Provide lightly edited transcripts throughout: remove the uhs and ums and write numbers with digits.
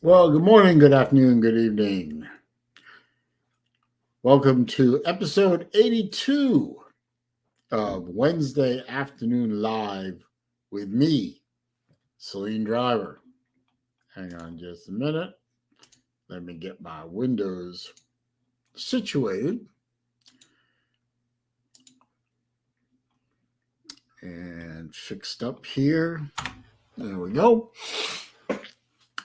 Well, good morning, good afternoon, good evening. Welcome to episode 82 of Wednesday Afternoon Live with me, SaleenDriver. Hang on just a minute. Let me get my windows situated. And fixed up here. There we go.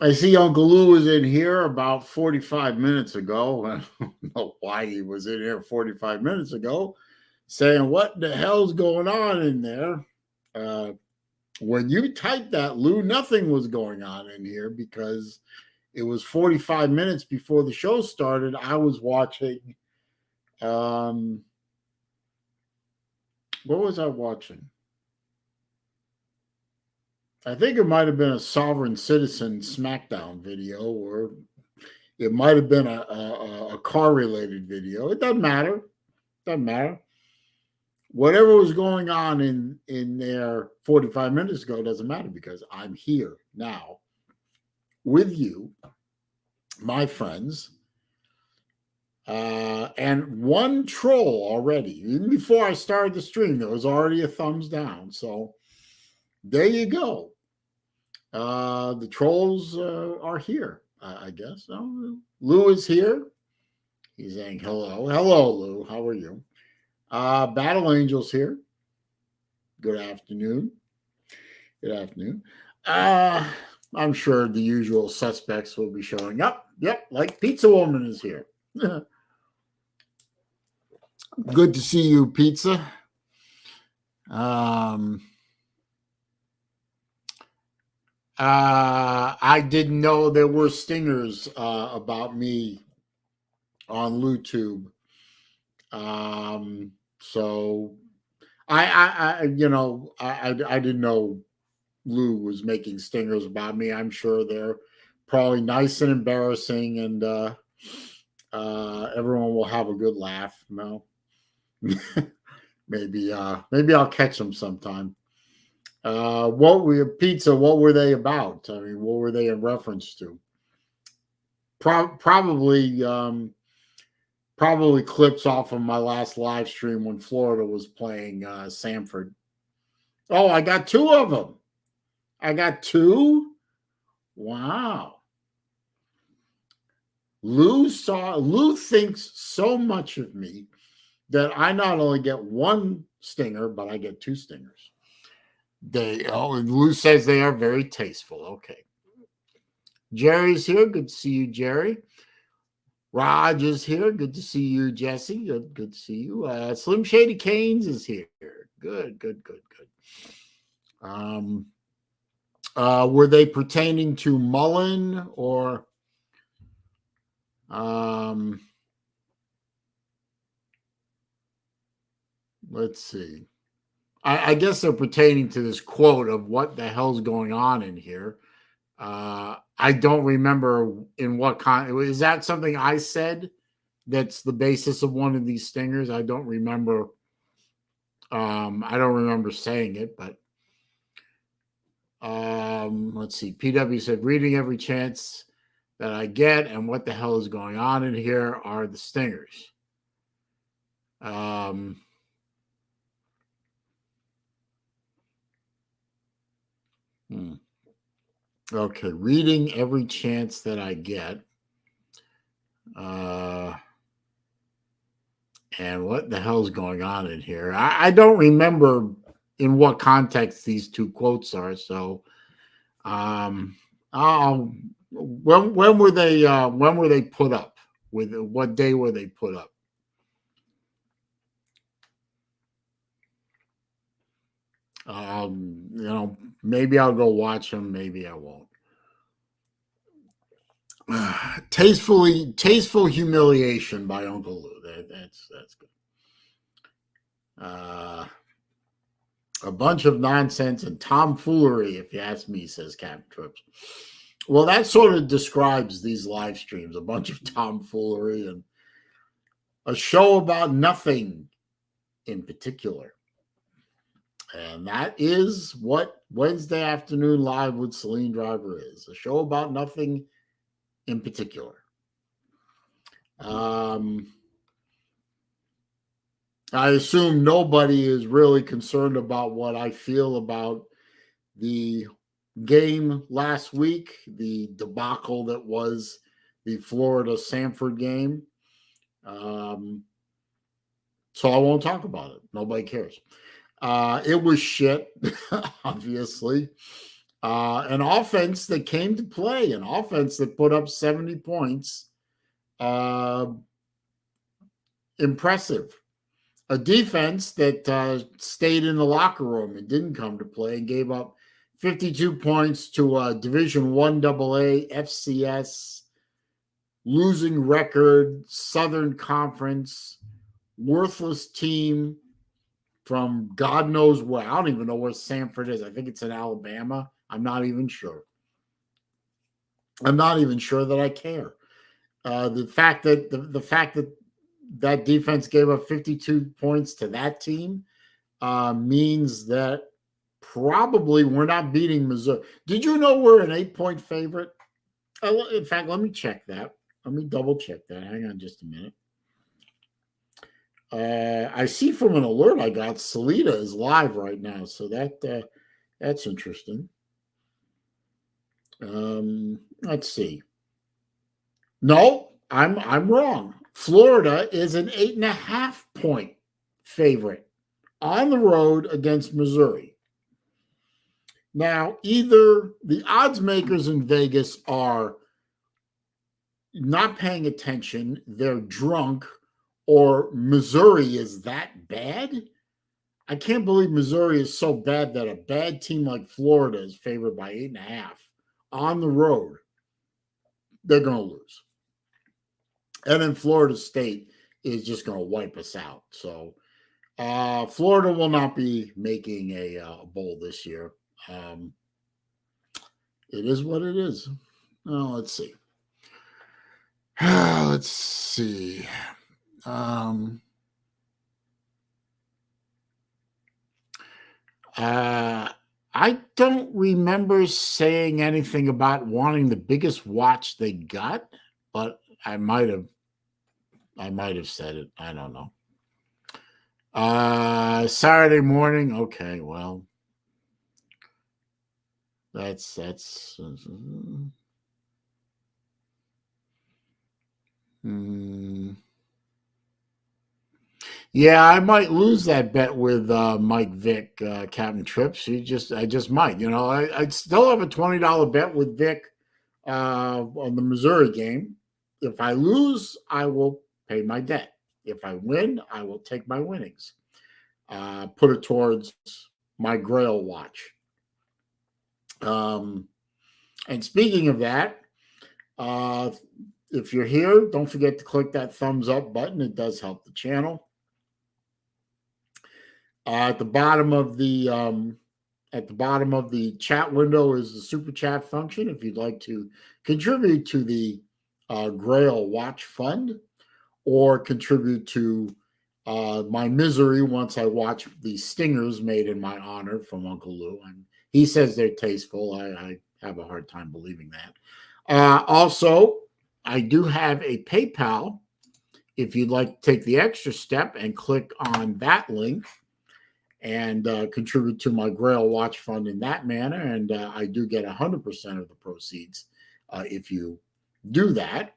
I see Uncle Lou was in here about 45 minutes ago. I don't know why he was in here 45 minutes ago, saying, "What the hell's going on in there?" Uh, when you typed that, Lou, nothing was going on in here because it was 45 minutes before the show started. I was watching. What was I watching? I think it might have been a Sovereign Citizen SmackDown video, or it might have been a car related video. It doesn't matter. Doesn't matter. Whatever was going on in there 45 minutes ago doesn't matter because I'm here now with you, my friends, and one troll already. Even before I started the stream, there was already a thumbs down. So there you go. The trolls are here, I guess. Lou is here. He's saying hello. Hello, Lou. How are you? Battle Angels here. Good afternoon. Good afternoon. I'm sure the usual suspects will be showing up. Yep, like Pizza Woman is here. Good to see you, Pizza. I didn't know there were stingers about me on YouTube. So I didn't know Lou was making stingers about me. I'm sure they're probably nice and embarrassing, and everyone will have a good laugh. No, maybe I'll catch them sometime. What were they about? I mean, what were they in reference to? Probably clips off of my last live stream when Florida was playing Samford. Oh, I got two of them. I got two. Wow. Lou thinks so much of me that I not only get one stinger, but I get two stingers. Lou says they are very tasteful. Okay. Jerry's here. Good to see you, Jerry. Raj is here. Good to see you, Jesse. Good to see you. Slim Shady Canes is here. Good. Were they pertaining to Mullen or let's see. I guess they're pertaining to this quote of what the hell's going on in here. I don't remember in what is that something I said that's the basis of one of these stingers. I don't remember. I don't remember saying it, but let's see. PW said, reading every chance that I get, and what the hell is going on in here are the stingers. Okay, reading every chance that I get. And what the hell's going on in here? I don't remember in what context these two quotes are. So, when were they put up? With what day were they put up? Maybe I'll go watch them. Maybe I won't. Tasteful humiliation by Uncle Lou. That's good. A bunch of nonsense and tomfoolery, if you ask me, says Captain Trips. Well, that sort of describes these live streams, a bunch of tomfoolery and a show about nothing in particular. And that is what Wednesday Afternoon Live with SaleenDriver is, a show about nothing in particular. I assume nobody is really concerned about what I feel about the game last week, the debacle that was the Florida-Samford game. So I won't talk about it. Nobody cares. It was shit, obviously. An offense that came to play, an offense that put up 70 points. Impressive. A defense that stayed in the locker room and didn't come to play and gave up 52 points to a Division I AA FCS losing record, Southern Conference, worthless team from God knows where. I don't even know where Samford is. I think it's in Alabama. I'm not even sure. I'm not even sure that I care. The fact that that defense gave up 52 points to that team means that probably we're not beating Missouri. Did you know we're an 8-point favorite? In fact, let me check that. Let me double check that. Hang on just a minute. I see from an alert I got Salida is live right now, so that's interesting. Let's see. No, I'm wrong. Florida is an 8.5-point favorite on the road against Missouri. Now, either the odds makers in Vegas are not paying attention, they're drunk, or Missouri is that bad. I can't believe Missouri is so bad that a bad team like Florida is favored by 8.5 on the road. They're going to lose. And then Florida State is just going to wipe us out. So Florida will not be making a bowl this year. It is what it is. Oh, let's see. Let's see. I don't remember saying anything about wanting the biggest watch they got, but I might have said it. I don't know. Saturday morning. Okay, well, that's yeah, I might lose that bet with Mike Vick, Captain Trips. I just might. You know, I still have a $20 bet with Vic on the Missouri game. If I lose, I will pay my debt. If I win, I will take my winnings. Put it towards my Grail watch. And speaking of that, if you're here, don't forget to click that thumbs up button. It does help the channel. At the bottom of the chat window is the super chat function. If you'd like to contribute to the Grail Watch Fund or contribute to my misery once I watch the stingers made in my honor from Uncle Lou, and he says they're tasteful. I have a hard time believing that. Also, I do have a PayPal. If you'd like to take the extra step and click on that link and contribute to my Grail Watch Fund in that manner, and I do get 100% of the proceeds if you do that.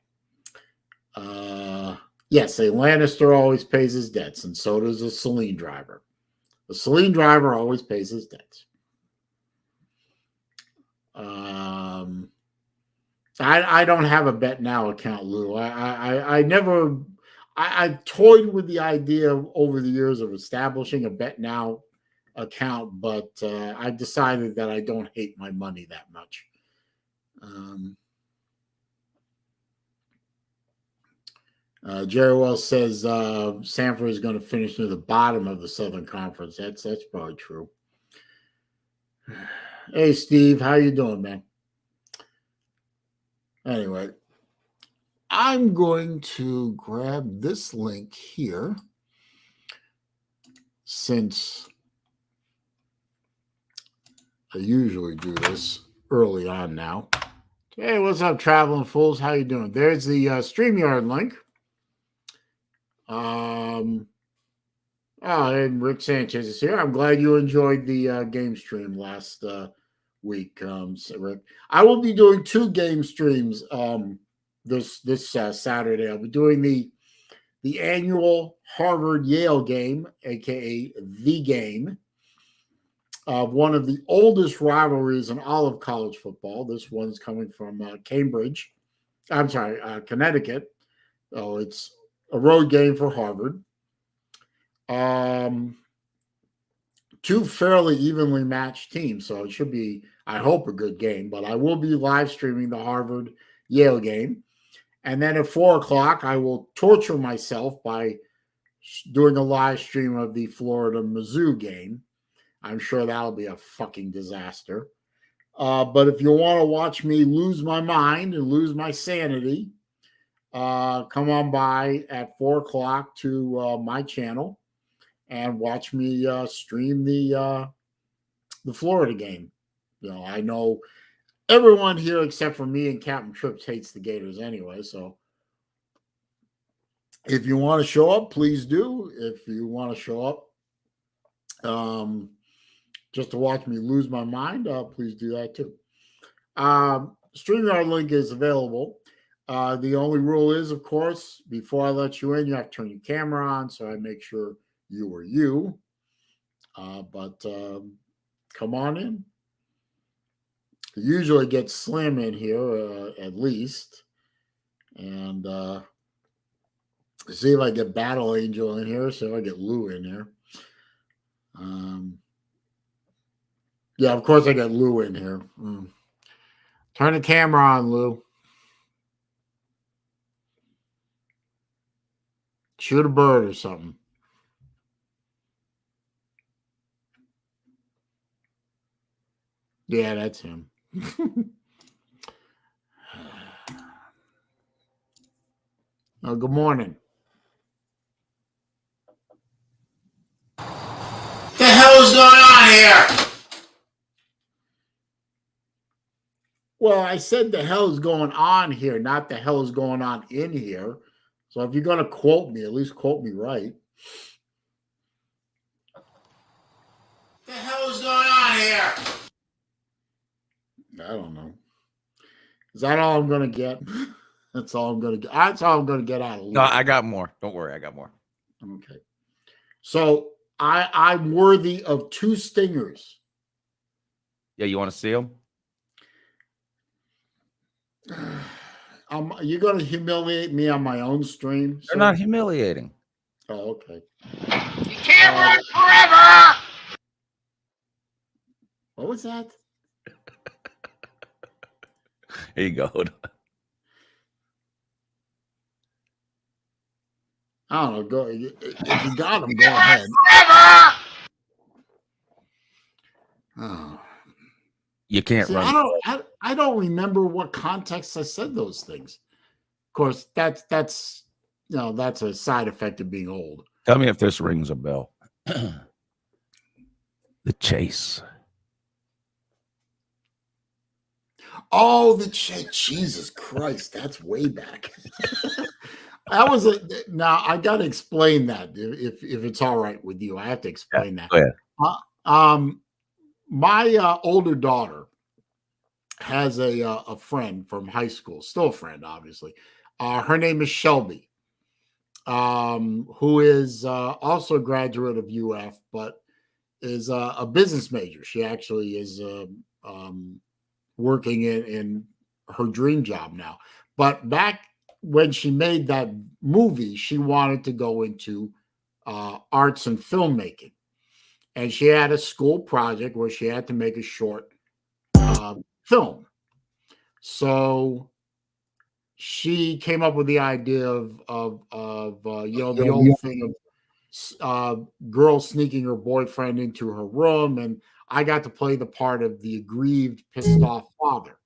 Yes, a Lannister always pays his debts, and so does a SaleenDriver. The SaleenDriver always pays his debts. I don't have a Bet Now account, Lou. I've toyed with the idea over the years of establishing a Bet Now account, but I decided that I don't hate my money that much. Jerry Wells says Samford is going to finish near the bottom of the Southern Conference. That's probably true. Hey, Steve, how you doing, man? Anyway, I'm going to grab this link here since I usually do this early on now Hey, what's up, traveling fools? How you doing? There's the StreamYard link. And Rick Sanchez is here. I'm glad you enjoyed the game stream last week, so Rick. I will be doing 2 game streams this Saturday. I'll be doing the annual Harvard Yale game, aka the game, of one of the oldest rivalries in all of college football. This one's coming from Cambridge. I'm sorry, Connecticut. Oh, it's a road game for Harvard. 2 fairly evenly matched teams, so it should be, I hope, a good game. But I will be live streaming the Harvard Yale game, and then at 4:00, I will torture myself by doing a live stream of the Florida Mizzou game. I'm sure that'll be a fucking disaster. But if you want to watch me lose my mind and lose my sanity, come on by at 4:00 to my channel and watch me stream the Florida game. You know, I know everyone here except for me and Captain Trips hates the Gators anyway. So if you want to show up, please do. If you want to show up just to watch me lose my mind, please do that too. StreamYard link is available. The only rule is, of course, before I let you in, you have to turn your camera on, so I make sure you are you. But come on in. Usually get Slim in here at least. And see if I get Battle Angel in here. See if I get Lou in here. Yeah, of course I got Lou in here. Turn the camera on, Lou. Shoot a bird or something. Yeah, that's him. Oh, good morning. What the hell is going on here? Well, I said the hell is going on here, not the hell is going on in here. So if you're going to quote me, at least quote me right. What the hell is going on here? I don't know. Is that all I'm going to get? That's all I'm going to get. That's all I'm going to get out of Lou. No, I got more. Don't worry, I got more. Okay. So I'm worthy of 2 stingers. Yeah, you want to see them? You're going to humiliate me on my own stream? They're not humiliating. Oh, okay. You can't run forever! What was that? Here you go. I don't know. Go if you got them, go ahead. Forever! Oh. You can't See, run. I don't remember what context I said those things. Of course, that's that's a side effect of being old. Tell me if this rings a bell. The chase. Oh, the chase! Jesus Christ, that's way back. That was now I got to explain that if it's all right with you. I have to explain that. Go ahead. My older daughter has a friend from high school, still a friend, obviously. Her name is Shelby, who is also a graduate of UF, but is a business major. She actually is working in her dream job now. But back when she made that movie, she wanted to go into arts and filmmaking. And she had a school project where she had to make a short film. So she came up with the idea of the old thing of girl sneaking her boyfriend into her room, and I got to play the part of the aggrieved, pissed off father.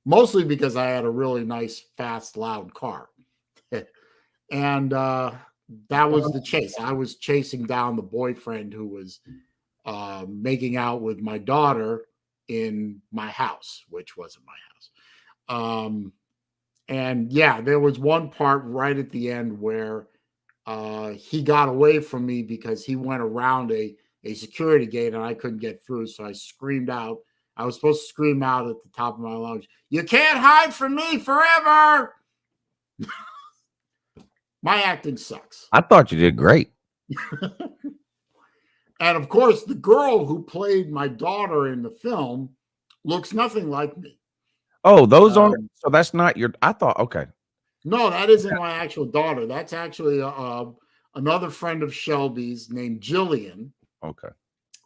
Mostly because I had a really nice, fast, loud car. And that was the chase. I was chasing down the boyfriend who was making out with my daughter in my house, which wasn't my house. And yeah, there was one part right at the end where he got away from me because he went around a security gate and I couldn't get through. So I screamed out. I was supposed to scream out at the top of my lungs, "You can't hide from me forever." My acting sucks. I thought you did great. And of course, the girl who played my daughter in the film looks nothing like me. Oh, those aren't. So that's not your. I thought. Okay. No, that isn't my actual daughter. That's actually another friend of Shelby's named Jillian. Okay.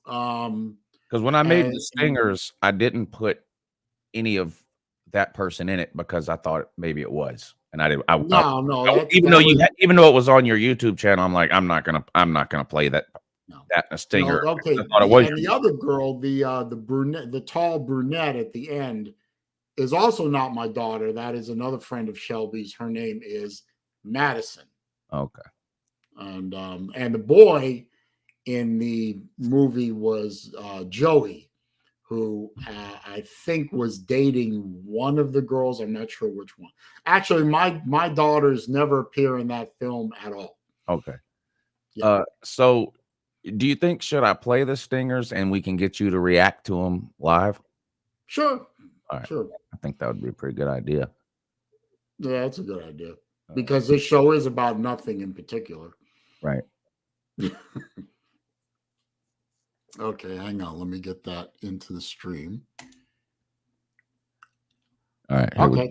Because when I made the stingers, I didn't put any of that person in it because I thought maybe it was, and I didn't. Even though it was on your YouTube channel, I'm like, I'm not gonna play that. No. That a stinger. No, okay. And the other girl, the brunette, the tall brunette at the end, is also not my daughter. That is another friend of Shelby's. Her name is Madison. Okay. And the boy in the movie was Joey, who I think was dating one of the girls. I'm not sure which one. Actually, my daughters never appear in that film at all. Okay. Yeah. So do you think should I play the stingers and we can get you to react to them live? Sure. All right. Sure. I think that would be a pretty good idea. Yeah, that's a good idea. Because this show is about nothing in particular. Right. Okay, hang on. Let me get that into the stream. All right. Okay.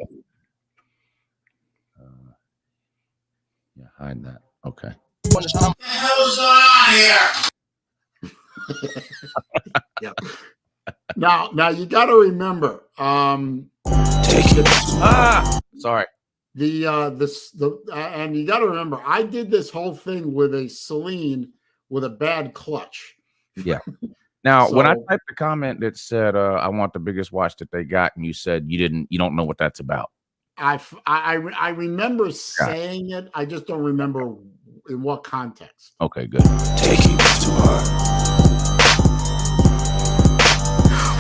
Yeah, hide that. Okay. What the hell is going on here? Yeah. Now you got to remember. Sorry. And you got to remember, I did this whole thing with a Saleen with a bad clutch. Yeah. Now, when I typed the comment that said, "I want the biggest watch that they got," and you said you don't know what that's about. I remember saying it. I just don't remember in what context. Okay, good. Taking this to heart.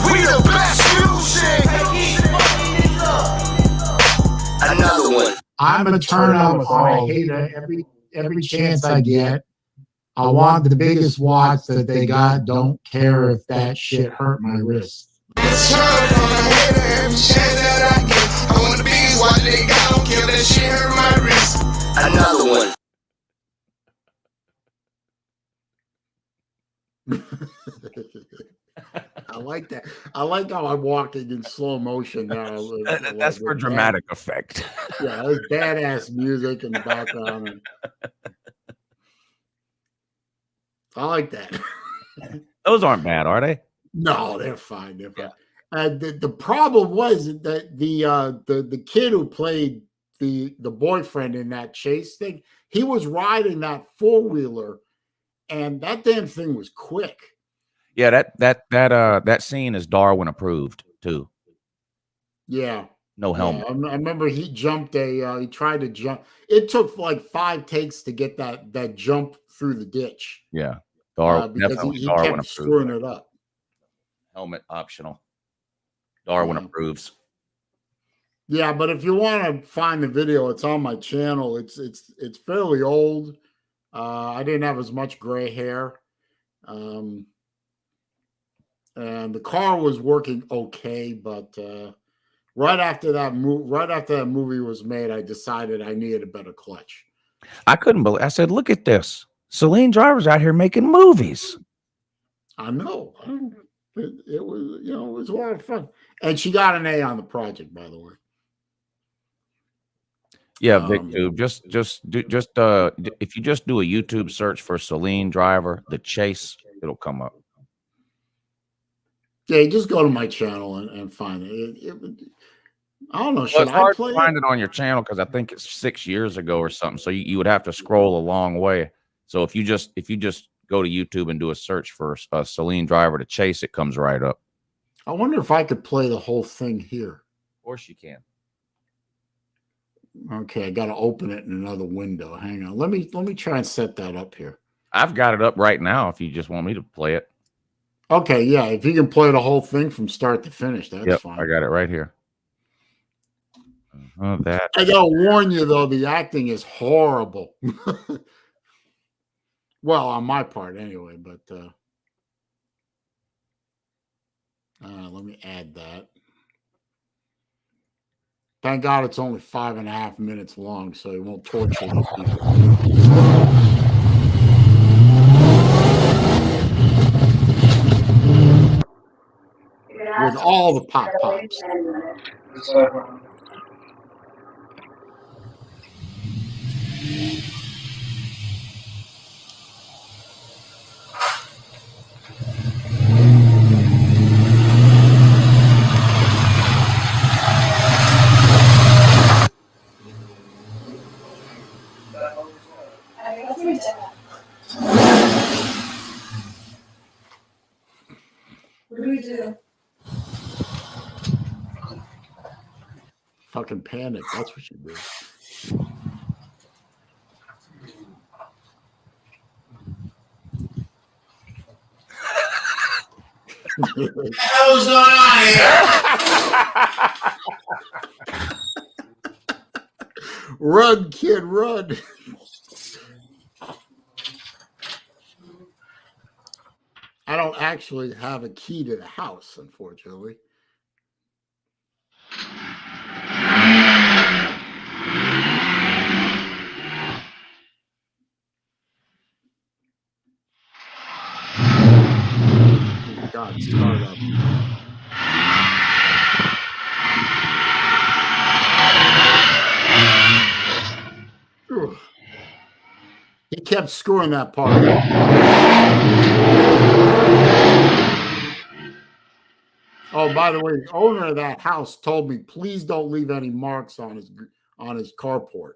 We the best music. Another one. I'm a turn up for a hater every chance I get. I want the biggest watch that they got. Don't care if that shit hurt my wrist. I'm a turn on a hater every chance that I get. I want the biggest watch they got. Don't care if that shit hurt my wrist. Another one. I like that. I like how I'm walking in slow motion now. That's for dramatic effect. Yeah, there's badass music in the background. And I like that. Those aren't bad, are they? No, they're fine. They're fine. The problem was that the kid who played the boyfriend in that chase thing, he was riding that 4-wheeler, and that damn thing was quick. Yeah, that scene is Darwin approved too. Yeah. No helmet. Yeah, I remember he jumped he tried to jump. It took like 5 takes to get that jump through the ditch. Yeah. Because he kept screwing it up. Helmet optional. Darwin approves. Yeah, but if you want to find the video, it's on my channel. It's fairly old. I didn't have as much gray hair. And the car was working okay, but right after that movie was made, I decided I needed a better clutch. I couldn't believe. I said, "Look at this! SaleenDriver's out here making movies." I know. It was, it was a lot of fun, and she got an A on the project, by the way. Yeah, VicTube. If you just do a YouTube search for SaleenDriver, the chase, it'll come up. Yeah, just go to my channel and find it. I don't know. Should I play find it on your channel because I think it's 6 years ago or something. So you would have to scroll a long way. So if you just go to YouTube and do a search for a SaleenDriver to chase, it comes right up. I wonder if I could play the whole thing here. Of course you can. Okay, I got to open it in another window. Hang on. Let me try and set that up here. I've got it up right now if you just want me to play it. Okay, yeah. If you can play the whole thing from start to finish, that's fine. I got it right here. That I gotta warn you though, the acting is horrible. Well, on my part anyway, but let me add that. Thank God it's only 5.5 minutes long, so it won't torture these people. With all the pop-pops. What do we do? Fucking panic. That's what you do. What's going on here? Run, kid, run. I don't actually have a key to the house, unfortunately. God, start up. Ugh. He kept screwing that part up. Oh, by the way, the owner of that house told me, please don't leave any marks on his carport.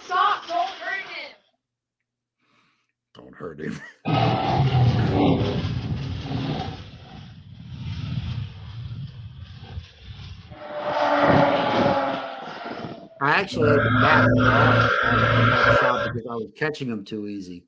Stop! Don't hurt him! Don't hurt him. I actually had to back off on that shot because I was catching him too easy.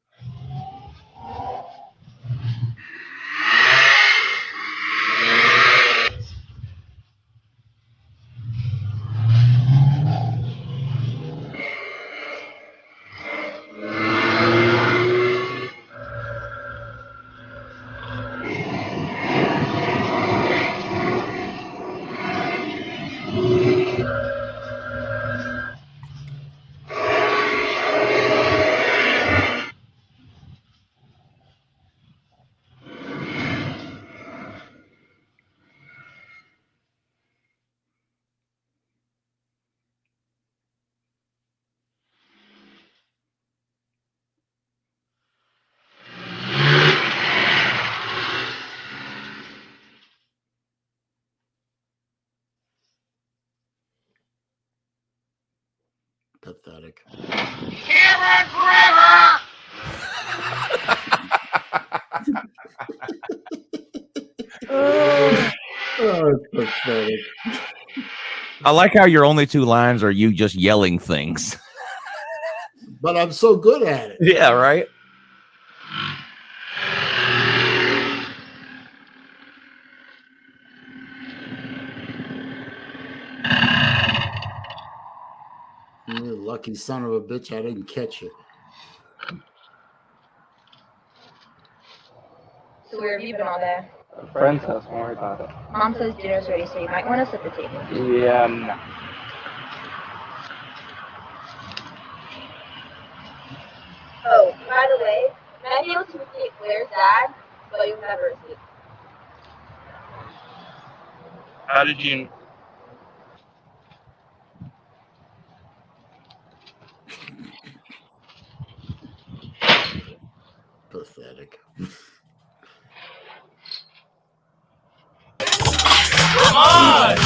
Pathetic. Here forever! Oh, it's pathetic. I like how your only two lines are you just yelling things. But I'm so good at it. Yeah, right? You lucky son of a bitch, I didn't catch you. So where have you been all day? A friend's house, don't worry about it. Mom says dinner's ready, so you might want to set the table. Yeah, no. Oh, by the way, you might be able to mistake Claire's dad, but you'll never escape. How did you... Pathetic. Come on!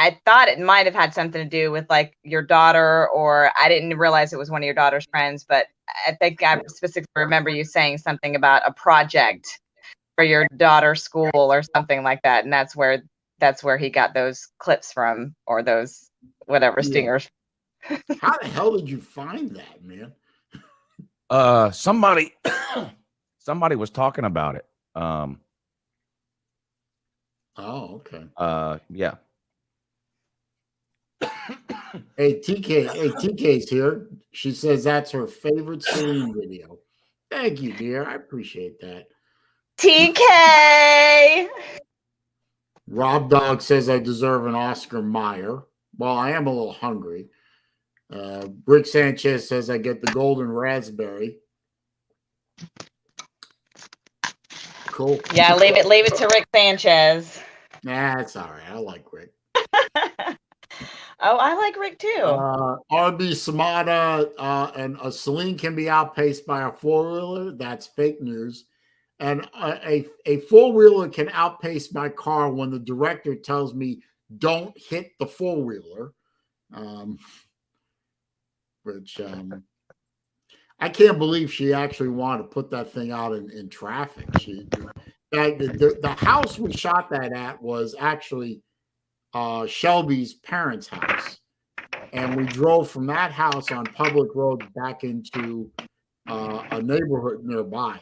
I thought it might have had something to do with like your daughter, or I didn't realize it was one of your daughter's friends, but I think I specifically remember you saying something about a project for your daughter's school or something like that, and that's where he got those clips from, or those whatever stingers. How the hell did you find that, man? Somebody was talking about it. Oh, okay. Yeah. Hey, TK's here. She says that's her favorite Saleen video. Thank you, dear. I appreciate that. TK. Rob Dog says I deserve an Oscar Mayer. Well, I am a little hungry. Rick Sanchez says I get the golden raspberry. Cool. Yeah, leave it to Rick Sanchez. Nah, it's all right. I like Rick. Oh, I like Rick too. RB Samada and a Saleen can be outpaced by a four-wheeler. That's fake news. And a four-wheeler can outpace my car when the director tells me don't hit the four-wheeler. Which I can't believe she actually wanted to put that thing out in traffic. The house we shot that at was actually Shelby's parents' house, and we drove from that house on public roads back into a neighborhood nearby,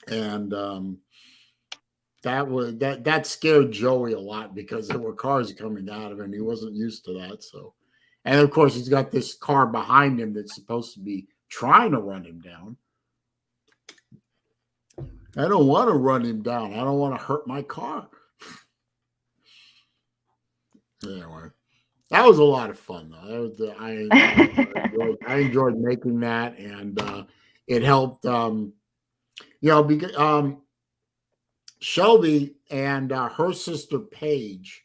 and that scared Joey a lot because there were cars coming out of it, and he wasn't used to that. So, and of course, he's got this car behind him that's supposed to be trying to run him down. I don't want to run him down. I don't want to hurt my car. Anyway, that was a lot of fun, though. I enjoyed making that, and it helped. Because Shelby and her sister Paige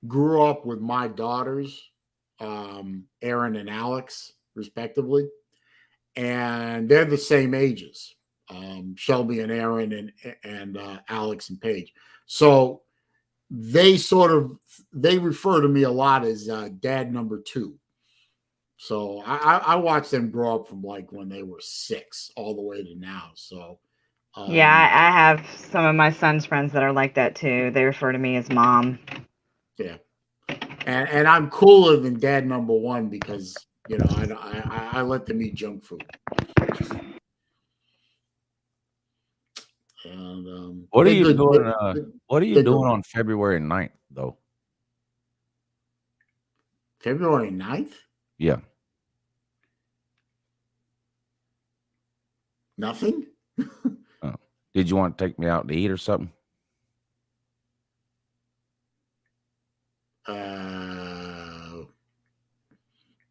grew up with my daughters, Aaron and Alex, respectively, and they're the same ages. Shelby and Aaron and Alex and Paige. So they refer to me a lot as dad number 2. So I watched them grow up from like when they were 6 all the way to now. So yeah, I have some of my son's friends that are like that too. They refer to me as mom. Yeah, and I'm cooler than dad number 1 because I let them eat junk food. And what are you doing? What are you doing on February 9th, though? February 9th? Yeah. Nothing? Oh. Did you want to take me out to eat or something?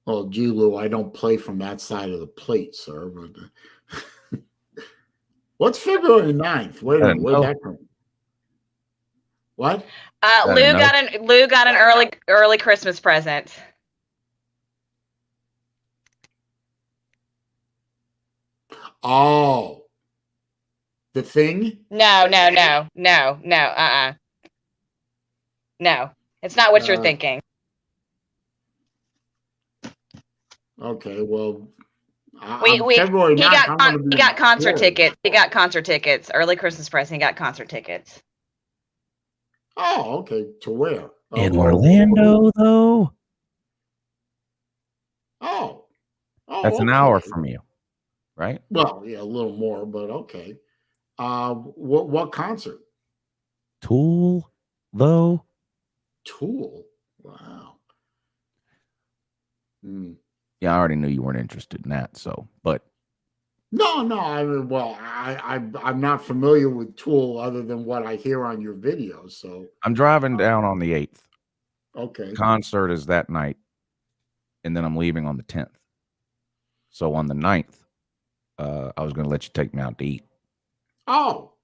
Well, gee, Lou, I don't play from that side of the plate, sir. But what's February 9th? Wait a minute, where'd that come? What? Lou got an early Christmas present. Oh, The Thing? No. No, it's not what you're thinking. Okay, well, February 9th, he got concert tickets. He got concert tickets. Early Christmas present. He got concert tickets. Oh, okay. To where? In Orlando, though. Oh, that's an hour from you, right? Well, yeah, a little more, but okay. What concert? Tool, though. Tool. Wow. Yeah, I already knew you weren't interested in that. So, but no. I mean, well, I'm not familiar with Tool other than what I hear on your videos. So I'm driving down on the 8th. Okay. The concert is that night, and then I'm leaving on the 10th. So on the 9th, I was going to let you take me out to eat. Oh,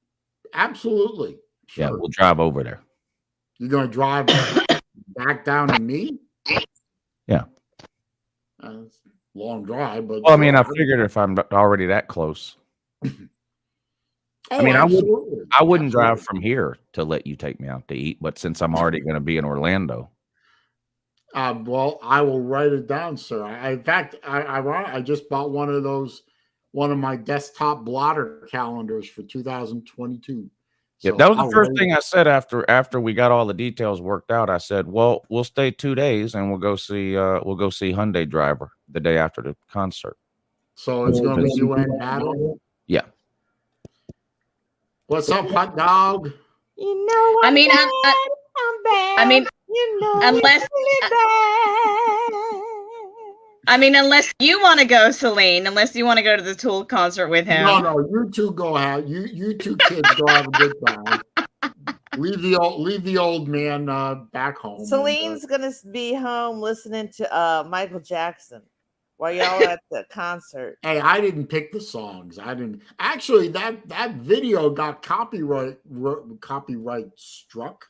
absolutely. Sure. Yeah, we'll drive over there. You're going to drive back down to me? Yeah. Long drive, but well, I mean, I figured if I'm already that close. I mean, absolutely. I wouldn't drive from here to let you take me out to eat, but since I'm already going to be in Orlando. Well, I will write it down, sir. In fact, I just bought one of my desktop blotter calendars for 2022. Yeah, So that was the first thing I said after we got all the details worked out. I said, "Well, we'll stay 2 days and we'll go see Hyundai Driver the day after the concert." So it's going to be you and Battle. Yeah. What's up, hot dog? You know, I'm bad. I mean, you know, unless unless you want to go, Saleen, unless you want to go to the Tool concert with him. No, you two go out. You two kids go have a good time. Leave the old man back home. Saleen's gonna be home listening to Michael Jackson while y'all are at the concert. Hey, I didn't pick the songs. I didn't actually. That video got copyright struck.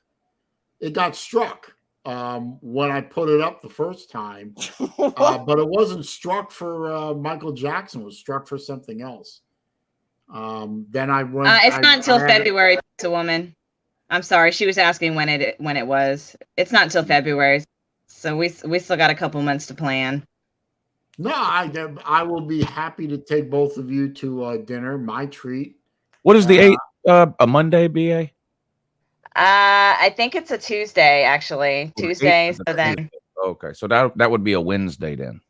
It got struck when I put it up the first time, but it wasn't struck for Michael Jackson. It was struck for something else. Then I went. It's not until February. Pizza Woman. I'm sorry, she was asking when it was. It's not until February, so we still got a couple months to plan. No, I will be happy to take both of you to dinner. My treat. What is the 8th? A Monday, BA? I think it's a Tuesday, actually. Tuesday. So then. Okay, so that would be a Wednesday then.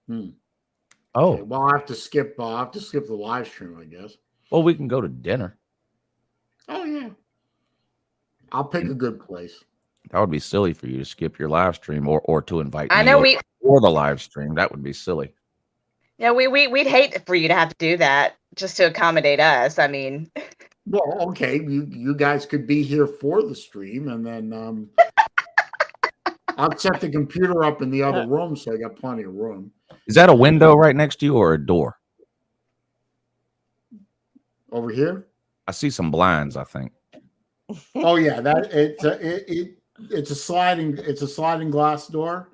Oh, okay, well, I'll have to skip the live stream, I guess. Well, we can go to dinner. Oh yeah, I'll pick a good place. That would be silly for you to skip your live stream or to invite I me know or the live stream. That would be silly. Yeah, we'd hate for you to have to do that just to accommodate us. I mean, well, okay, you guys could be here for the stream, and then I'll set the computer up in the other room, so I got plenty of room. Is that a window right next to you or a door? Over here? I see some blinds, I think. Oh yeah, that it's a sliding glass door.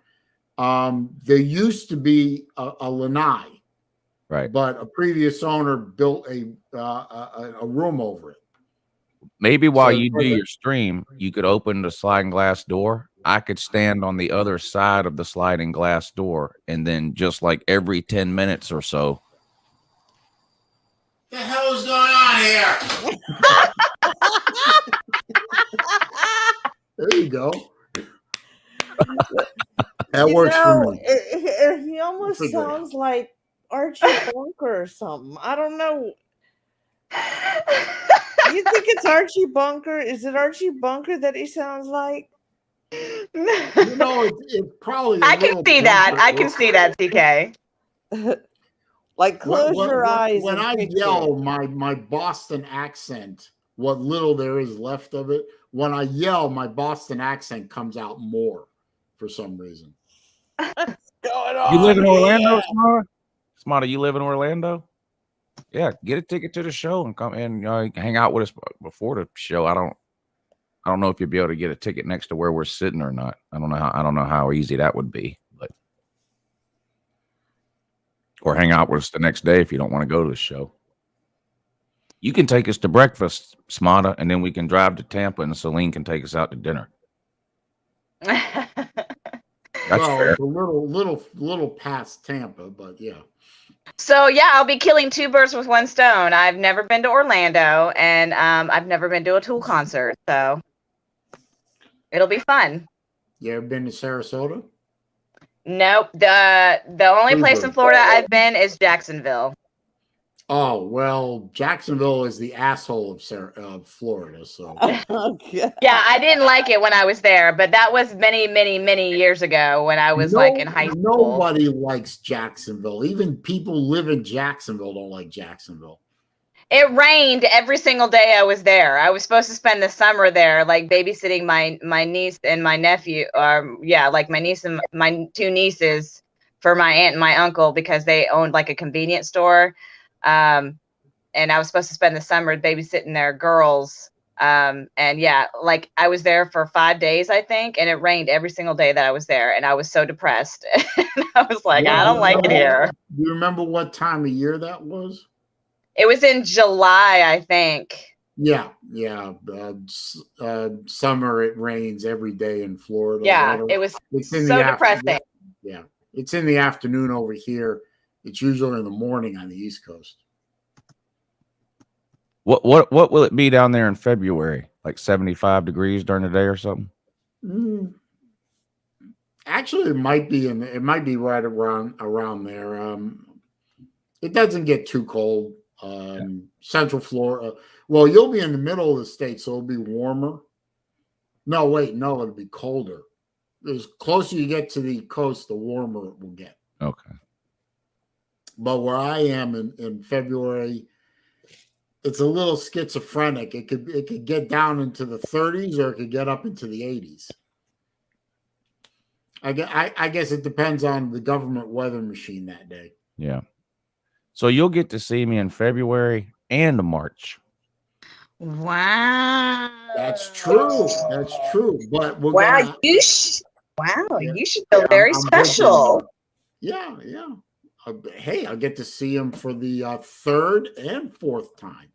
There used to be a lanai, right? But a previous owner built a room over it. Maybe while you do your stream, you could open the sliding glass door. I could stand on the other side of the sliding glass door, and then just like every 10 minutes or so. The hell is going on here? There you go. That works for me. He almost sounds like Archie Bunker or something. I don't know. You think it's Archie Bunker? Is it Archie Bunker that he sounds like? It's probably. I can see that. I can see that, TK. Like close your eyes. When I yell my Boston accent, what little there is left of it, when I yell, my Boston accent comes out more for some reason. What's going on? You live in Orlando, Smara? Smara, you live in Orlando? Yeah, get a ticket to the show and come and hang out with us before the show. I don't know if you'll be able to get a ticket next to where we're sitting or not. I don't know how easy that would be, but or hang out with us the next day if you don't want to go to the show. You can take us to breakfast, Smada, and then we can drive to Tampa, and Saleen can take us out to dinner. That's fair. It's a little past Tampa, but yeah. So yeah, I'll be killing two birds with one stone. I've never been to Orlando, and I've never been to a Tool concert, so it'll be fun. You ever been to Sarasota? Nope. The only place in Florida I've been is Jacksonville. Oh, well, Jacksonville is the asshole of Florida. So yeah, I didn't like it when I was there, but that was many, many, many years ago when I was like in high school. Nobody likes Jacksonville. Even people who live in Jacksonville don't like Jacksonville. It rained every single day I was there. I was supposed to spend the summer there, like babysitting my niece and my nephew. Like my niece and my two nieces for my aunt and my uncle because they owned like a convenience store. And I was supposed to spend the summer babysitting their girls. And yeah, like I was there for 5 days, I think, and it rained every single day that I was there. And I was so depressed. I was like, I don't like it here. Do you remember what time of year that was? It was in July, I think. Yeah. Summer, it rains every day in Florida. Yeah, it was so depressing. Yeah, it's in the afternoon over here. It's usually in the morning on the East Coast. What will it be down there in February? Like 75 degrees during the day or something? Actually, it might be right around there. It doesn't get too cold. Central Florida. Well, you'll be in the middle of the state, so it'll be warmer. No, wait, no, it'll be colder. As closer you get to the coast, the warmer it will get. Okay. But where I am in February, it's a little schizophrenic. It could get down into the 30s or it could get up into the 80s. I guess it depends on the government weather machine that day. Yeah. So you'll get to see me in February and March. Wow. That's true. That's true. But you should feel very special. Yeah. Hey, I'll get to see him for the third and fourth time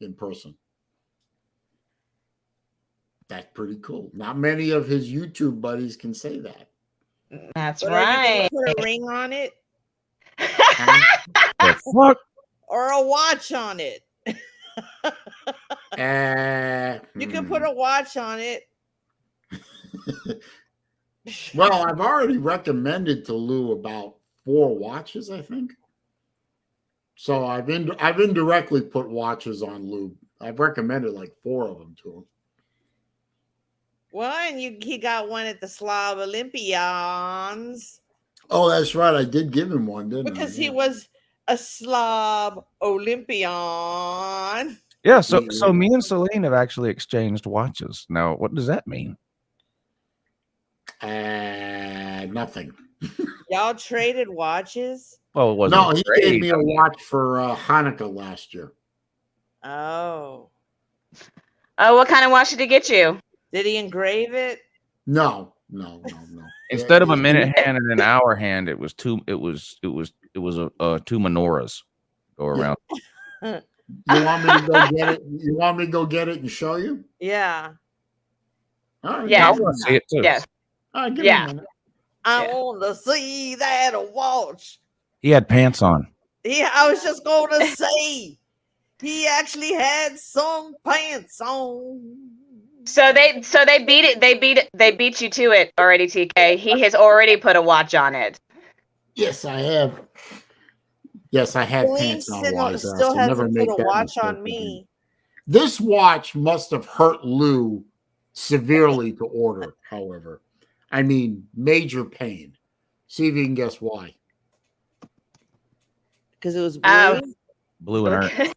in person. That's pretty cool. Not many of his YouTube buddies can say that. That's But right. Put a ring on it. What? Or a watch on it. You can put a watch on it. Well, I've already recommended to Lou about 4 watches, I think. So I've indirectly put watches on Lou. I've recommended like 4 of them to him. Well, and he got one at the Slav Olympians. Oh, that's right. I did give him one, didn't I? Because he was a Slav Olympian. Yeah, so me and Saleen have actually exchanged watches. Now, what does that mean? Nothing. Y'all traded watches? Well, it wasn't. No, he gave me a watch for Hanukkah last year. Oh. Oh, what kind of watch did he get you? Did he engrave it? No. Instead of a minute hand and an hour hand, it was two menorahs go around. You want me to go get it? You want me to go get it and show you? Yeah. All right. Yeah. I want to see it too. Yes. All right, give me a minute. I want to see that watch. He had pants on. Yeah, I was just going to say he actually had some pants on. So they beat it. They beat you to it already, TK. He has already put a watch on it. Yes, I have. Yes, I had pants on. Still hasn't put a watch on me. This watch must have hurt Lou severely to order, however. I mean, major pain. See if you can guess why. Because it was blue? Blue and orange.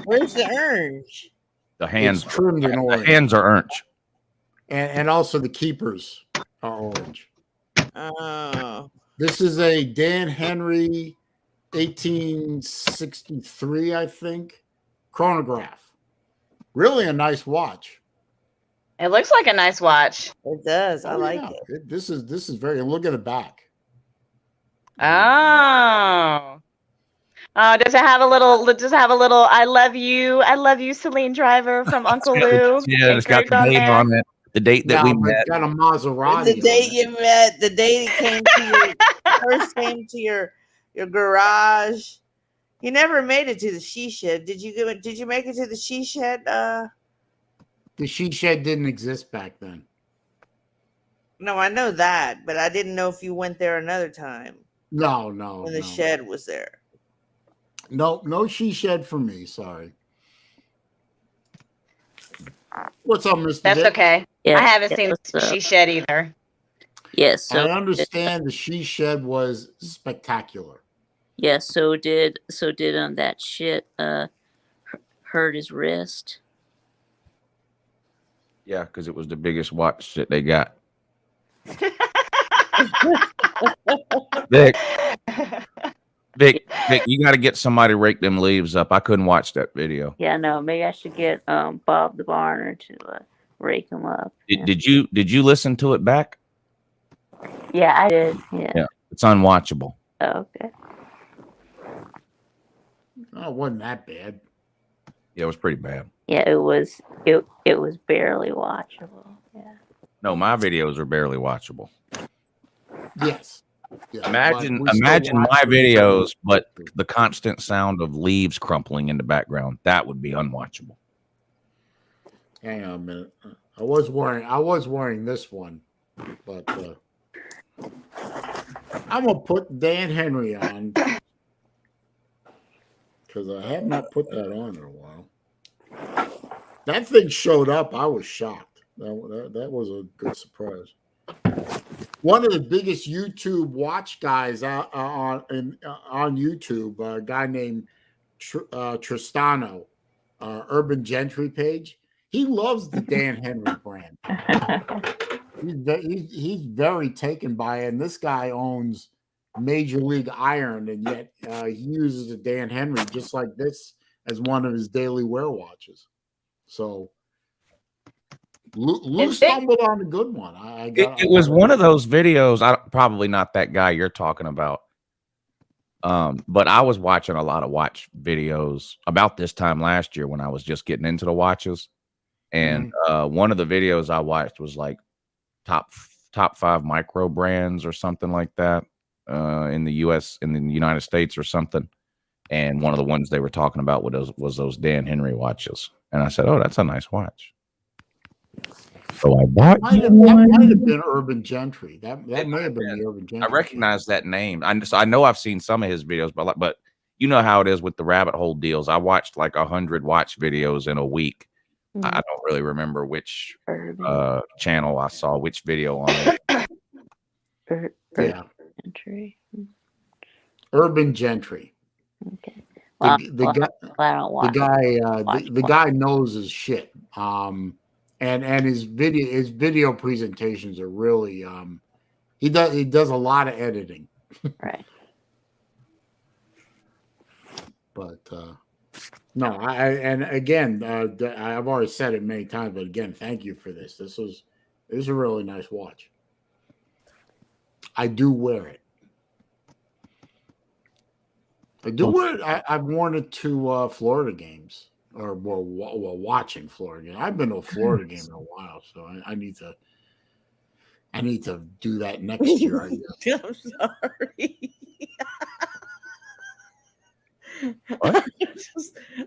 Where's the orange? The hands it's trimmed in orange. The hands are orange. And also the keepers are orange. Oh. This is a Dan Henry 1863, I think, chronograph. Really a nice watch. It looks like a nice watch. It does. I like it. This is very. Look at the back. Oh. Oh, does it have a little? I love you, SaleenDriver from Uncle Lou. Yeah, it's got the date on it. The date that we met. It's got a Maserati. The date you met. The date he came to your first came to your garage. You never made it to the she shed. Did you make it to the she shed? The she shed didn't exist back then. No, I know that, but I didn't know if you went there another time. No. When the shed was there. No she shed for me. Sorry. What's up, Mr. That's Dick? okay. Yeah, I haven't seen the she shed either. Yes. So I understand the she shed was spectacular. yes, so did on that shit hurt his wrist. Yeah, because it was the biggest watch that they got. Vic, you got to get somebody to rake them leaves up. I couldn't watch that video. Yeah, no, maybe I should get Bob the Barner to rake him up. Did you listen to it back? Yeah, I did. Yeah. Yeah, it's unwatchable. Oh, okay. Oh, it wasn't that bad. Yeah, it was pretty bad. Yeah, it was. It was barely watchable. Yeah. No, my videos are barely watchable. Yes. Yeah, Imagine my videos, but the constant sound of leaves crumpling in the background. That would be unwatchable. Hang on a minute. I was wearing this one, but I'm gonna put Dan Henry on because I have not put that on in a while. That thing showed up. I was shocked. That was a good surprise. One of the biggest YouTube watch guys on YouTube, a guy named Tristano, Urban Gentry page. He loves the Dan Henry brand. He's very taken by it. And this guy owns Major League Iron, and yet he uses a Dan Henry just like this as one of his daily wear watches. So Lou stumbled on a good one. It was one of those videos. Probably not that guy you're talking about. But I was watching a lot of watch videos about this time last year when I was just getting into the watches. And one of the videos I watched was like top 5 micro brands or something like that in the US, in the United States or something. And one of the ones they were talking about was those Dan Henry watches. And I said, "Oh, that's a nice watch." So I bought that might have been Urban Gentry. That may have been the Urban Gentry. I recognize that name. I know I've seen some of his videos, but you know how it is with the rabbit hole deals. I watched like 100 watch videos in a week. I don't really remember which channel I saw which video on it. Yeah. Gentry. Urban Gentry. Okay. Well, the guy knows his shit. And his video presentations are really he does a lot of editing. Right. But no, I've already said it many times, but again, thank you for this. This is a really nice watch. I do wear it. I do wear it. I've worn it to Florida games, or watching Florida games. I've been to a Florida game in a while, so I need to do that next year. I guess. I'm sorry. What?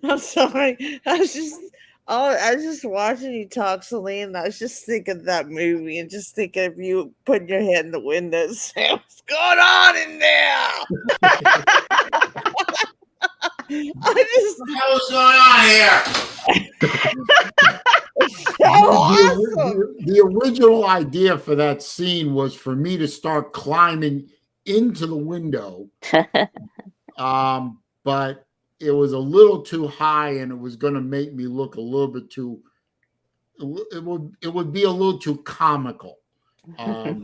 I'm sorry. I was just watching you talk, Saleen, and I was just thinking of that movie and just thinking of you putting your head in the window and saying, "What's going on in there?" What's going on here? So awesome. The original idea for that scene was for me to start climbing into the window. But it was a little too high, and it was going to make me look a little bit too. It would be a little too comical.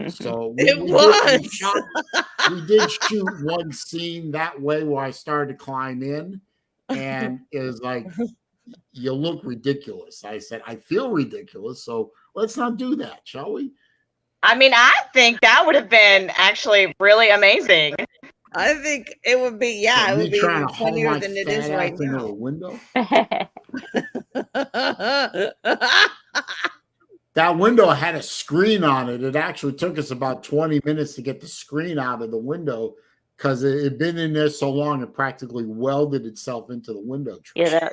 So we did shoot one scene that way where I started to climb in, and it was like, you look ridiculous. I said, I feel ridiculous, so let's not do that, shall we? I mean, I think that would have been actually really amazing. I think it would be, it would be even funnier than it is right now. A window. That window had a screen on it. It actually took us about 20 minutes to get the screen out of the window because it had been in there so long it practically welded itself into the window. Yeah.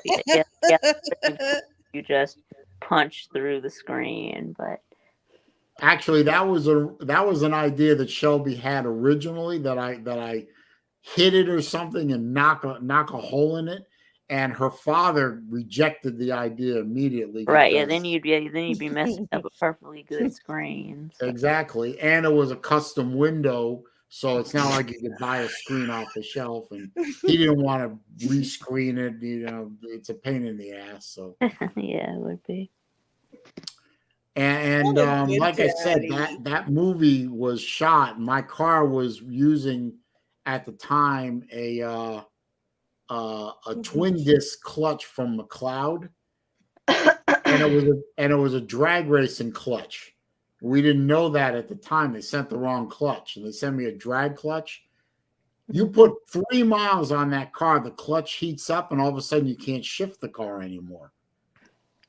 You just punch through the screen, but actually that was an idea that Shelby had originally, that I hit it or something and knock a hole in it. And her father rejected the idea immediately. Right. Yeah. Then you'd be messing up a perfectly good screen. So. Exactly. And it was a custom window, so it's not like you could buy a screen off the shelf. And he didn't want to rescreen it. You know, it's a pain in the ass. So yeah, it would be. And like I said, that movie was shot. My car was using at the time a twin disc clutch from McLeod, and it was a drag racing clutch. We didn't know that at the time. They sent the wrong clutch, and they sent me a drag clutch, You put 3 miles on that car, the clutch heats up, and all of a sudden you can't shift the car anymore.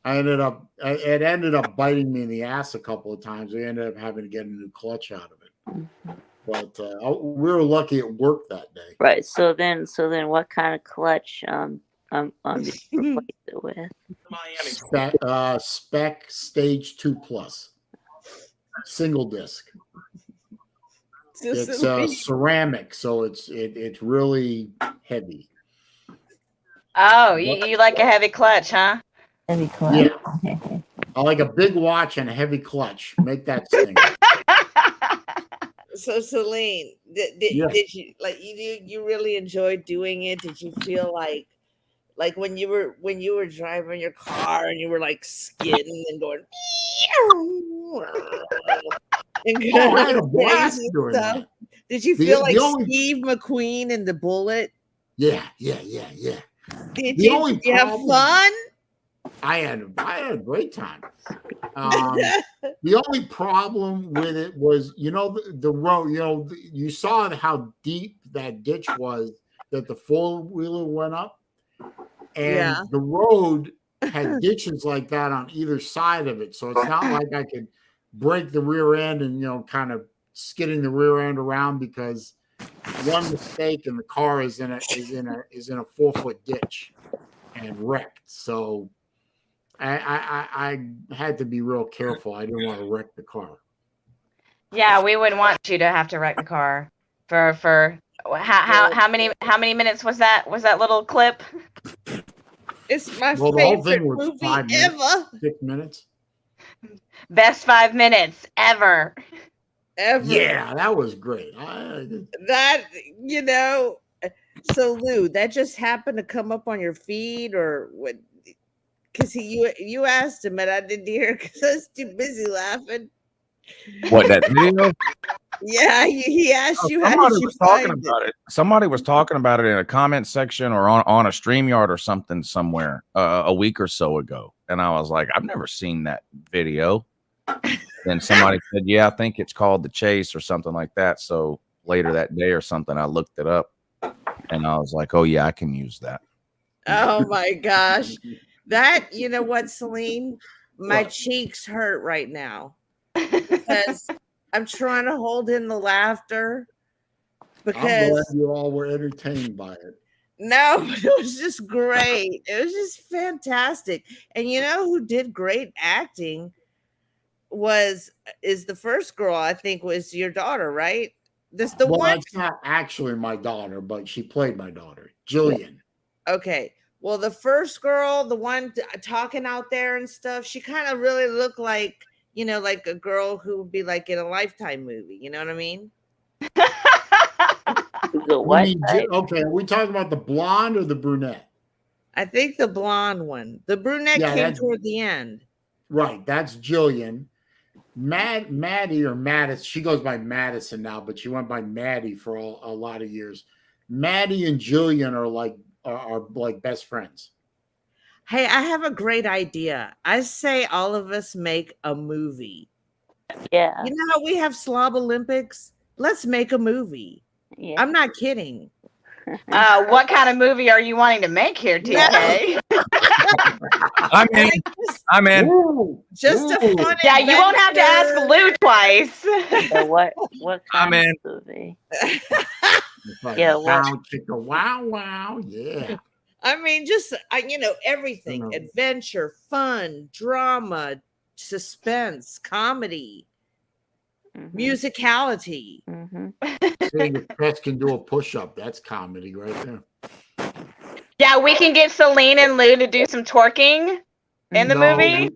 It ended up biting me in the ass a couple of times. We ended up having to get a new clutch out of it. But we were lucky it worked that day. Right. So then, what kind of clutch did you replace it with? Spec Stage 2 Plus, single disc. It's ceramic, so it's really heavy. Oh, you like a heavy clutch, huh? Heavy clutch. Yeah. I like a big watch and a heavy clutch. Make that sting. So Saleen, did you like you really enjoyed doing it? Did you feel like when you were driving your car and you were like skidding and going and I had a blast doing that. Did you feel like Steve McQueen in The Bullet? Yeah. Did you have fun? I had a great time. The only problem with it was, the road. You saw how deep that ditch was that the four-wheeler went up, and the road had ditches like that on either side of it. So it's not like I could break the rear end and kind of skidding the rear end around, because one mistake and the car is in a 4-foot ditch and wrecked. So I had to be real careful. I didn't want to wreck the car. Yeah, we wouldn't want you to have to wreck the car. For how many minutes was that little clip? It's my favorite movie ever. 6 minutes. Best 5 minutes ever. Yeah, that was great. So Lou, that just happened to come up on your feed, or what? Because you asked him and I didn't hear because I was too busy laughing. What, that video? Yeah, he asked you. Somebody was talking about it. Somebody was talking about it in a comment section or on a StreamYard or something somewhere a week or so ago, and I was like, I've never seen that video. Then somebody said, yeah, I think it's called The Chase or something like that. So later that day or something, I looked it up and I was like, oh yeah, I can use that. Oh my gosh. That, you know what, Saleen? My cheeks hurt right now because I'm trying to hold in the laughter, because I'm glad you all were entertained by it. No, it was just great. It was just fantastic. And you know who did great acting is the first girl, I think, was your daughter, right? That's the one. It's not actually my daughter, but she played my daughter, Jillian. Okay. Well, the first girl, the one talking out there and stuff, she kind of really looked like, like a girl who would be like in a Lifetime movie. You know what I mean? Okay, are we talking about the blonde or the brunette? I think the blonde one. The brunette came toward the end. Right, that's Jillian. Maddie or Madison, she goes by Madison now, but she went by Maddie for a lot of years. Maddie and Jillian are like best friends. Hey, I have a great idea. I say all of us make a movie. Yeah. You know how we have Slob Olympics? Let's make a movie. Yeah. I'm not kidding. What kind of movie are you wanting to make here, TK? I'm in. Just a fun. Yeah, you won't have to ask Lou twice. So what kind of movie? Yeah, wow. Yeah. I mean, just everything: adventure, fun, drama, suspense, comedy, musicality. Seeing if Chris can do a push-up, that's comedy right there. Yeah, we can get Saleen and Lou to do some twerking in the movie.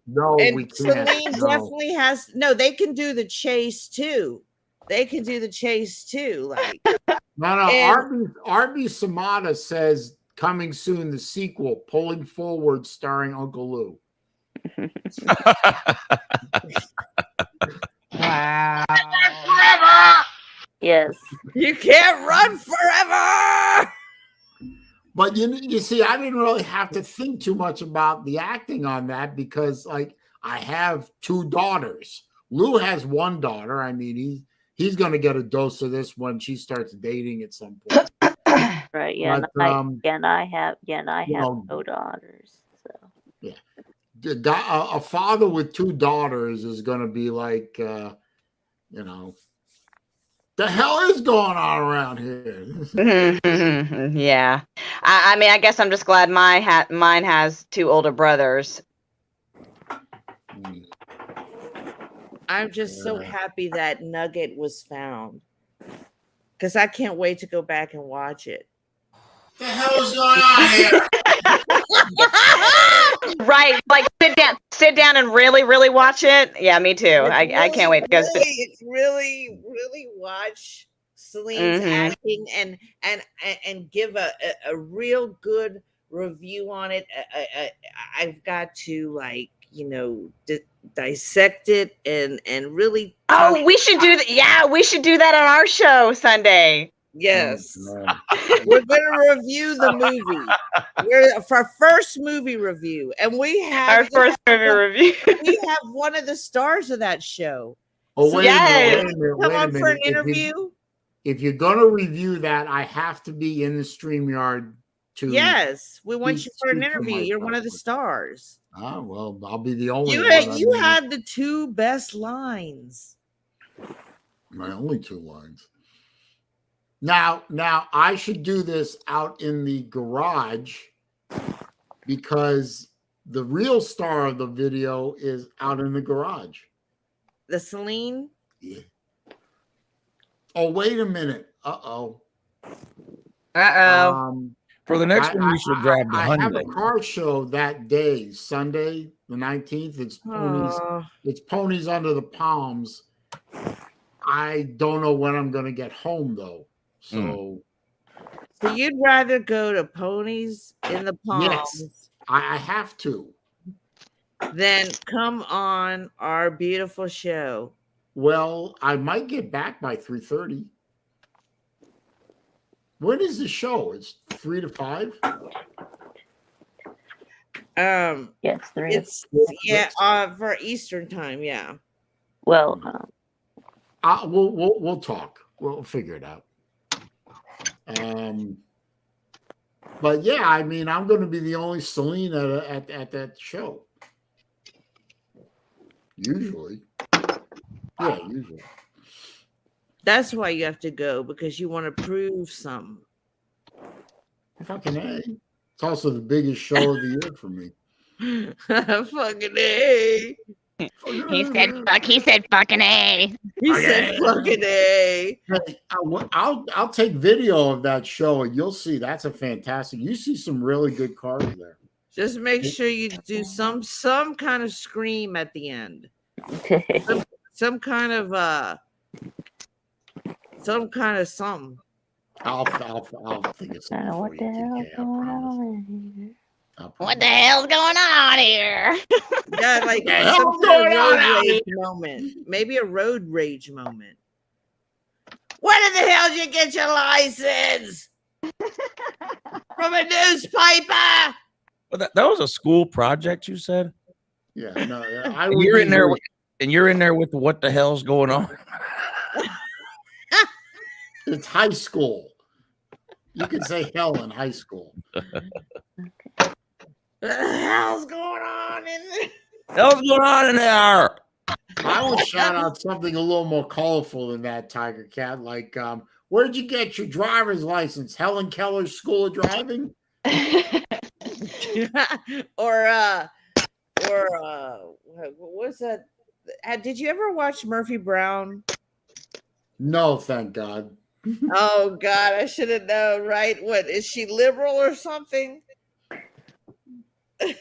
We can't. Saleen definitely has. No, they can do the chase too. Like no. Arby Samada says coming soon, the sequel, Pulling Forward, starring Uncle Lou. Wow. Forever. Yes. You can't run forever. But you see, I didn't really have to think too much about the acting on that, because I have 2 daughters. Lou has 1 daughter. I mean, he's going to get a dose of this when she starts dating at some point. Right. Yeah. But, and I have know, no daughters. So yeah, a father with 2 daughters is going to be like, you know, the hell is going on around here? Yeah, I mean, I guess I'm just glad mine has 2 older brothers. I'm just so happy that nugget was found, because I can't wait to go back and watch it. The hell is going on here? Right, like sit down and really watch it. Yeah, me too. I can't wait to go. It's really watch Saleen's acting and give a real good review on it. I've got to, like, dissect it and really. Oh, we should do that. Yeah, we should do that on our show Sunday. Yes. We're gonna review the movie. We're for our first movie review, and we have our first movie review. We have one of the stars of that show. Oh, wait a minute. Come on for an interview. If you're gonna review that, I have to be in the StreamYard to. Yes, we want you for an interview. You're one of the stars. Oh, well, I'll be the only one. You had the 2 best lines. My only 2 lines. Now I should do this out in the garage because the real star of the video is out in the garage. The Saleen? Yeah. Oh, wait a minute. Uh-oh. For the next one, we should grab the I honey. have a car show that day, Sunday, the 19th. It's ponies. It's Ponies Under the Palms. I don't know when I'm going to get home, though. So you'd rather go to Ponies in the Palms? Yes, I have to. Then come on our beautiful show. Well, I might get back by 3:30. When is the show? It's 3 to 5. Yes, 3. It's for Eastern time. Yeah. Well, we'll talk. We'll figure it out. But yeah, I mean, I'm going to be the only Saleen at that show. Usually. Yeah, usually. That's why you have to go, because you want to prove something. Fucking A. It's also the biggest show of the year for me. Fucking A. He said fucking A. He said fucking A. Hey, I'll take video of that show and you'll see that's a fantastic. You see some really good cars there. Just make sure you do some kind of scream at the end. some kind of something. I'll think of something. What the hell's going on here? What the hell's going on here? Yeah, like some kind of road rage moment. Maybe a road rage moment. Where the hell did you get your license? From a newspaper. Well, that was a school project, you said? Yeah, no. And you're in there with what the hell's going on? It's high school. You can say hell in high school. What the hell's going on in there? Hell's going on in there? I would shout out something a little more colorful than that, Tiger Cat. Like, where'd you get your driver's license? Helen Keller's School of Driving? or what's that? Did you ever watch Murphy Brown? No, thank God. Oh God, I should have known, right? What is she, liberal or something? No,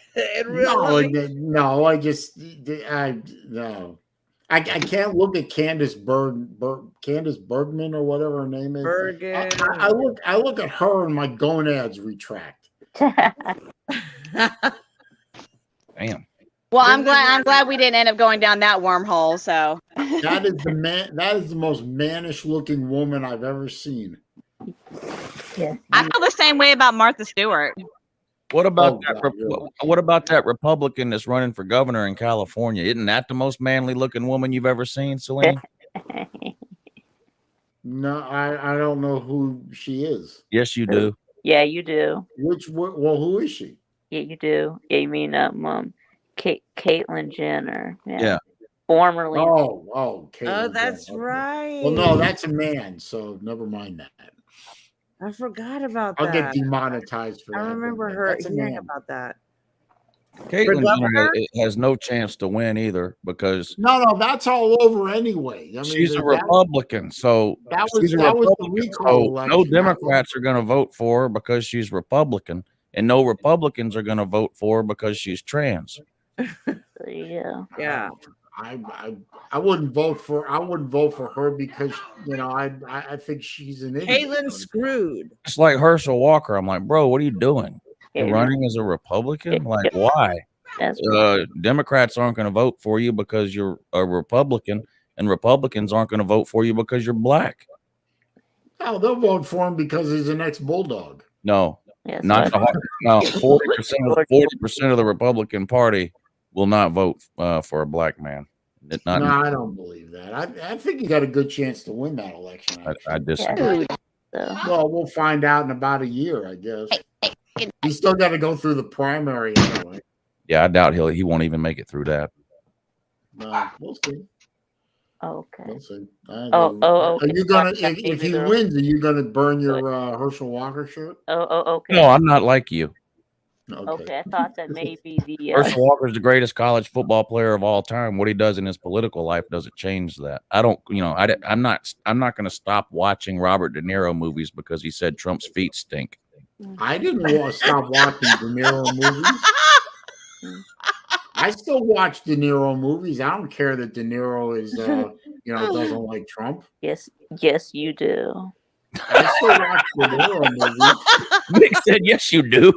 I can't look at Candace Bergman or whatever her name is. Bergen. I look at her and my gonads retract. Damn. Well, I'm glad we didn't end up going down that wormhole. So that is the most mannish looking woman I've ever seen. Yeah. I feel the same way about Martha Stewart. What about really? What about that Republican that's running for governor in California? Isn't that the most manly looking woman you've ever seen, Saleen? No, I don't know who she is. Yes, you do. Yeah, you do. Well, who is she? Yeah, you do. Yeah, you mean Caitlyn Jenner. Yeah. Formerly. Oh, Caitlyn Oh, that's Jenner. right. Well, no, that's a man, so never mind that. I forgot about I'll that. get demonetized for that. I remember her hearing about that. Caitlyn Jenner has no chance to win either because no, that's all over anyway. I mean, she's a Republican, so she's a Republican. So no Democrats are going to vote for her because she's Republican, and no Republicans are going to vote for her because she's trans. Yeah. I wouldn't vote for her because I think she's an idiot. Caitlyn screwed. It's like Herschel Walker. I'm like, bro, what are you doing? You're running as a Republican? Like, why? Democrats aren't going to vote for you because you're a Republican, and Republicans aren't going to vote for you because you're black. Oh, they'll vote for him because he's an ex-bulldog. No, not no. 40% of the Republican Party will not vote for a black man. I don't believe that. I think he got a good chance to win that election. I disagree. Well, we'll find out in about a year, I guess. He's still got to go through the primary anyway. Yeah, I doubt he won't even make it through that. We'll see. Okay. We'll see. Okay. Are you gonna if he wins? Are you gonna burn your Herschel Walker shirt? Okay. No, I'm not like you. Okay, I thought that maybe the Herschel Walker is the greatest college football player of all time. What he does in his political life doesn't change that. I don't, I'm not going to stop watching Robert De Niro movies because he said Trump's feet stink. I didn't want to stop watching De Niro movies. I still watch De Niro movies. I don't care that De Niro is, doesn't like Trump. Yes, you do. I still watch De Niro movies. Nick said, "Yes, you do."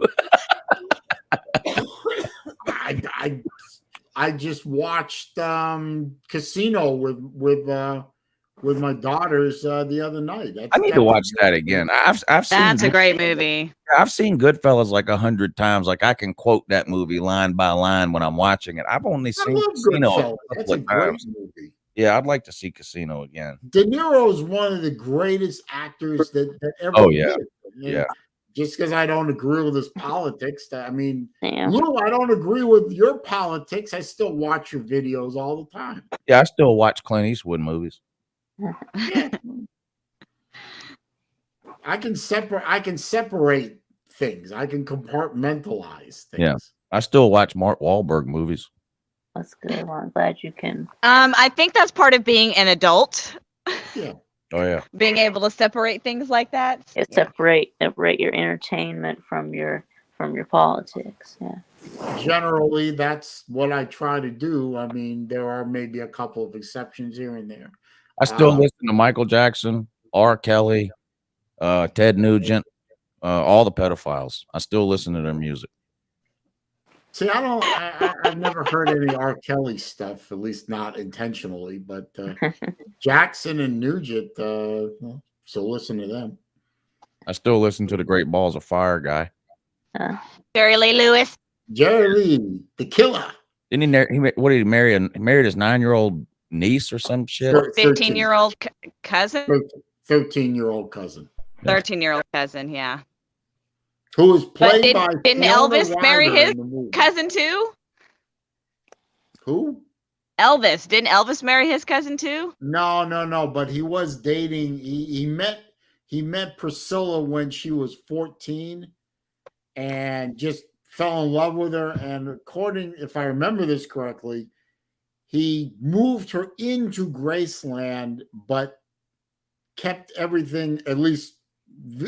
I just watched Casino with my daughters the other night. I need to watch that again. I've seen that's a great movie. I've seen Goodfellas like 100 times. Like I can quote that movie line by line when I'm watching it. I've only seen Casino a couple of times. Movie. Yeah, I'd like to see Casino again. De Niro is one of the greatest actors that ever. Oh yeah, lived. yeah. Just because I don't agree with his politics, I mean, Damn. Lou, I don't agree with your politics. I still watch your videos all the time. Yeah, I still watch Clint Eastwood movies. Yeah. I can separate things. I can compartmentalize things. Yeah, I still watch Mark Wahlberg movies. That's good. Well, I'm glad you can. I think that's part of being an adult. Yeah. Oh yeah. Being able to separate things like that. Separate your entertainment from your politics. Yeah. Generally, that's what I try to do. I mean, there are maybe a couple of exceptions here and there. I still listen to Michael Jackson, R. Kelly, Ted Nugent, all the pedophiles. I still listen to their music. See, I've never heard any R. Kelly stuff, at least not intentionally, but Jackson and Nugent, so listen to them. I still listen to the Great Balls of Fire guy. Jerry Lee Lewis. Jerry Lee, the killer. Didn't he marry? He married his 9-year-old niece or some shit. 15-year-old cousin. 13-year-old cousin. 13-year-old cousin. Yeah. Who was played by? Didn't Elvis marry his cousin too? Who? Elvis. Didn't Elvis marry his cousin too? No. But he was dating. He met Priscilla when she was 14, and just fell in love with her. And according, if I remember this correctly, he moved her into Graceland, but kept everything, at least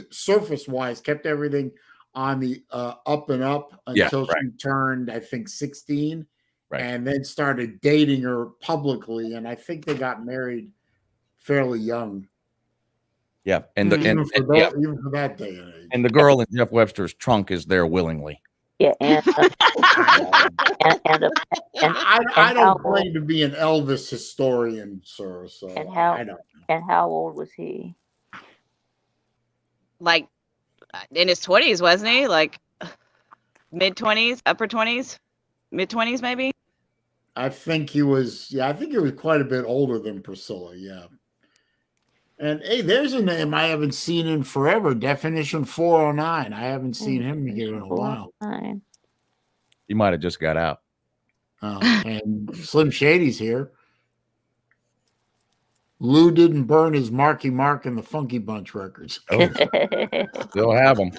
surface-wise, kept everything on the up and up until she turned, I think, 16, and then started dating her publicly. And I think they got married fairly young. Yeah, and even for that day and age. And the girl in Jeff Webster's trunk is there willingly. Yeah, and I don't claim to be an Elvis historian, sir. So I don't. And how old was he? Like in his 20s, wasn't he? Like mid-20s, upper 20s, mid-20s, maybe. I think he was. Yeah, I think he was quite a bit older than Priscilla. Yeah. And hey, there's a name I haven't seen in forever. Definition 409. I haven't seen him here in a while. He might have just got out. And Slim Shady's here. Lou didn't burn his Marky Mark and the Funky Bunch records. Oh, still have them.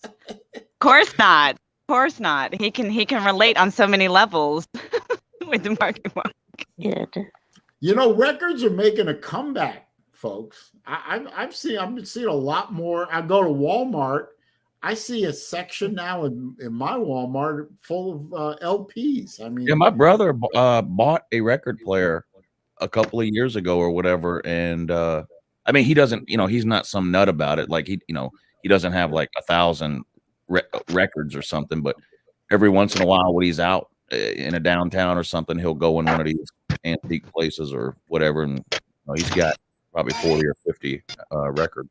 Of course not. Of course not. He can relate on so many levels with the Marky Mark. Good. You know, records are making a comeback, folks. I've been seeing a lot more. I go to Walmart. I see a section now in my Walmart full of LPs. I mean, yeah, my brother bought a record player a couple of years ago or whatever, and I mean, he doesn't, he's not some nut about it. Like he doesn't have like 1,000 records or something, but every once in a while when he's out in a downtown or something, he'll go in one of these antique places or whatever, and he's got probably 40 or 50 records.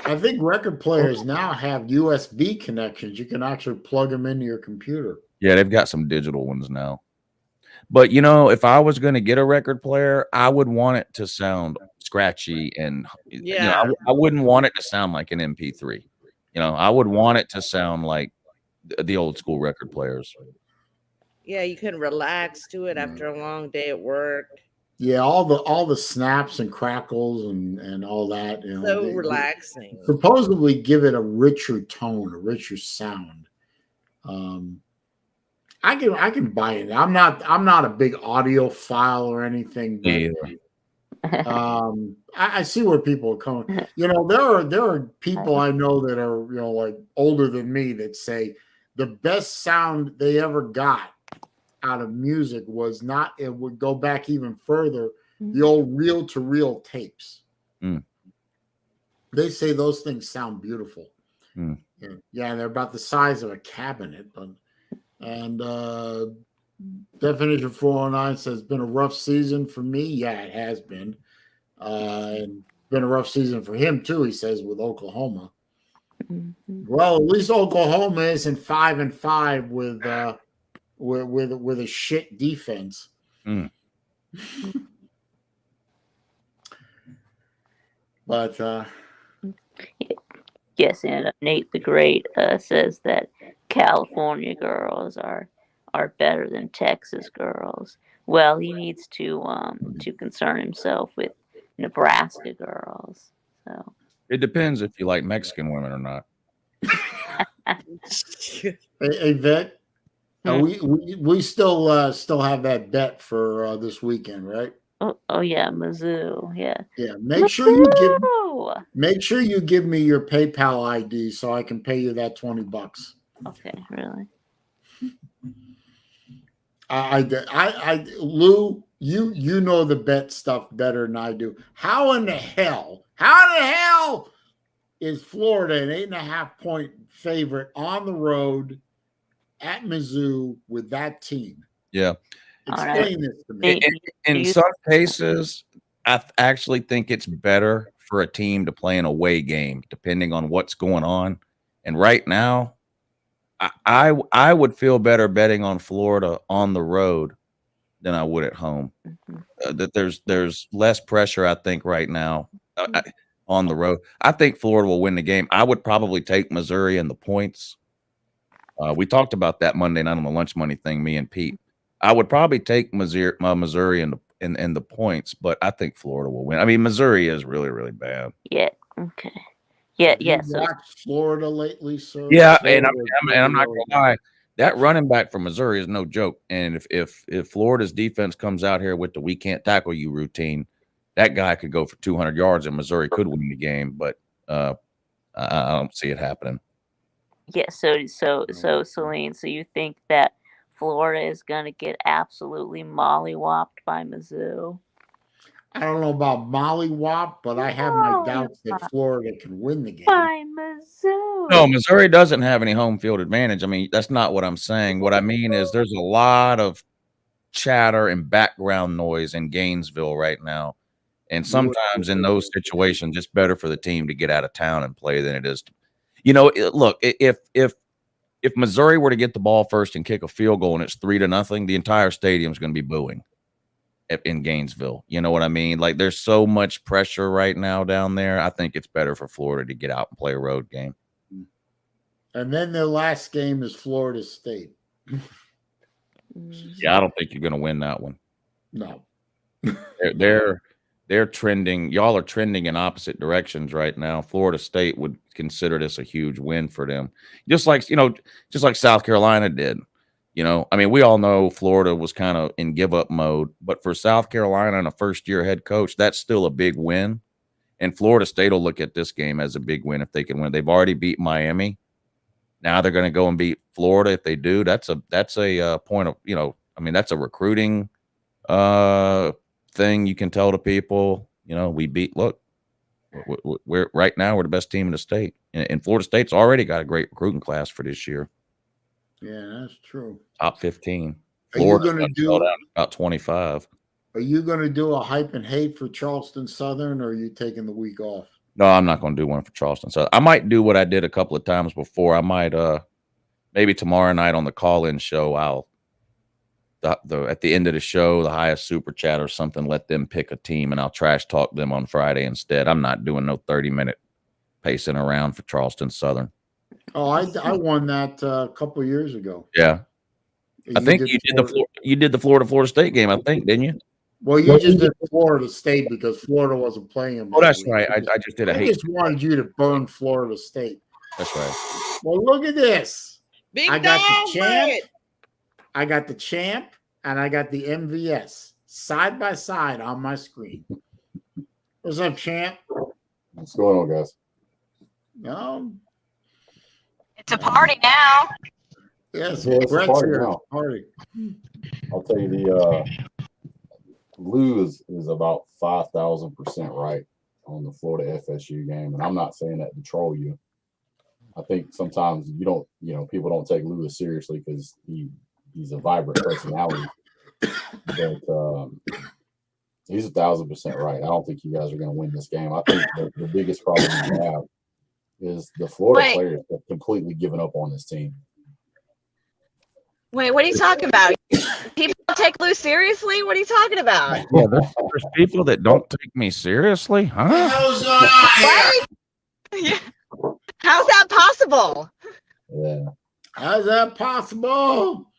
I think record players now have USB connections. You can actually plug them into your computer. Yeah, they've got some digital ones now. But if I was going to get a record player, I would want it to sound scratchy, and I wouldn't want it to sound like an MP3. I would want it to sound like the old school record players. Yeah, you can relax to it after a long day at work. Yeah, all the snaps and crackles and all that. So relaxing. They supposedly give it a richer tone, a richer sound. I can buy it. I'm not a big audiophile or anything. But, I see where people are coming. There are people I know that are like older than me that say the best sound they ever got out of music was not. It would go back even further. The old reel-to-reel tapes. They say those things sound beautiful. Yeah, they're about the size of a cabinet, but. And Definition 409 says, been a rough season for me. Yeah, it has been. And been a rough season for him, too, he says, with Oklahoma. Well, at least Oklahoma isn't 5-5 with a shit defense. But yes, and Nate the Great says that California girls are better than Texas girls. Well, he needs to concern himself with Nebraska girls. So it depends if you like Mexican women or not. Hey, Vet, we still have that bet for this weekend, right? Oh yeah, Mizzou. Yeah. Make sure you give me your PayPal ID so I can pay you that $20. Okay, really? Lou, you know the bet stuff better than I do. How in the hell is Florida an 8.5-point favorite on the road at Mizzou with that team? Yeah. Explain this to me. In some cases, I actually think it's better for a team to play an away game, depending on what's going on. And right now, I would feel better betting on Florida on the road than I would at home. That there's less pressure, I think, right now on the road. I think Florida will win the game. I would probably take Missouri in the points. We talked about that Monday night on the lunch money thing, me and Pete. I would probably take Missouri in the points, but I think Florida will win. I mean, Missouri is really, really bad. Yeah. Okay. Yeah. So watched Florida lately, sir. Yeah, and I'm not gonna lie. That running back from Missouri is no joke. And if Florida's defense comes out here with the "we can't tackle you" routine, that guy could go for 200 yards, and Missouri could win the game. But I don't see it happening. Yeah. So Saleen, so you think that Florida is going to get absolutely mollywopped by Mizzou? I don't know about mollywop, but I have my doubts that Florida can win the game. By Mizzou. No, Missouri doesn't have any home field advantage. I mean, that's not what I'm saying. What I mean is there's a lot of chatter and background noise in Gainesville right now. And sometimes in those situations, it's better for the team to get out of town and play than it is to, look, if Missouri were to get the ball first and kick a field goal and it's 3-0, the entire stadium is going to be booing. in Gainesville. You know what I mean? Like there's so much pressure right now down there. I think it's better for Florida to get out and play a road game. And then their last game is Florida State. Yeah, I don't think you're going to win that one. No. They're trending. Y'all are trending in opposite directions right now. Florida State would consider this a huge win for them. Just like South Carolina did. You know, I mean, we all know Florida was kind of in give up mode, but for South Carolina and a first-year head coach, that's still a big win. And Florida State will look at this game as a big win if they can win. They've already beat Miami. Now they're going to go and beat Florida. If they do, that's a point of, I mean, that's a recruiting thing you can tell to people. We're right now we're the best team in the state, and Florida State's already got a great recruiting class for this year. Yeah, that's true. Top 15. Florida's going to do about 25. Are you going to do a hype and hate for Charleston Southern, or are you taking the week off? No, I'm not going to do one for Charleston Southern. I might do what I did a couple of times before. I might maybe tomorrow night on the call-in show, at the end of the show, the highest super chat or something, let them pick a team, and I'll trash talk them on Friday instead. I'm not doing no 30-minute pacing around for Charleston Southern. Oh, I won that a couple of years ago. Yeah, I think you did the Florida State game. I think, didn't you? Well, you just did Florida State because Florida wasn't playing them. Oh, that's right. I just did a hate. I just wanted you to burn Florida State. That's right. Well, look at this. I got the champ. Red. I got the champ, and I got the MVS side by side on my screen. What's up, champ? What's going on, guys? It's a party now. Yes, yeah, it's a party here. now. Party. I'll tell you, the Lou is about 5,000% right on the Florida FSU game, and I'm not saying that to troll you. I think sometimes people don't take Lewis seriously because he's a vibrant personality, but he's 1,000% right. I don't think you guys are going to win this game. I think the biggest problem you have is the Florida players have completely given up on this team. Wait, what are you talking about? People don't take Lou seriously? What are you talking about? Yeah, there's people that don't take me seriously, huh? What? Yeah. How's that possible? Yeah. How's that possible?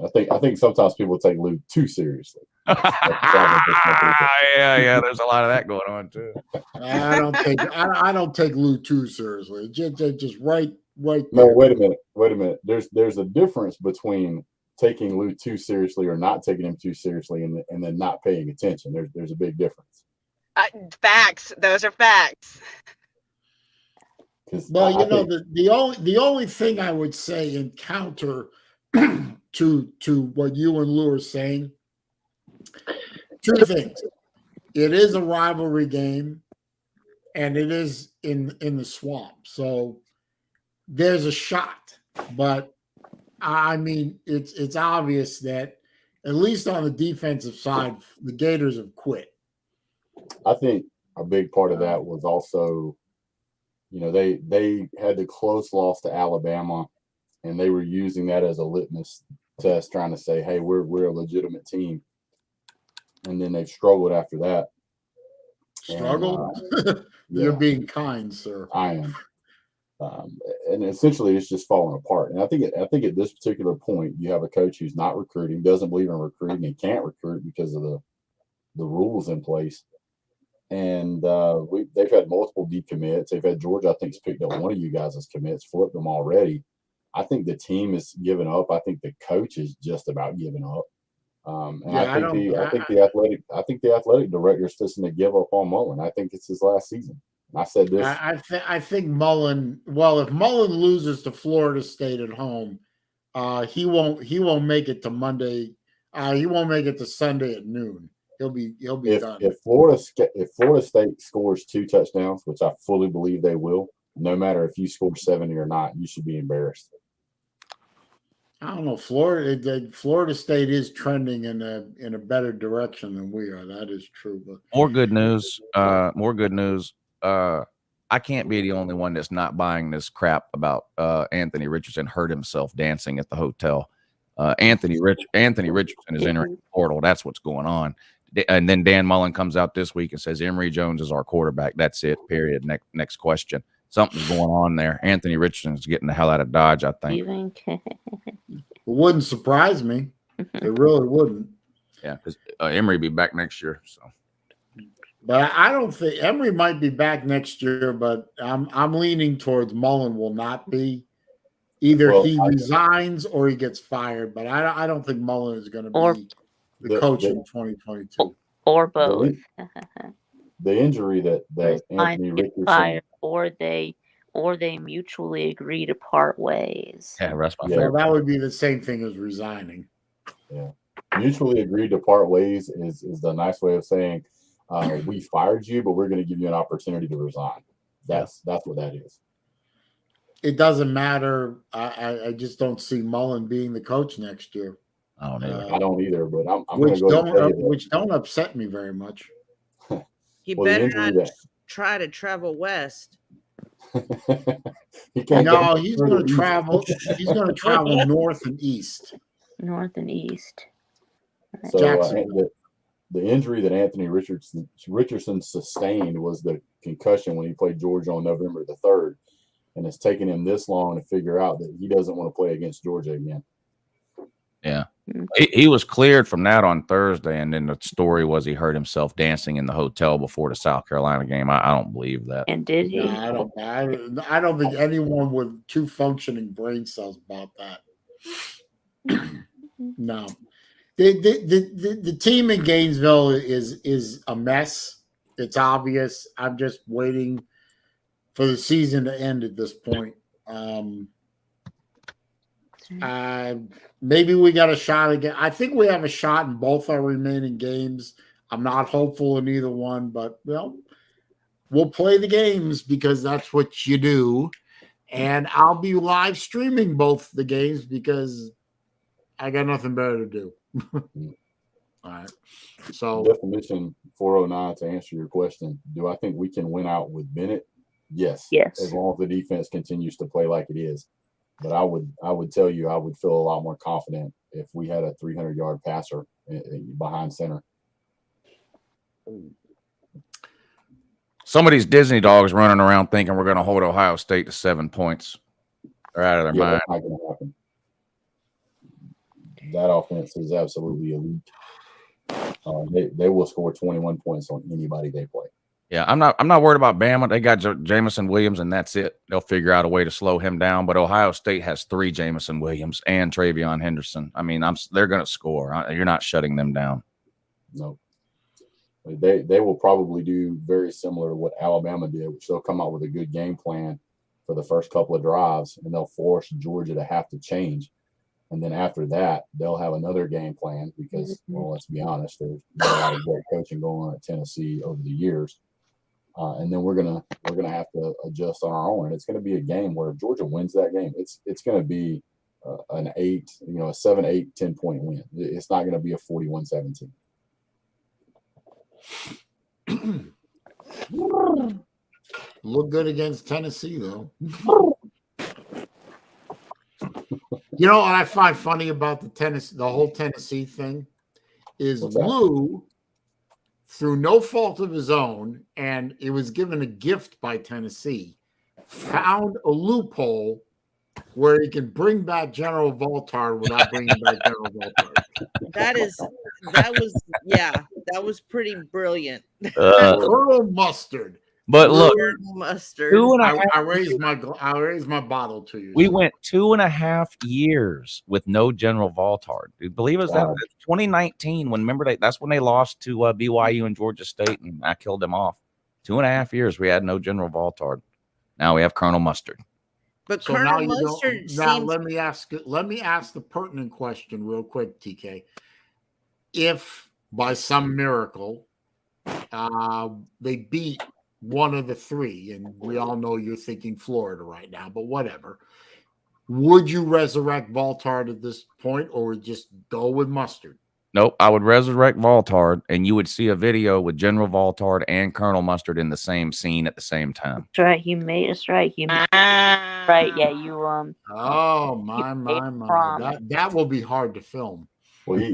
I think sometimes people take Lou too seriously. Yeah. There's a lot of that going on too. I don't take Lou too seriously. Just right. No, wait a minute. There's a difference between taking Lou too seriously or not taking him too seriously, and then not paying attention. There's a big difference. Facts. Those are facts. Well, the only thing I would say in counter to what you and Lou are saying, two things. It is a rivalry game, and it is in the swamp. So there's a shot, but I mean, it's obvious that at least on the defensive side, the Gators have quit. I think a big part of that was also, they had the close loss to Alabama, and they were using that as a litmus test, trying to say, hey, we're a legitimate team. And then they've struggled after that. Struggled? You're being kind, sir. I am. And essentially, it's just falling apart. And I think at this particular point, you have a coach who's not recruiting, doesn't believe in recruiting, and can't recruit because of the rules in place. And they've had multiple decommits. They've had Georgia, I think, has picked up one of you guys as commits, flipped them already. I think the team is giving up. I think the coach is just about giving up. I think the athletic director is fixing to give up on Mullen. I think it's his last season. I said this. I think Mullen. Well, if Mullen loses to Florida State at home, he won't make it to Monday. He won't make it to Sunday at noon. He'll be done. If Florida State scores 2 touchdowns, which I fully believe they will, no matter if you score 70 or not, you should be embarrassed. I don't know. Florida State is trending in a better direction than we are. That is true. But more good news. I can't be the only one that's not buying this crap about Anthony Richardson hurt himself dancing at the hotel. Anthony Richardson is entering the portal. That's what's going on. And then Dan Mullen comes out this week and says Emory Jones is our quarterback. That's it. Period. Next question. Something's going on there. Anthony Richardson's getting the hell out of Dodge, I think. It wouldn't surprise me. It really wouldn't. Yeah, because Emory be back next year. So, but I don't think Emory might be back next year. But I'm leaning towards Mullen will not be. Either he resigns or he gets fired. But I don't think Mullen is going to be the coach in 2022. Or both. The injury that Anthony Richardson, or they mutually agree to part ways. Yeah, that's my favorite. Well, that would be the same thing as resigning. Yeah, mutually agreed to part ways is the nice way of saying we fired you, but we're going to give you an opportunity to resign. That's what that is. It doesn't matter. I just don't see Mullen being the coach next year. I don't either. I don't either, but I'm which going to go which don't upset me very much. He better not try to travel west. No, he's going to travel. He's going to travel north and east. North and east. So the injury that Anthony Richardson sustained was the concussion when he played Georgia on November the 3rd, and it's taken him this long to figure out that he doesn't want to play against Georgia again. Yeah, he was cleared from that on Thursday, and then the story was he hurt himself dancing in the hotel before the South Carolina game. I don't believe that. And did he? No, I don't think anyone with 2 functioning brain cells about that. No, the team in Gainesville is a mess. It's obvious. I'm just waiting for the season to end at this point. Maybe we got a shot again. I think we have a shot in both our remaining games. I'm not hopeful in either one, but we'll play the games because that's what you do. And I'll be live streaming both the games because I got nothing better to do. All right. So definition 409 to answer your question. Do I think we can win out with Bennett? Yes. As long as the defense continues to play like it is. But I would tell you I would feel a lot more confident if we had a 300-yard passer behind center. Some of these Disney dogs running around thinking we're going to hold Ohio State to 7 points. They're out of their mind. That's not going to happen. That offense is absolutely elite. They will score 21 points on anybody they play. Yeah, I'm not worried about Bama. They got Jamison Williams, and that's it. They'll figure out a way to slow him down. But Ohio State has 3 Jamison Williams and Travion Henderson. I mean, they're going to score. You're not shutting them down. No. They will probably do very similar to what Alabama did, which they'll come out with a good game plan for the first couple of drives, and they'll force Georgia to have to change. And then after that, they'll have another game plan because, well, let's be honest, there's been a lot of great coaching going on at Tennessee over the years. And then we're gonna have to adjust on our own, and it's gonna be a game where if Georgia wins that game, it's gonna be an 7, 8, 10-point win. It's not gonna be a 41-17. Look good against Tennessee, though. You know what I find funny about the whole Tennessee thing is Lou, through no fault of his own, and it was given a gift by Tennessee, found a loophole where he can bring back General Voltard without bringing back General Voltard. That was pretty brilliant. Colonel Mustard. But look, Mustard. I raised my bottle to you. We went 2.5 years with no General Voltard. Do you believe us? That 2019 that's when they lost to BYU and Georgia State, and I killed them off. 2.5 years we had no General Voltard. Now we have Colonel Mustard. But so Colonel Mustard let me ask the pertinent question real quick, TK. If by some miracle they beat one of the 3, and we all know you're thinking Florida right now, but whatever. Would you resurrect Voltard at this point, or just go with Mustard? Nope, I would resurrect Voltard, and you would see a video with General Voltard and Colonel Mustard in the same scene at the same time. That's right. He made us right. Right. Yeah. You Oh my! That will be hard to film. Well,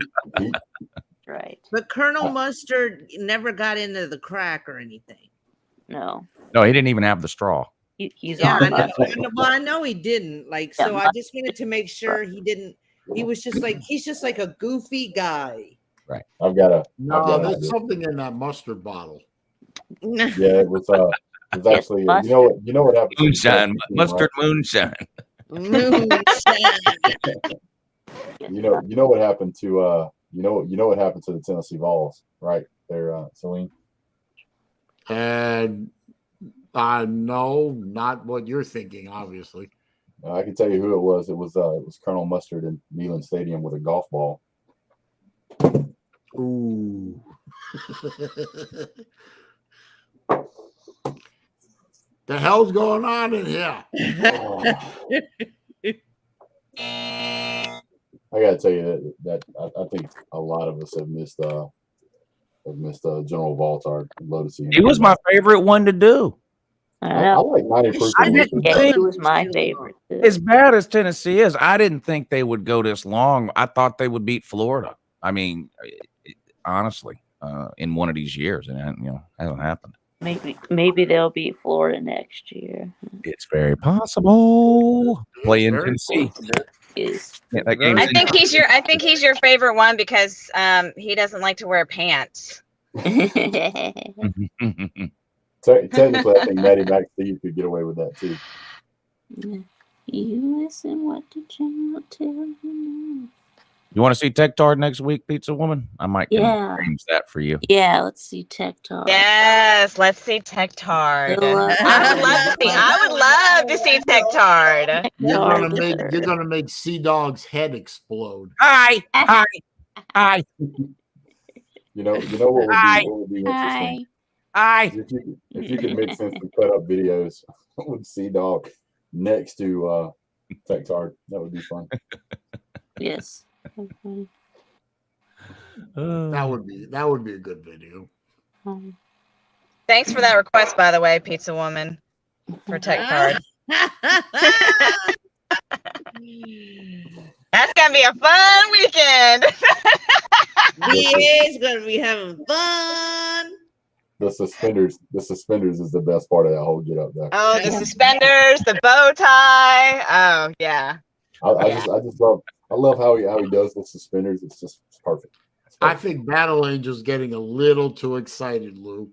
right. But Colonel Mustard never got into the crack or anything. No. No, he didn't even have the straw. He's Yeah, on I know, mustard. well, I know he didn't. Like, Yeah, so I just wanted to make sure he didn't. He was just like, he's just like a goofy guy. Right. I've got a. No, there's something in that mustard bottle. Yeah, it was actually. You know what happened? Moonshine, to mustard moonshine. Moonshine. You know what happened to you know what happened to the Tennessee Vols, right there, Saleen? And no, not what you're thinking, obviously. I can tell you who it was. It was Colonel Mustard in Neyland Stadium with a golf ball. Ooh. The hell's going on in here? I gotta tell you that I think a lot of us have missed General Valtard. I'd love to see him. He was my favorite one to do. I like 90%. Yeah, he was my favorite. As bad as Tennessee is, I didn't think they would go this long. I thought they would beat Florida. I mean, honestly, in one of these years, and hasn't happened. Maybe they'll beat Florida next year. It's very possible. Play in Tennessee. I think he's your favorite one because he doesn't like to wear pants. Technically, I think Maddie McSteve could get away with that too. You listen, what the general tell you? You want to see Tectard next week, Pizza Woman? I might arrange that for you. Yeah, let's see Tectard. Yes, let's see Tectard. I would love to see Tectard. You're gonna make Sea Dog's head explode. Hi. You know what would be interesting? If you could mix in some cut up videos with Sea Dog next to Tectard, that would be fun. Yes. That would be a good video. Thanks for that request, by the way, Pizza Woman, for Tectard. That's gonna be a fun weekend. It's gonna be having fun. The suspenders is the best part of that whole get up there. Oh, the suspenders, the bow tie. Oh yeah. I love how he does the suspenders. It's perfect. I think Battle Angel's getting a little too excited, Lou.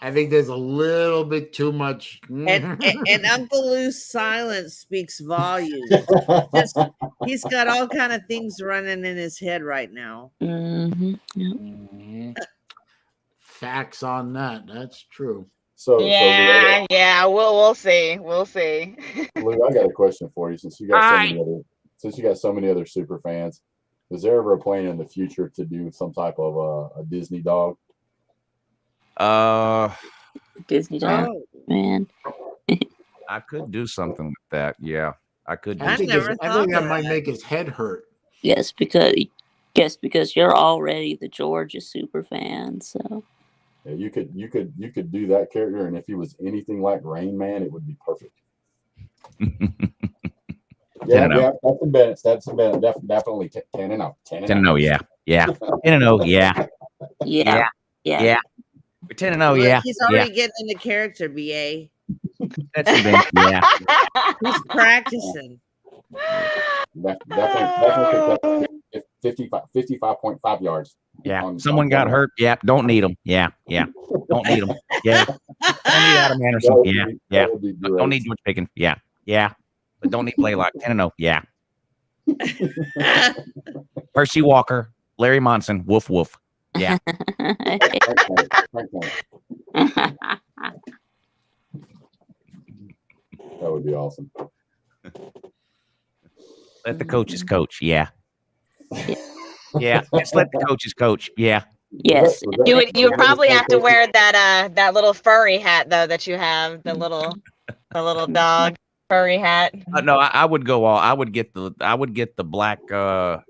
I think there's a little bit too much. And Uncle Lou's silence speaks volumes. He's got all kind of things running in his head right now. Facts on that. That's true. So we'll see. We'll see. Lou, I got a question for you. Since you got so many other super fans, is there ever a plan in the future to do some type of a Disney dog? Disney dog, man. I could do something with that. Yeah, I could. I think that might make his head hurt. Yes, because you're already the Georgia super fan, so. Yeah, you could do that character, and if he was anything like Rain Man, it would be perfect. Yeah, that's definitely 10 and 0. 10 and 0, yeah. 10 and 0, yeah. 10 and 0, yeah. He's already getting into character, BA. That's yeah. He's practicing. Definitely 55.5 yards. Yeah. Someone got hurt. Yeah. Don't need them. Yeah. Don't need them. Yeah. Don't need Adam Anderson. Yeah. Don't need George Pickens. Yeah. But don't need Blaylock. 10 and 0. Yeah. Percy Walker, Larry Monson, woof woof. Yeah. That would be awesome. Let the coaches coach. Yeah. Yeah. Just let the coaches coach. Yeah. Yes. You would probably have to wear that little furry hat though that you have, the little dog furry hat. No, I would go all. I would get the black. Well,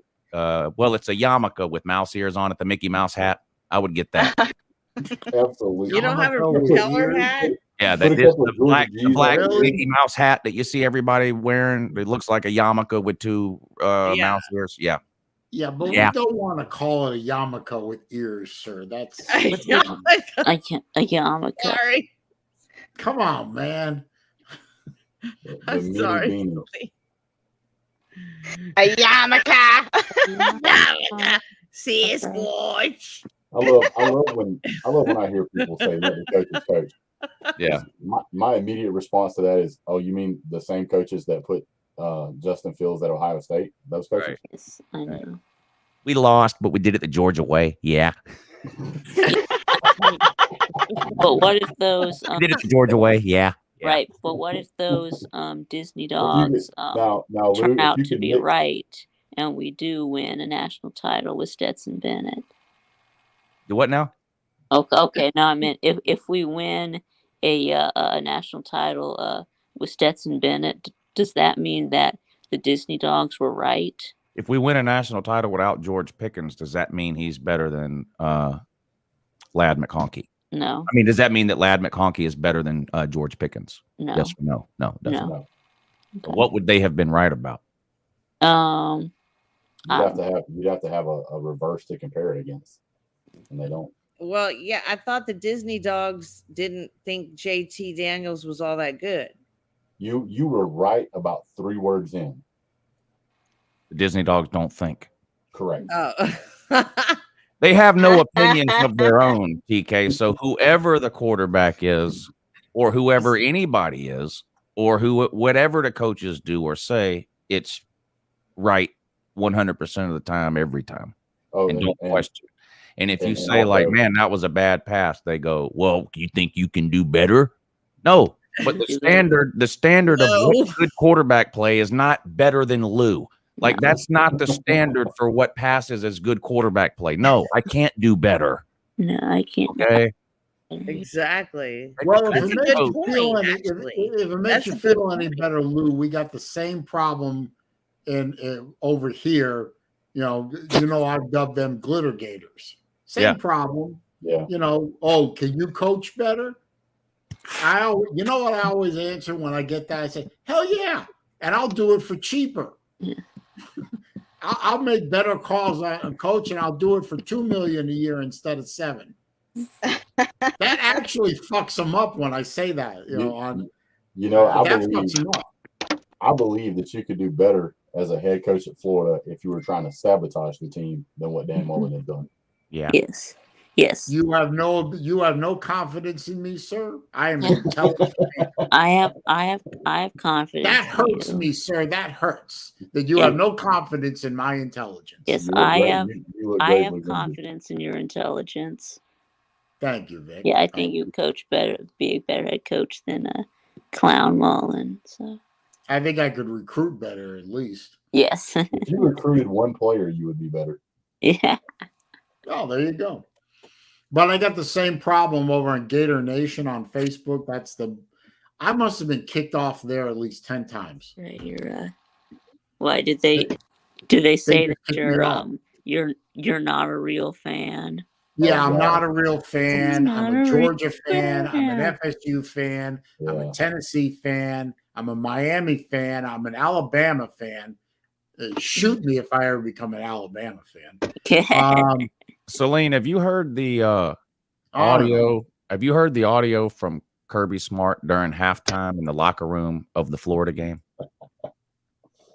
it's a yarmulke with mouse ears on it, the Mickey Mouse hat. I would get that. Absolutely. You don't have a propeller hat? Yeah, Put that a is couple the of Georgia G's black on it. Mickey Mouse hat that you see everybody wearing. It looks like a yarmulke with two mouse ears. Yeah. Yeah, but Yeah. we don't want to call it a yarmulke with ears, sir. That's A yarmulke. Sorry. come on, man. The I'm mini sorry. beanie. A yarmulke. Yarmulke. Sasquatch. I love when I hear people say let the coaches coach. Yeah. My immediate response to that is, oh, you mean the same coaches that put Justin Fields at Ohio State? Those coaches? Right. Yes, I know. We lost, but we did it the Georgia way. Yeah. But what if those We did it the Georgia way. Yeah. right? But what if those Disney If you dogs could, now, Lou, turn if out you to could be mix, right, and we do win a national title with Stetson Bennett? Do what now? Okay. No, I meant if we win a national title with Stetson Bennett, does that mean that the Disney dogs were right? If we win a national title without George Pickens, does that mean he's better than Ladd McConkey? No. I mean, does that mean that Ladd McConkey is better than George Pickens? No. Yes or no? No, definitely. No. So what would they have been right about? you'd have to have a reverse to compare it against, and they don't. Well, yeah, I thought the Disney dogs didn't think JT Daniels was all that good. You were right about 3 words in. The Disney dogs don't think. Correct. Oh. They have no opinions of their own, TK. So whoever the quarterback is, or whoever anybody is, or whatever the coaches do or say, it's right 100% of the time, every time. Oh, and don't question. And if you and say, like, man, that was a bad pass, they go, well, you think you can do better? No. But the standard of what good quarterback play is not better than Lou. Like, that's not the standard for what passes as good quarterback play. No, I can't do better. No, I can't. Okay. Exactly. Well, That's if it a makes good you point, feel any, actually. if it makes That's you a good feel any point. better, Lou, we got the same problem in over here. You know, I've dubbed them glitter gators. Same problem. Yeah. You know, oh, can you coach better? You know what I always answer when I get that? I say, hell yeah, and I'll do it for cheaper. Yeah. I'll make better calls on coach, and I'll do it for $2 million a year instead of $7 million. That actually fucks them up when I say that. I believe that you could do better as a head coach at Florida if you were trying to sabotage the team than what Dan Mullen has done. Yeah. Yes. Yes. You have no confidence in me, sir. I am intelligent. I have confidence. That hurts me, sir. That hurts that you have no confidence in my intelligence. Yes, I have confidence in your intelligence. Thank you, Vic. Yeah, I think you coach better, be a better head coach than Clown Mullen. So I think I could recruit better, at least. Yes. If you recruited one player, you would be better. Yeah. Oh, there you go. But I got the same problem over in Gator Nation on Facebook. I must have been kicked off there at least 10 times. Right, why did they say that you're not a real fan? Yeah, I'm not a real fan. I'm a Georgia fan. I'm an FSU fan. Yeah. I'm a Tennessee fan. I'm a Miami fan. I'm an Alabama fan. Shoot me if I ever become an Alabama fan. Saleen, have you heard the audio? Have you heard the audio from Kirby Smart during halftime in the locker room of the Florida game?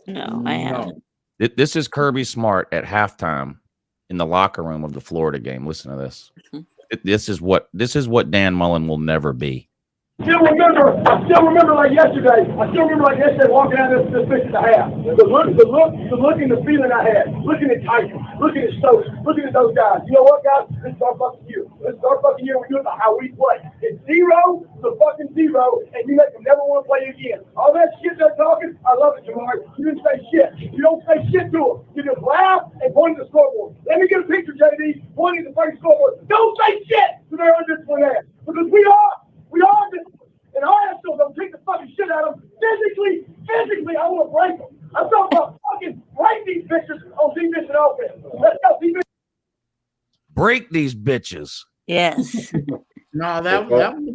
No, I haven't. This is Kirby Smart at halftime in the locker room of the Florida game. Listen to this. This is what Dan Mullen will never be. I still remember like yesterday. Walking out this pitch at the half. The look and the feeling I had. Looking at Tyson, looking at Stokes, looking at those guys. You know what, guys? This is our fucking year. This is our fucking year. We're doing how we play. It's 0 to fucking 0, and you make them never want to play again. All that shit they're talking, I love it, Jamar. You didn't say shit. You don't say shit to them. You just laugh and point at the scoreboard. Let me get a picture, JD, pointing at the fucking scoreboard. Don't say shit to their undisciplined ass, because we are disciplined. And our assholes don't take the fucking shit out of them. Physically, I want to break them. I'm talking about fucking break these bitches on defense and offense. Let's go, defense. Break these bitches. Yes. No, that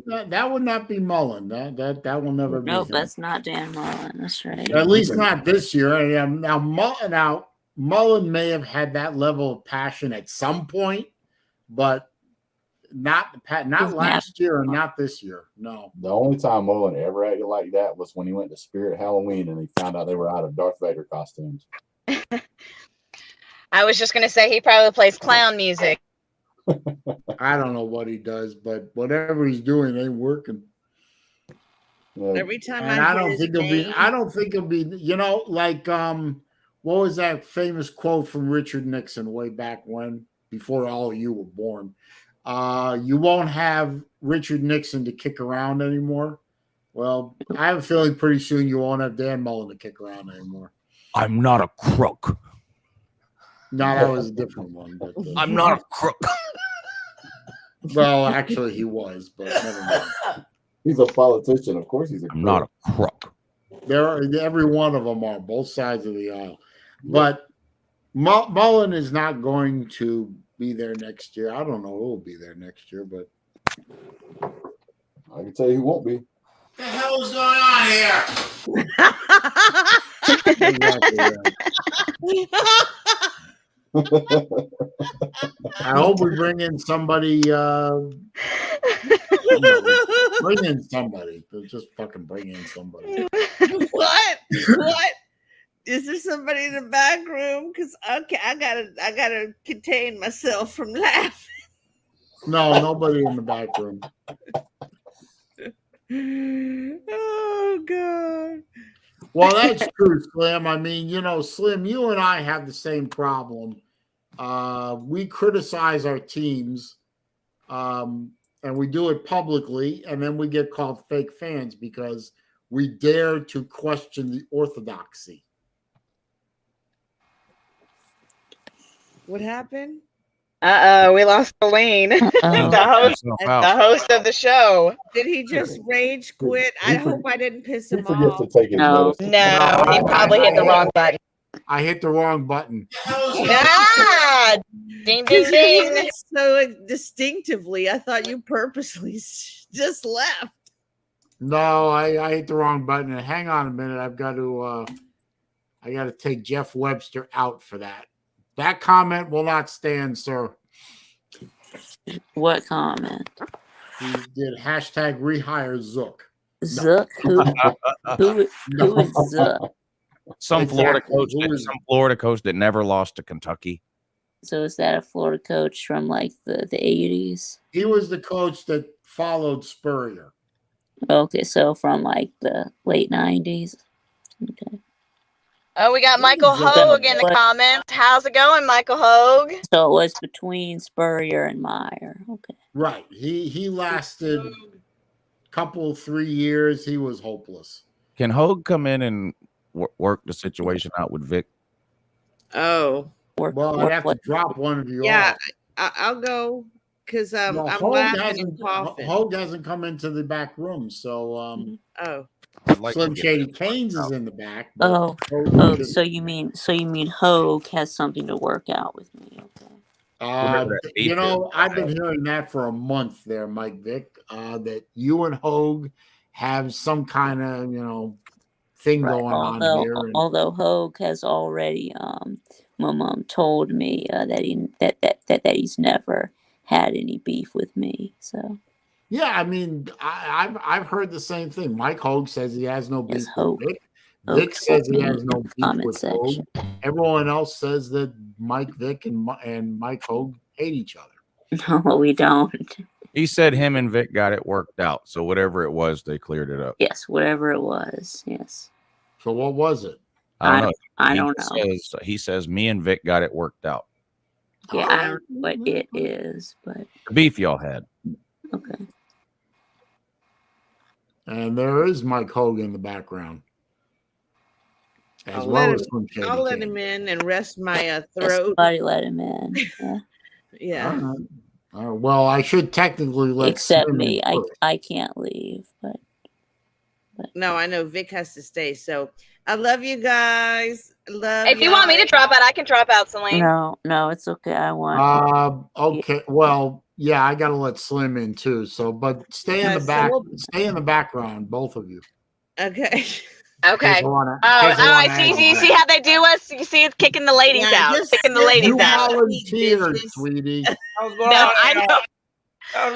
that would not be Mullen. That will never be. Nope, him. that's not Dan Mullen. That's right. At least not this year. Now Mullen may have had that level of passion at some point, but not last year or not this year. No. The only time Mullen ever acted like that was when he went to Spirit Halloween and he found out they were out of Darth Vader costumes. I was just gonna say he probably plays clown music. I don't know what he does, but whatever he's doing ain't working. Every time I don't think it'll be. You know, like what was that famous quote from Richard Nixon way back when, before all of you were born? You won't have Richard Nixon to kick around anymore. Well, I have a feeling pretty soon you won't have Dan Mullen to kick around anymore. I'm not a crook. No, that was a different one. But, I'm not a crook. Well, actually, he was, but never mind. He's a politician. Of course, he's a crook. I'm not a crook. Every one of them are, both sides of the aisle. But Mullen is not going to be there next year. I don't know who will be there next year, but I can tell you who won't be. What the hell is going on here? I hope we bring in somebody. Bring in somebody. Just fucking bring in somebody. What? Is there somebody in the back room? Because okay, I gotta contain myself from laughing. No, nobody in the back room. Oh God. Well, that's true, Slim. I mean, you know, Slim, you and I have the same problem. We criticize our teams, and we do it publicly, and then we get called fake fans because we dare to question the orthodoxy. What happened? We lost Saleen, the host of the show. Did he just rage quit? I hope I didn't piss him Forget off. to take his medicine. No, he probably hit the wrong button. I hit the wrong button. Ah, ding, ding, ding. So distinctively, I thought you purposely just left. No, I hit the wrong button. Hang on a minute. I got to take Jeff Webster out for that. That comment will not stand, sir. What comment? He did hashtag rehire Zook. Zook? Who is Zook? Some Florida coach that never lost to Kentucky. So is that a Florida coach from like the 80s? He was the coach that followed Spurrier. Okay, so from like the late 90s. Okay. Oh, we got Michael Hogue in the comments. How's it going, Michael Hogue? So it was between Spurrier and Meyer. Okay. Right. He lasted a couple, 3 years. He was hopeless. Can Hogue come in and work the situation out with Vic? Oh. Well, I'd have to drop one of you off. I'll go because I'm laughing and coughing. Hogue hasn't come into the back room, so Slim Shady Canes is in the back. So you mean Hogue has something to work out with me? Okay. You know, I've been hearing that for a month there, Mike Vick, that you and Hogue have some kind of, you know, thing going on here. Although Hogue has already my mom told me that he's never had any beef with me. So yeah, I mean, I've heard the same thing. Mike Hogue says he has no beef with Vic. Vic says he has no beef with Hogue. Everyone else says that Mike Vick and Mike Hogue hate each other. No, we don't. He said him and Vic got it worked out. So whatever it was, they cleared it up. Yes, whatever it was. Yes. So what was it? I don't know. I don't know. He says me and Vic got it worked out. Yeah, I don't know what it is, but the beef y'all had. Okay. And there is Mike Hogue in the background. I'll let him in and rest my throat. Somebody let him in. Yeah. Yeah. All right. Well, I should technically let except me. I can't leave, but no, I know Vic has to stay. So I love you guys. If you want me to drop out, I can drop out, Saleen. No, it's okay. I want. Okay. Well, Yeah, I gotta let Slim in too. So, but stay in the back. Stay in the background, both of you. Okay. Okay. I see. You see how they do us? You see, it's kicking the ladies out. Kicking the ladies out. Volunteered, sweetie. No, I know.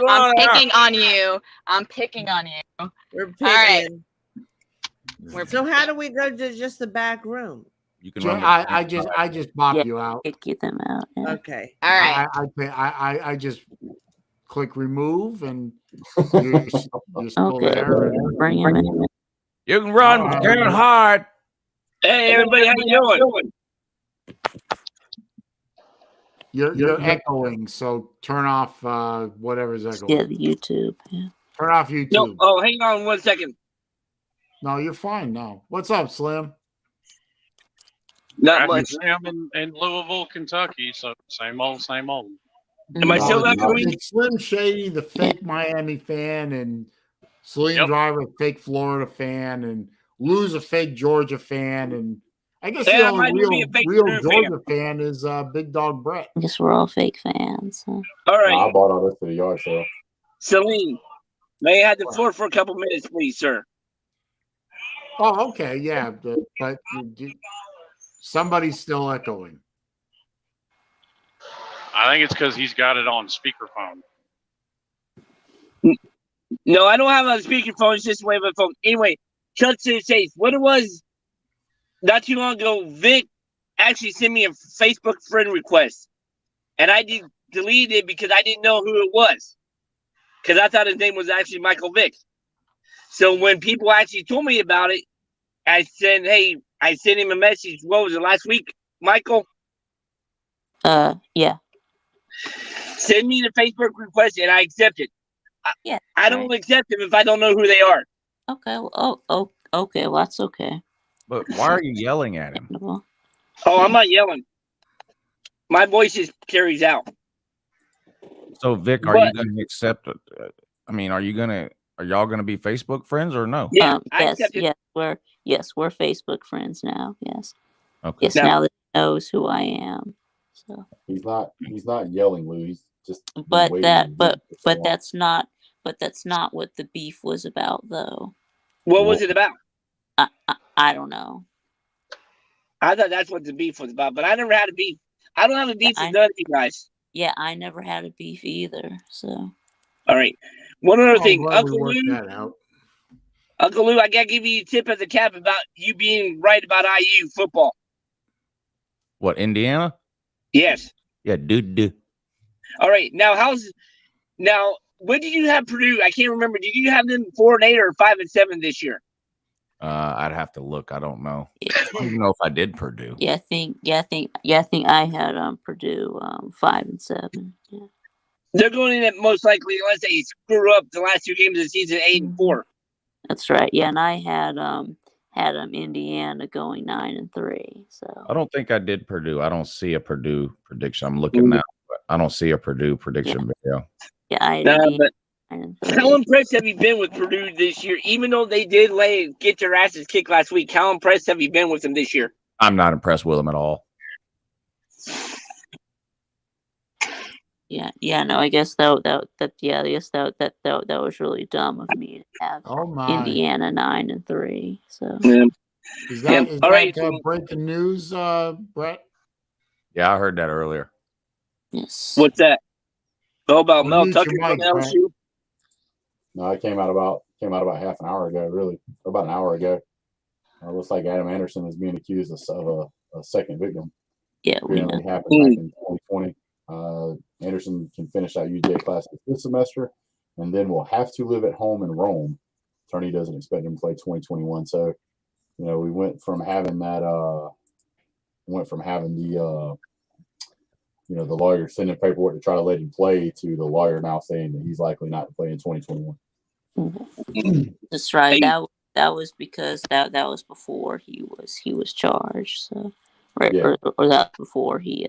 I'm picking on you. I'm picking on you. We're picking. All right. So how do we go to just the back room? You can. I just bop you out. Get them out. Yeah. Okay. All right. I just click remove and you're still there. And bring him in. You can run, but you're going hard. Hey, everybody, how you doing? You're echoing, so turn off whatever's echoing. Yeah, the YouTube. Yeah. Turn off YouTube. No, oh, hang on 1 second. No, you're fine now. What's up, Slim? Not much. I'm in Louisville, Kentucky, so same old, same old. Am I still echoing? It's Slim Shady, the fake Miami fan, and SaleenDriver, fake Florida fan, and Lou's a fake Georgia fan, and I guess the only real Georgia fan is Big Dog Brett. I guess we're all fake fans. So. All right. I bought all this for the yard sale. Saleen, may I have the floor for a couple minutes, please, sir? Oh, okay, yeah, but somebody's still echoing. I think it's because he's got it on speakerphone. No, I don't have a speakerphone. It's just a way of a phone. Anyway, cut to the chase. What it was, not too long ago, Vic actually sent me a Facebook friend request. And I deleted it because I didn't know who it was. Because I thought his name was actually Michael Vick. So when people actually told me about it, I said, hey, I sent him a message. What was it, last week, Michael? Yeah. Send me the Facebook request and I accept it. Yeah. I don't accept them if I don't know who they are. Okay. Well, okay. Well, that's okay. But why are you yelling at him? Oh, I'm not yelling. My voice just carries out. So, Vic, are you going to accept it? I mean, are y'all going to be Facebook friends or no? Yeah, yes, we're Facebook friends now. Yes. Okay. Yes, now that he knows who I am. So he's not yelling, Lou. He's just. But that's not what the beef was about, though. What was it about? I don't know. I thought that's what the beef was about, but I never had a beef. I don't have a beef with none of you guys. Yeah, I never had a beef either. So. All right. One other thing, Uncle Lou. Uncle Lou, I gotta give you a tip as a cap about you being right about IU football. What, Indiana? Yes. Yeah, dude. All right. Now, when did you have Purdue? I can't remember. Did you have them 4-8 or 5-7 this year? I'd have to look. I don't know. I don't even know if I did Purdue. I think I had Purdue 5-7. Yeah. They're going in at most likely unless they screw up the last two games of the season 8-4. That's right. Yeah, and I had Indiana going 9-3. So I don't think I did Purdue. I don't see a Purdue prediction. I'm looking now, but I don't see a Purdue prediction video. Yeah, I had but how impressed have you been with Purdue this year? Even though they did get their asses kicked last week, how impressed have you been with them this year? I'm not impressed with them at all. Yeah, no, I guess that was really dumb of me to have Indiana 9-3. So is that breaking news, Brett? Yeah, I heard that earlier. Yes. What's that? Oh, about Mel Tucker from LSU? No, it came out about half an hour ago, really, or about an hour ago. It looks like Adam Anderson is being accused of a second victim. Yeah, we know. It happened back in 2020. Anderson can finish out UJ classes this semester, and then will have to live at home in Rome. Attorney doesn't expect him to play 2021. So, we went from having that, the lawyer sending paperwork to try to let him play to the lawyer now saying that he's likely not to play in 2021. That's right. That was because that was before he was charged. So, right, Yeah. or that before he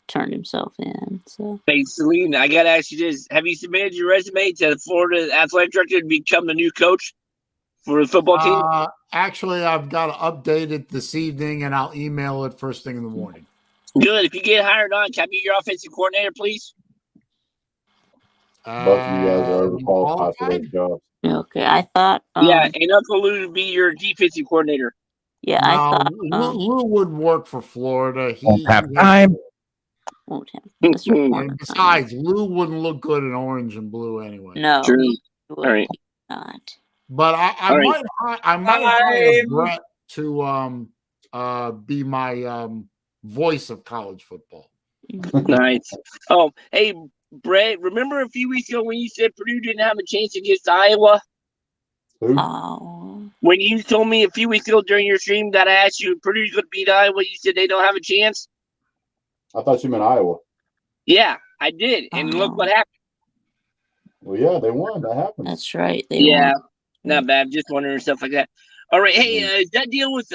turned himself in. So, hey, Saleen, I gotta ask you this: have you submitted your resume to the Florida athletic director to become the new coach for the football team? Actually, I've got to update it this evening, and I'll email it first thing in the morning. Good. If you get hired on, can I be your offensive coordinator, please? Both of you guys are overqualified for those jobs. Okay, I thought. Yeah, and Uncle Lou would be your defensive coordinator. Yeah, I thought Lou wouldn't work for Florida. Won't have time. Won't have. That's right. And besides, Lou wouldn't look good in orange and blue anyway. No, True. he would All right. not. But I All might right. I might hire Brett to be my voice of college football. Nice. Oh, hey, Brett, remember a few weeks ago when you said Purdue didn't have a chance against Iowa? Oh. When you told me a few weeks ago during your stream that I asked you if Purdue's going to beat Iowa, you said they don't have a chance? I thought you meant Iowa. Yeah, I did. And look what happened. Well, yeah, they won. That happened. That's right. They Yeah, won. not bad. Just wondering stuff like that. All right. Hey, is that deal with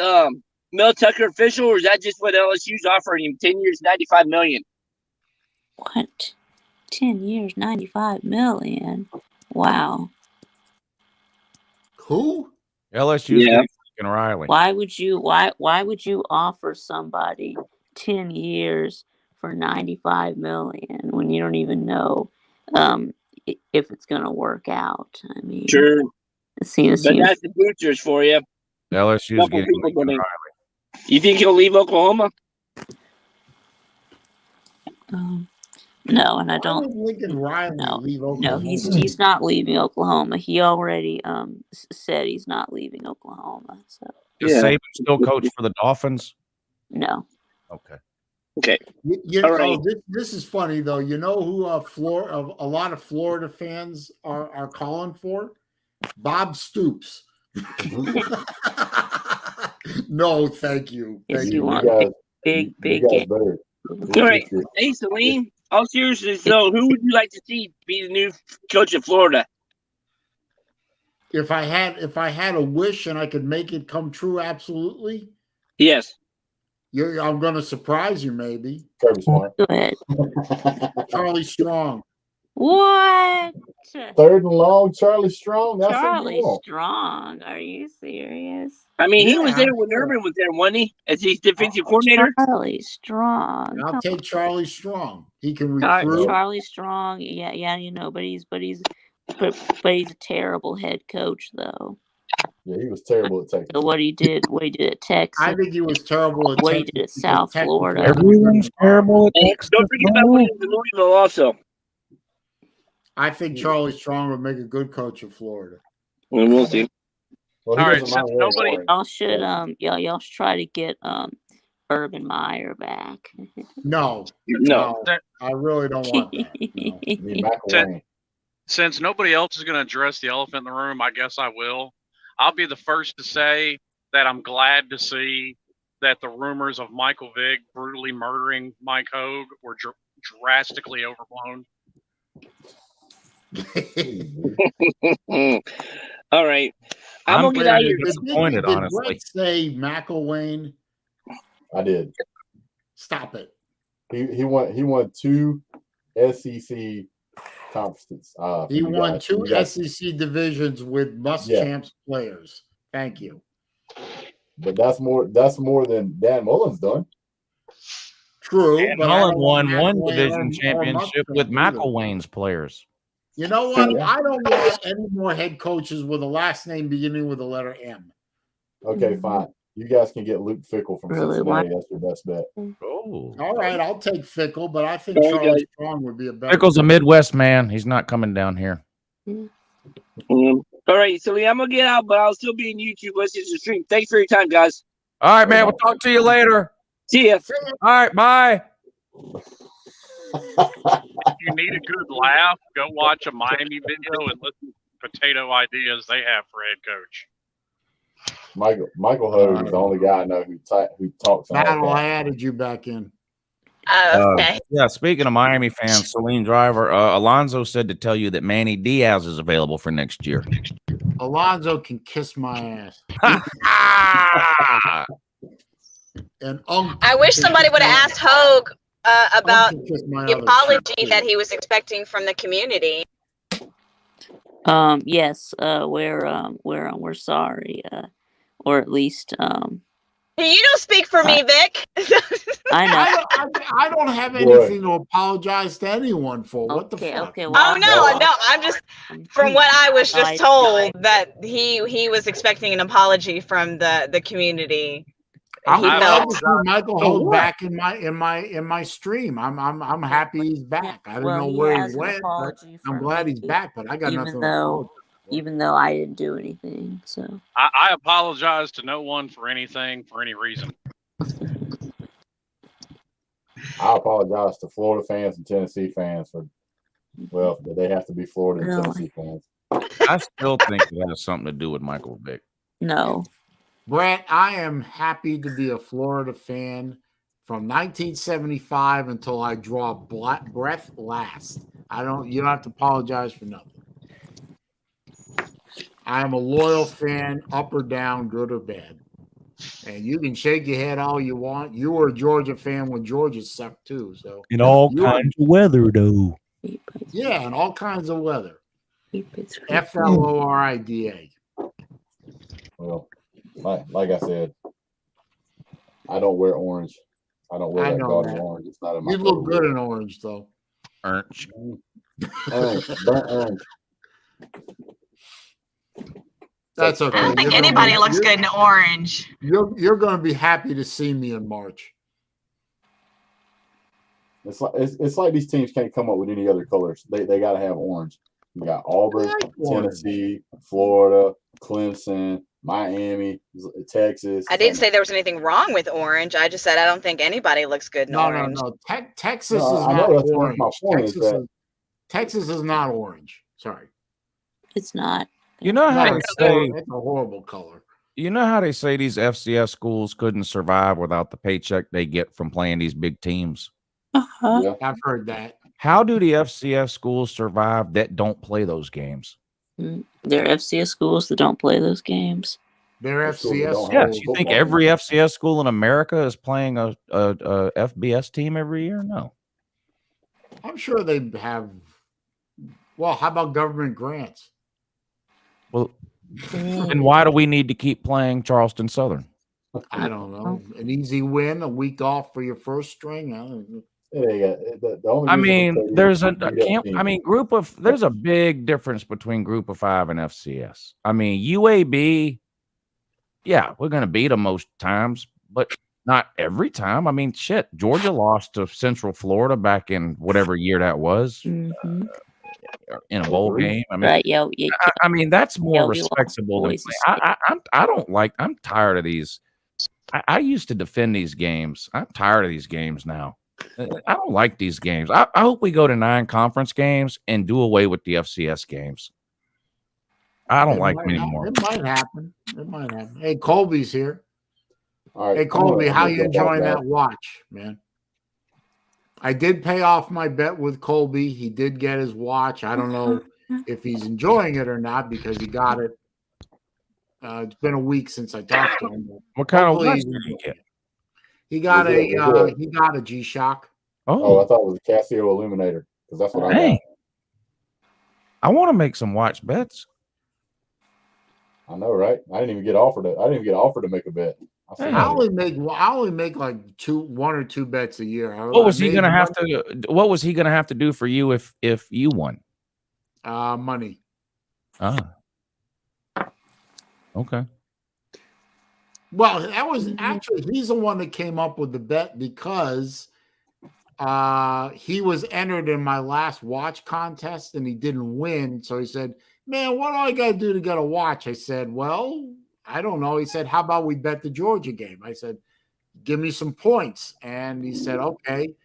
Mel Tucker official, or is that just what LSU's offering him? 10 years, $95 million. What? 10 years, $95 million. Wow. Who? LSU's getting Lincoln Riley. Why would you offer somebody 10 years for $95 million when you don't even know if it's going to work out? I mean, Sure. It seems that's the boosters for you. LSU's getting Lincoln Riley. You think he'll leave Oklahoma? No, and I don't. Lincoln Riley leave Oklahoma? No, he's not leaving Oklahoma. He already said he's not leaving Oklahoma. So Does Saban still coach for the Dolphins? No. Okay. Okay. All right. This is funny though. You know who a lot of Florida fans are calling for? Bob Stoops. No, thank you. Thank you. Want big game. All right. Hey, Saleen. All seriousness, though, who would you like to see be the new coach of Florida? If I had a wish and I could make it come true, absolutely. Yes. I'm going to surprise you, maybe. Kirby Smart. Go ahead. Charlie Strong. What? Third and long, Charlie Strong. That's Charlie Strong. Are you serious? I mean, he was there when Urban was there, wasn't he? As his defensive coordinator. Charlie Strong. I'll take Charlie Strong. He can recruit. Charlie Strong. Yeah, you know, but he's a terrible head coach, though. Yeah, he was terrible at Texas. So what he did at Texas. I think he was terrible at what he did at South Florida. Everyone's terrible at Texas. Don't forget about Williams and Louisville also. I think Charlie Strong would make a good coach of Florida. We'll see. Well, all right, since nobody, y'all should y'all should try to get Urban Meyer back. No, I really don't want that. Since nobody else is going to address the elephant in the room, I guess I will. I'll be the first to say that I'm glad to see that the rumors of Michael Vick brutally murdering Mike Hogue were drastically overblown. All right. I'm gonna get out of here. Disappointed, honestly. Did say McElwain? I did. Stop it. He won 2 SEC conferences. He won 2 SEC divisions with Muschamps players. Thank you. But that's more than Dan Mullen's done. True. Dan Mullen won one division championship with McElwain's players. You know what? I don't want any more head coaches with a last name beginning with the letter M. Okay, fine. You guys can get Luke Fickell from Cincinnati. That's your best bet. Oh. All right, I'll take Fickell, but I think Charlie Strong would be a better. Fickell's a Midwest man. He's not coming down here. All right, so I'm gonna get out, but I'll still be in YouTube listening to the stream. Thanks for your time, guys. All right, man. We'll talk to you later. See ya. All right, bye. If you need a good laugh, go watch a Miami video and listen to potato ideas they have for head coach. Michael Hogue is the only guy I know who talks. Battle, I added you back in. Okay. Yeah, speaking of Miami fans, SaleenDriver, Alonzo said to tell you that Manny Diaz is available for next year. Alonzo can kiss my ass. And I wish somebody would have asked Hogue about the apology that he was expecting from the community. Yes, we're sorry, or at least You don't speak for me, Vic. I know. I don't have anything to apologize to anyone for. What the fuck? Okay. Oh Well, no. I'm just from what I was just told that he was expecting an apology from the community. I'm He glad felt to see Michael Holt back in my stream. I'm happy he's back. I don't know he where has he an went. apology I'm for glad me, he's back, but I got nothing to apologize. Even though I didn't do anything, so I apologize to no one for anything for any reason. I apologize to Florida fans and Tennessee fans for, well, they have to be Florida and Tennessee fans. I still think it has something to do with Michael Vick. No. Brett, I am happy to be a Florida fan from 1975 until I draw breath last. You don't have to apologize for nothing. I am a loyal fan, up or down, good or bad. And you can shake your head all you want. You were a Georgia fan when Georgia sucked too. So in all kinds of weather, though. Yeah, in all kinds of weather. Florida. Well, like I said, I don't wear orange. I don't wear that gaudy orange. It's not in my. You look good in orange, though. Orange. Burnt orange. That's okay. I don't think anybody looks good in orange. You're going to be happy to see me in March. It's like these teams can't come up with any other colors. They got to have orange. You got Auburn, Tennessee, Florida, Clemson, Miami, Texas. I didn't say there was anything wrong with orange. I just said I don't think anybody looks good in orange. No. Texas is not orange. Texas is not orange. Sorry. It's not. You know how they say it's a horrible color. You know how they say these FCS schools couldn't survive without the paycheck they get from playing these big teams? Yeah, I've heard that. How do the FCS schools survive that don't play those games? There are FCS schools that don't play those games. They're FCS schools. Yes, you think every FCS school in America is playing a FBS team every year? No. I'm sure they have. Well, how about government grants? Well, then why do we need to keep playing Charleston Southern? I don't know. An easy win, a week off for your first string. I mean, there's a camp. I mean, there's a big difference between Group of Five and FCS. I mean, UAB, yeah, we're going to beat them most times, but not every time. I mean, shit, Georgia lost to Central Florida back in whatever year that was. In a bowl game. I mean, right, I mean that's more respectable than I'm tired of these. I used to defend these games. I'm tired of these games now. I don't like these games. I hope we go to 9 conference games and do away with the FCS games. I don't like them anymore. It might happen. Hey, Colby's here. All right, hey, Colby, how you enjoying that watch, man? I did pay off my bet with Colby. He did get his watch. I don't know if he's enjoying it or not because he got it. It's been a week since I talked to him. What kind of watch did he get? He got a G-Shock. Oh, I thought it was a Casio Illuminator because that's what I got. I want to make some watch bets. I know, right? I didn't even get offered to make a bet. I only make like 1 or 2 bets a year. What was he gonna have to do for you if you won? Money. Okay. Well, that was actually he's the one that came up with the bet because he was entered in my last watch contest and he didn't win. So he said, "Man, what do I got to do to get a watch?" I said, "Well, I don't know." He said, "How about we bet the Georgia game?" I said, "Give me some points." And he said, "Okay,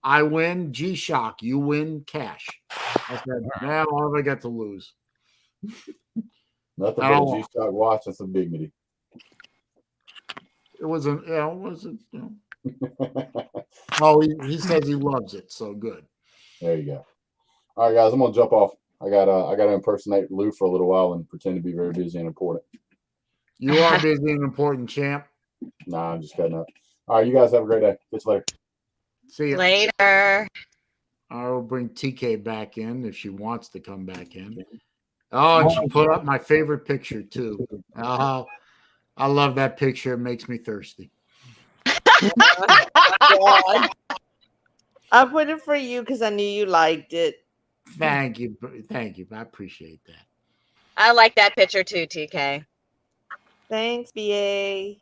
I win G-Shock, you win cash." I said, "Man, what have I got to lose?" Nothing but a G-Shock watch and some dignity. It wasn't, Oh, he says he loves it, so good. There you go. All right, guys, I'm gonna jump off. I gotta impersonate Lou for a little while and pretend to be very busy and important. You are busy and important, champ. Nah, I'm just cutting up. All right, you guys have a great day. Catch you later. See you later. I will bring TK back in if she wants to come back in. Oh, and she put up my favorite picture too. Oh, I love that picture. It makes me thirsty. God. I put it for you because I knew you liked it. Thank you. Thank you. I appreciate that. I like that picture too, TK. Thanks, BA.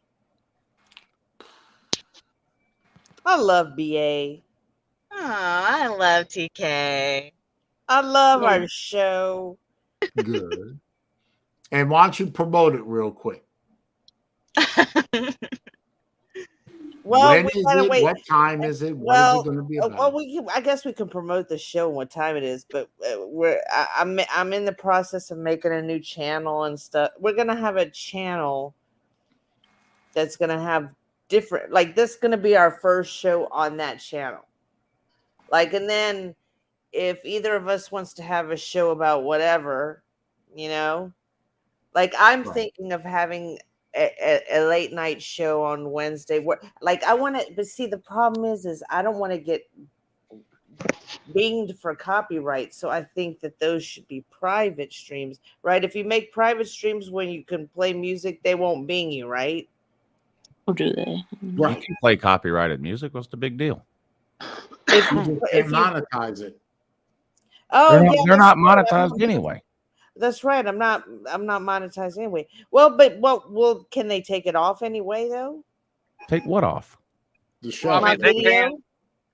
I love BA. Oh, I love TK. I love our show. Good. And why don't you promote it real quick? Well, when we is gotta it? wait. What time is it? What Well, is it going to be about? I guess we can promote the show and what time it is, but I'm in the process of making a new channel and stuff. We're gonna have a channel that's gonna have different, like this is gonna be our first show on that channel. Like, and then if either of us wants to have a show about whatever, you know, like I'm thinking of having a late night show on Wednesday where, like, I want to, but see, the problem is I don't want to get binged for copyright. So I think that those should be private streams, right? If you make private streams when you can play music, they won't bing you, right? Or do they? Right. You can play copyrighted music. What's the big deal? If you can't monetize it. Oh, they're not monetized anyway. That's right. I'm not monetized anyway. Well, can they take it off anyway though? Take what off? The show. Well, I mean,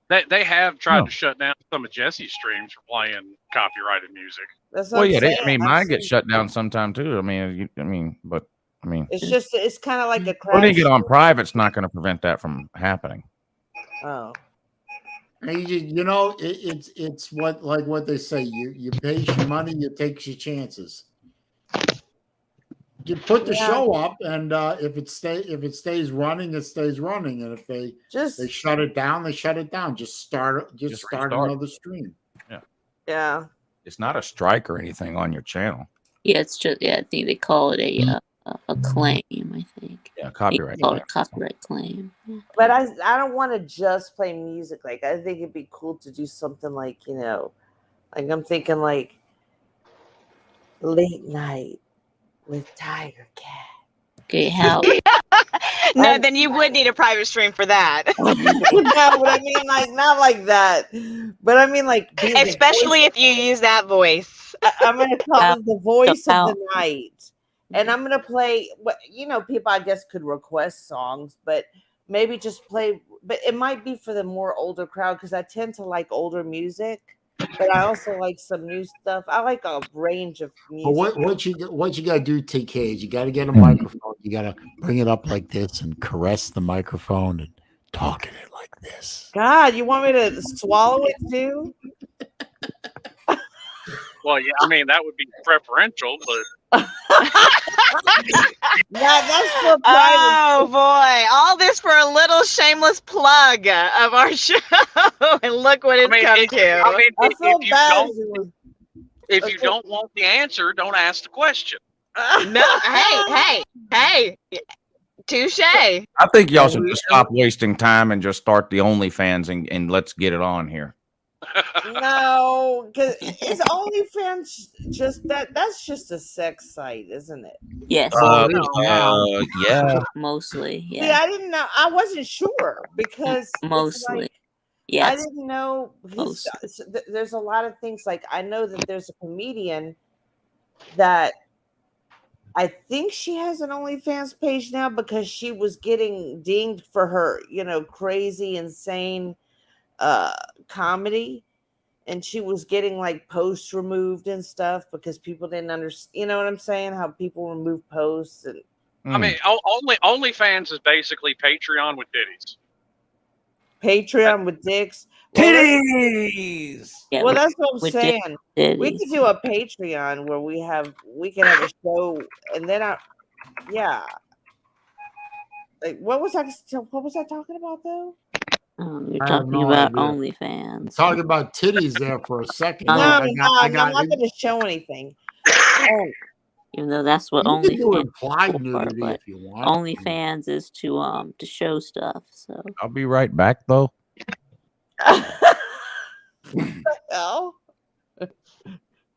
they have tried to shut down some of Jesse's streams for playing copyrighted music. That's well, yeah. I mean, mine gets shut down sometime too. I mean, it's kind of like a crash. Putting it on private's not going to prevent that from happening. Oh. You know, it's what they say. You pay your money, you take your chances. You put the show up, and if it stays running, it stays running. And if they shut it down, they shut it down. Just start another stream. Yeah. It's not a strike or anything on your channel. Yeah, it's just I think they call it a claim. I think. Yeah, copyright. They call it a copyright claim. Yeah. But I don't want to just play music. Like, I think it'd be cool to do something like, you know, like I'm thinking like late night with Tiger Cat. Okay, how? No, then you would need a private stream for that. No, but I mean, like, not like that. But I mean, like, especially if you use that voice. I'm gonna call it the voice of the night, and I'm gonna play. What, you know, people I guess could request songs, but maybe just play. But it might be for the more older crowd because I tend to like older music. But I also like some new stuff. I like a range of music. But what you got to do, TK, is you got to get a microphone. You got to bring it up like this and caress the microphone and talk in it like this. God, you want me to swallow it too? Well, yeah, I mean that would be preferential, but that's so private. Oh boy, all this for a little shameless plug of our show, and look what it's come to. I mean, if you don't want the answer, don't ask the question. No, hey, touche. I think y'all should just stop wasting time and just start the OnlyFans and let's get it on here. No, because it's OnlyFans just that's just a sex site, isn't it? Yes. Yeah. Mostly. Yeah. See, I didn't know. I wasn't sure because mostly. Like, yeah. I didn't know. There's a lot of things. Like I know that there's a comedian that I think she has an OnlyFans page now because she was getting dinged for her, you know, crazy, insane comedy, and she was getting like posts removed and stuff because people didn't understand. You know what I'm saying? How people remove posts and. I mean, OnlyFans is basically Patreon with titties. Patreon with dicks. Titties. Well, that's what I'm saying. We could do a Patreon where we can have a show, and then like what was I talking about though? You're talking about OnlyFans. Talking about titties there for a second. No, I'm not going to show anything. Even though that's what OnlyFans if you want. OnlyFans is to show stuff. So I'll be right back though. Hell?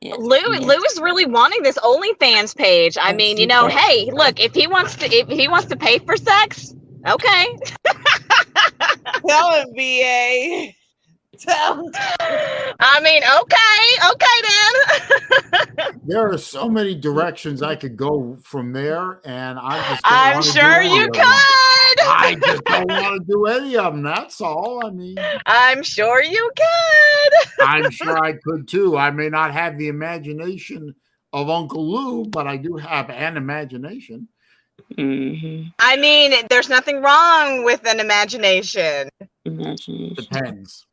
Yes. Lou is really wanting this OnlyFans page. I mean, you know, hey, look, if he wants to pay for sex, okay. Tell him, BA. Tell him. I mean, okay then. There are so many directions I could go from there, and I'm sure you could. I just don't want to do any of them. That's all. I mean, I'm sure you could. I'm sure I could too. I may not have the imagination of Uncle Lou, but I do have an imagination. Mm-hmm. I mean, there's nothing wrong with an imagination. Imagination. Depends.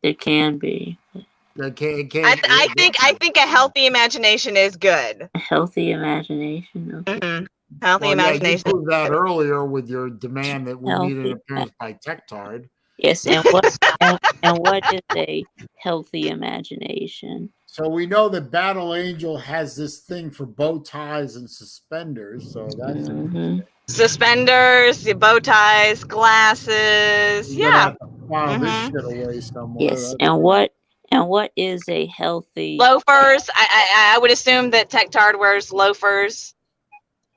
It can be. I think a healthy imagination is good. A healthy imagination. Okay. Mm-hmm. Healthy imagination. Yeah, you proved that earlier with your demand that we need an appearance by Techtard. Yes, and what and what is a healthy imagination? So we know that Battle Angel has this thing for bow ties and suspenders. So that's suspenders, bow ties, glasses. Yeah. File this shit away somewhere. Yes, and what is a healthy loafers? I would assume that Techtard wears loafers,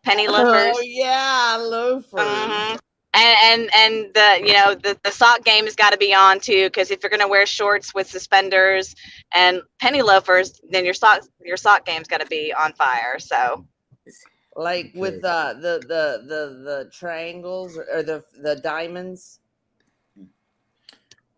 penny loafers. Oh yeah, loafers. Mm-hmm. And the sock game has got to be on too, because if you're gonna wear shorts with suspenders and penny loafers, then your sock game's got to be on fire. So, like with the triangles or the diamonds.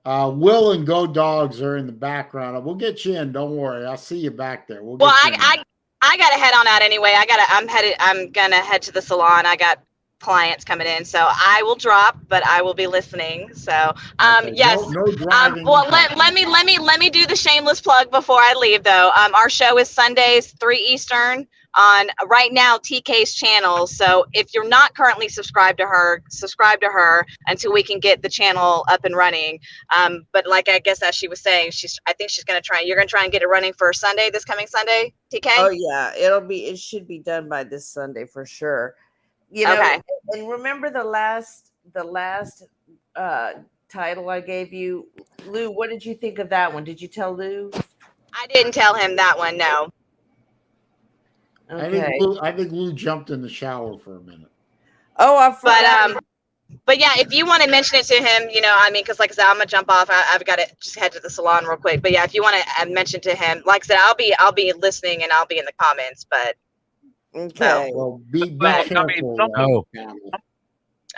Will and Go Dogs are in the background. We'll get you in. Don't worry. I'll see you back there. I gotta head on out anyway. I'm gonna head to the salon. I got clients coming in, so I will drop, but I will be listening. So yes. No driving. Well, let me do the shameless plug before I leave though. Our show is Sundays 3 Eastern on right now TK's channel. So if you're not currently subscribed to her, subscribe to her until we can get the channel up and running. But like I guess as she was saying, I think she's gonna try. You're gonna try and get it running for Sunday, this coming Sunday, TK. Oh yeah, it should be done by this Sunday for sure. You know, okay. And remember the last title I gave you, Lou. What did you think of that one? Did you tell Lou? I didn't tell him that one. No. Okay. I think Lou jumped in the shower for a minute. Oh, I forgot. But yeah, if you want to mention it to him, I mean, because like I said, I'm gonna jump off. I've got to just head to the salon real quick. But yeah, if you want to mention to him, like I said, I'll be listening and I'll be in the comments. But okay, well, be careful.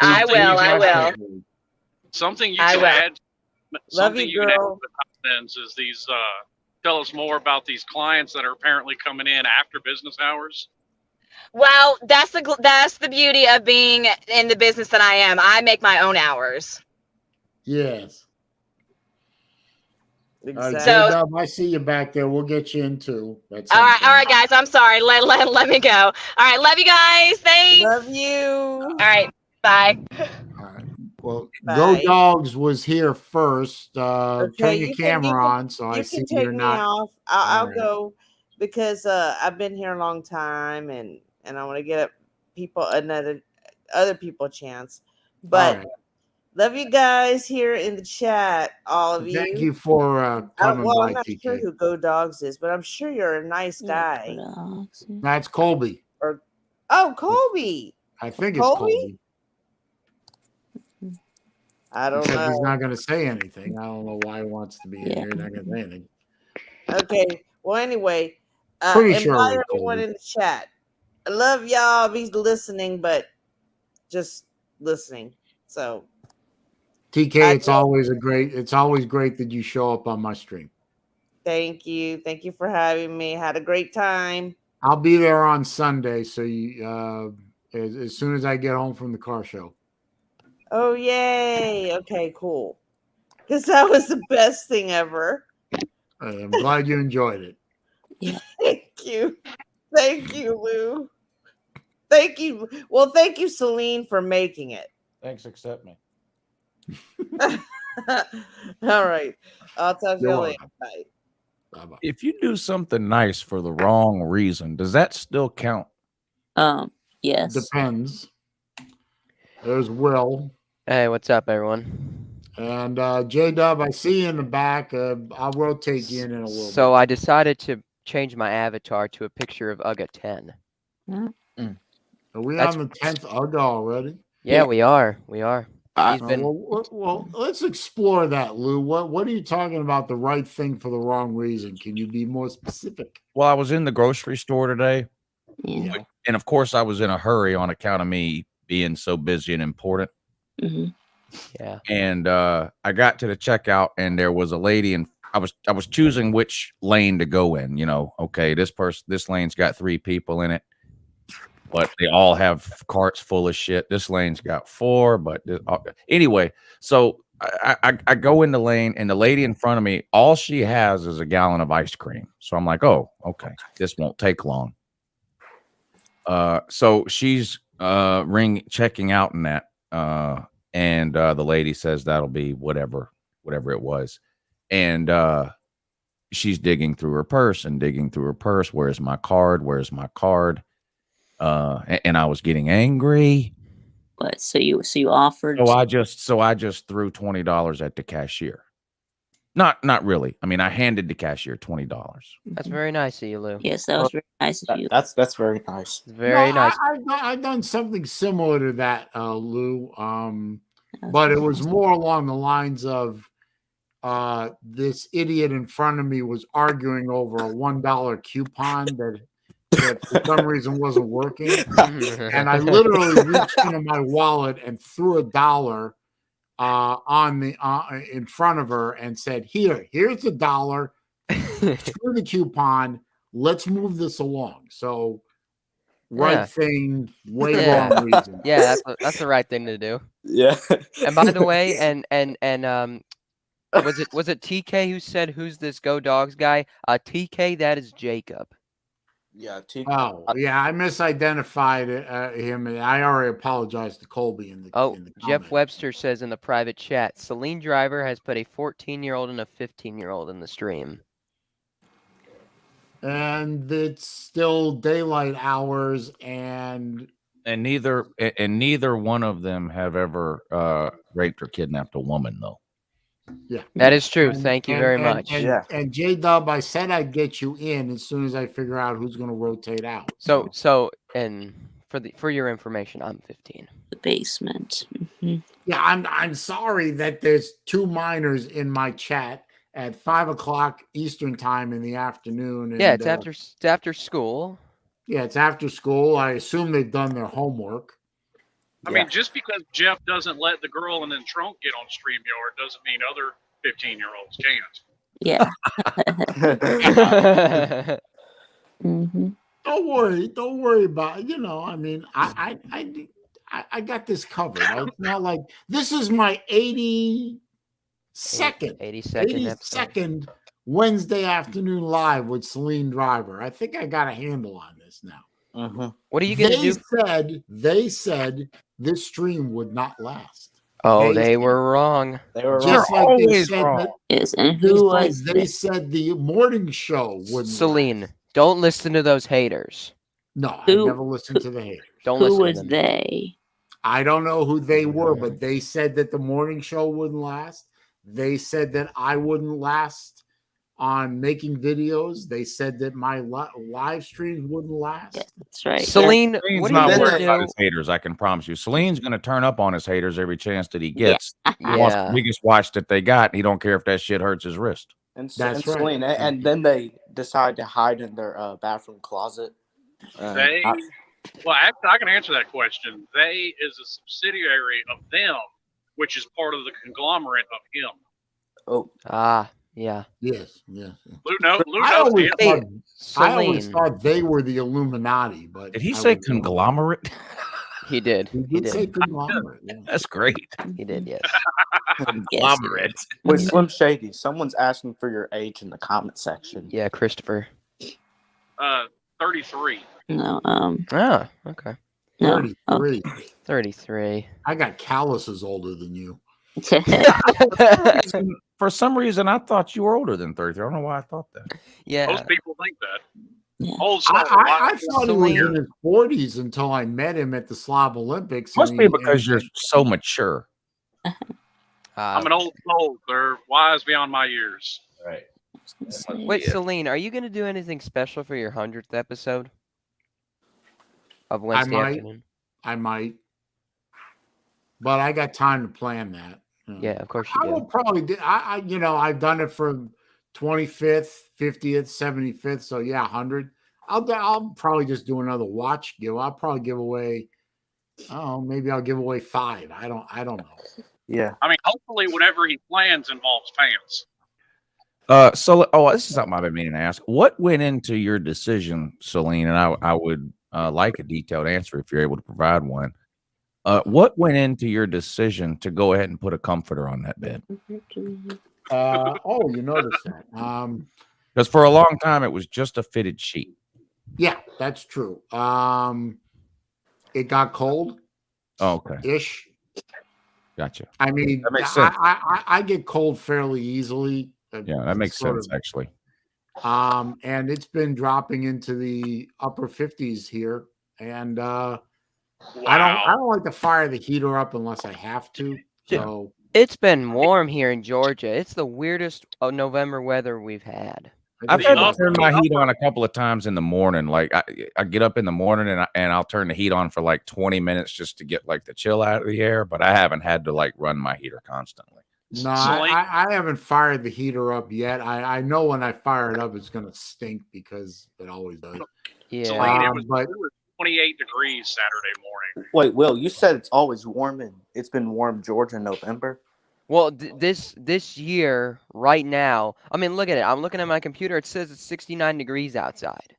I will. Something you can add. Something you can add girl. to the comments is these. Tell us more about these clients that are apparently coming in after business hours. Well, that's the beauty of being in the business that I am. I make my own hours. Yes. Exactly. So I see you back there. We'll get you in too. All right, guys. I'm sorry. Let me go. All right, love you guys. Thanks. Love you. All right, bye. All right. Well, Bye. Go Dogs was here first. Turn your you camera on, so I see you're not. Off. I'll go because I've been here a long time, and I want to get other people a chance. But love you guys here in the chat, all of you. Thank you for coming by. I'm not sure who Go Dogs is, but I'm sure you're a nice guy. That's Colby. Colby. I think it's Colby. I don't know. He's not going to say anything. I don't know why he wants to be in here. He's not going to say anything. Okay. Well, anyway, Pretty sure invite everyone in the chat. I love y'all. Be listening, but just listening. So, TK, it's always great that you show up on my stream. Thank you for having me. Had a great time. I'll be there on Sunday, so you as soon as I get home from the car show. Oh, yay. Okay, cool. Because that was the best thing ever. I'm glad you enjoyed it. Yeah. Thank you, Lou. Thank you. Well, thank you, Saleen, for making it. Thanks, accept me. All right. I'll talk to you later. Bye. Bye-bye. If you do something nice for the wrong reason, does that still count? Yes. Depends. There's Will. Hey, what's up, everyone? And J-Dub, I see you in the back. I'll rotate you in a little bit. So I decided to change my avatar to a picture of UGA 10. Are we on the 10th UGA already? Yeah, we are. We are. He's been. Well, let's explore that, Lou. What are you talking about? The right thing for the wrong reason? Can you be more specific? Well, I was in the grocery store today, Yeah. and of course, I was in a hurry on account of me being so busy and important. Mm-hmm. Yeah. And I got to the checkout, and there was a lady, and I was choosing which lane to go in. You know, okay, this lane's got 3 people in it, but they all have carts full of shit. This lane's got 4, but anyway, so I go in the lane, and the lady in front of me, all she has is a gallon of ice cream. So I'm like, oh, okay, this won't take long. So she's checking out in that, and the lady says that'll be whatever it was, and she's digging through her purse. Where's my card? And I was getting angry. What? So you offered? So I just threw $20 at the cashier. Not really. I mean, I handed the cashier $20. That's very nice of you, Lou. Yes, that was very nice of you. That's very nice. Very nice. I've done something similar to that, Lou. But it was more along the lines of this idiot in front of me was arguing over a $1 coupon that for some reason wasn't working, and I literally reached into my wallet and threw $1 in front of her and said, here's $1. Screw the coupon. Let's move this along. So right thing, way wrong reason. Yeah, that's the right thing to do. Yeah. And by the way, and was it TK who said, who's this Go Dogs guy? TK, that is Jacob. Yeah. Oh, yeah, I misidentified him, and I already apologized to Colby in the Jeff comment. Webster says in the private chat, SaleenDriver has put a 14-year-old and a 15-year-old in the stream. And it's still daylight hours, and neither one of them have ever raped or kidnapped a woman, though. Yeah, that is true. Thank you very much. And J-Dub, I said I'd get you in as soon as I figure out who's going to rotate out. So, and for your information, I'm 15. The basement. Mm-hmm. Yeah, I'm sorry that there's 2 minors in my chat at 5:00 Eastern time in the afternoon. And, yeah, it's after school. Yeah, it's after school. I assume they've done their homework. I mean, just because Jeff doesn't let the girl in the trunk get on StreamYard doesn't mean other 15-year-olds can't. Yeah. Mm-hmm. Don't worry about it. You know, I mean, I got this covered. It's not like this is my 82nd Wednesday afternoon live with SaleenDriver. I think I got a handle on this now. Mm-hmm. What are you going to do? They said this stream would not last. Oh, they were wrong. They were just wrong. like they said wrong. Yes, and who was they said the morning show wouldn't. Saleen, don't listen to those haters. No, I never listened to the haters. Don't who listen was to them. they? I don't know who they were, but they said that the morning show wouldn't last. They said that I wouldn't last on making videos. They said that my live streams wouldn't last. Yes, that's right. Celine, Saleen's not worried about his haters, I can promise you. Saleen's going to turn up on his haters every chance that he gets. He wants the biggest watch that they got. He don't care if that shit hurts his wrist. And Celine, and then they decide to hide in their bathroom closet. Well, actually, I can answer that question. They is a subsidiary of them, which is part of the conglomerate of him. Oh. Yeah. Yes. Lou knows. I always thought they were the Illuminati, but did he say conglomerate? He did. He did say conglomerate. Yeah. That's great. He did, yes. Conglomerate. With Slim Shady, someone's asking for your age in the comment section. Yeah, Christopher. 33. No. Oh, okay. No. 33. 33. I got calluses older than you. For some reason, I thought you were older than 33. I don't know why I thought that. Yeah. Most people think that. Yeah. I thought he was in his 40s until I met him at the Slav Olympics. Must be because you're so mature. I'm an old soul. They're wise beyond my years. Right. Wait, Celine, are you going to do anything special for your 100th episode of Wednesday afternoon? I might. but I got time to plan that. Yeah, of course you I do. will probably do. I've done it for 25th, 50th, 75th. So yeah, 100. I'll probably just do another watch give. I'll probably give away. Oh, maybe I'll give away 5. I don't know. Yeah. I mean, hopefully, whatever he plans involves pants. This is something I've been meaning to ask. What went into your decision, Saleen? And I would like a detailed answer if you're able to provide one. What went into your decision to go ahead and put a comforter on that bed? You noticed that. Because for a long time it was just a fitted sheet. Yeah, that's true. It got cold. Oh, okay. Ish. Gotcha. I mean, that makes sense. I get cold fairly easily. Yeah, that makes sense actually. And it's been dropping into the upper 50s here, and I don't like to fire the heater up unless I have to. So it's been warm here in Georgia. It's the weirdest November weather we've had. I've had to turn my heat on a couple of times in the morning. Like I get up in the morning and I'll turn the heat on for like 20 minutes just to get like the chill out of the air. But I haven't had to like run my heater constantly. No, I haven't fired the heater up yet. I know when I fire it up, it's going to stink because it always does. Yeah. Saleen, it was 28 degrees Saturday morning. Wait, Will, you said it's always warm and it's been warm Georgia in November? Well, this year, right now, I mean, look at it. I'm looking at my computer. It says it's 69 degrees outside.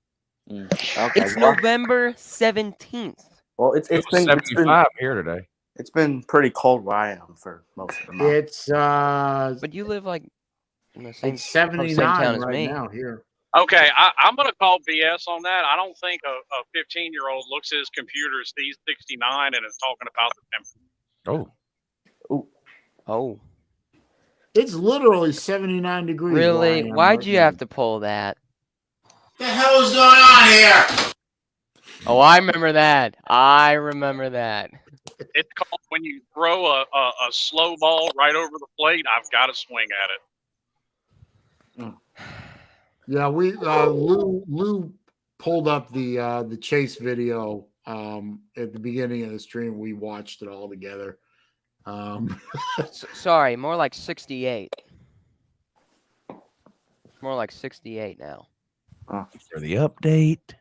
Okay. It's November 17th. Well, it's been 75 here today. It's been pretty cold where I am for most of the month. It's but you live like in the same, it's 79 town as right me. now here. Okay, I'm going to call BS on that. I don't think a 15-year-old looks at his computer, sees 69, and is talking about the temperature. Oh. It's literally 79 degrees. Really? Why'd you have to pull that? The hell is going on here? Oh, I remember that. It's called when you throw a slow ball right over the plate, I've got to swing at it. Yeah, we Lou pulled up the chase video at the beginning of the stream. We watched it all together. Sorry, more like 68. More like 68 now. For the update.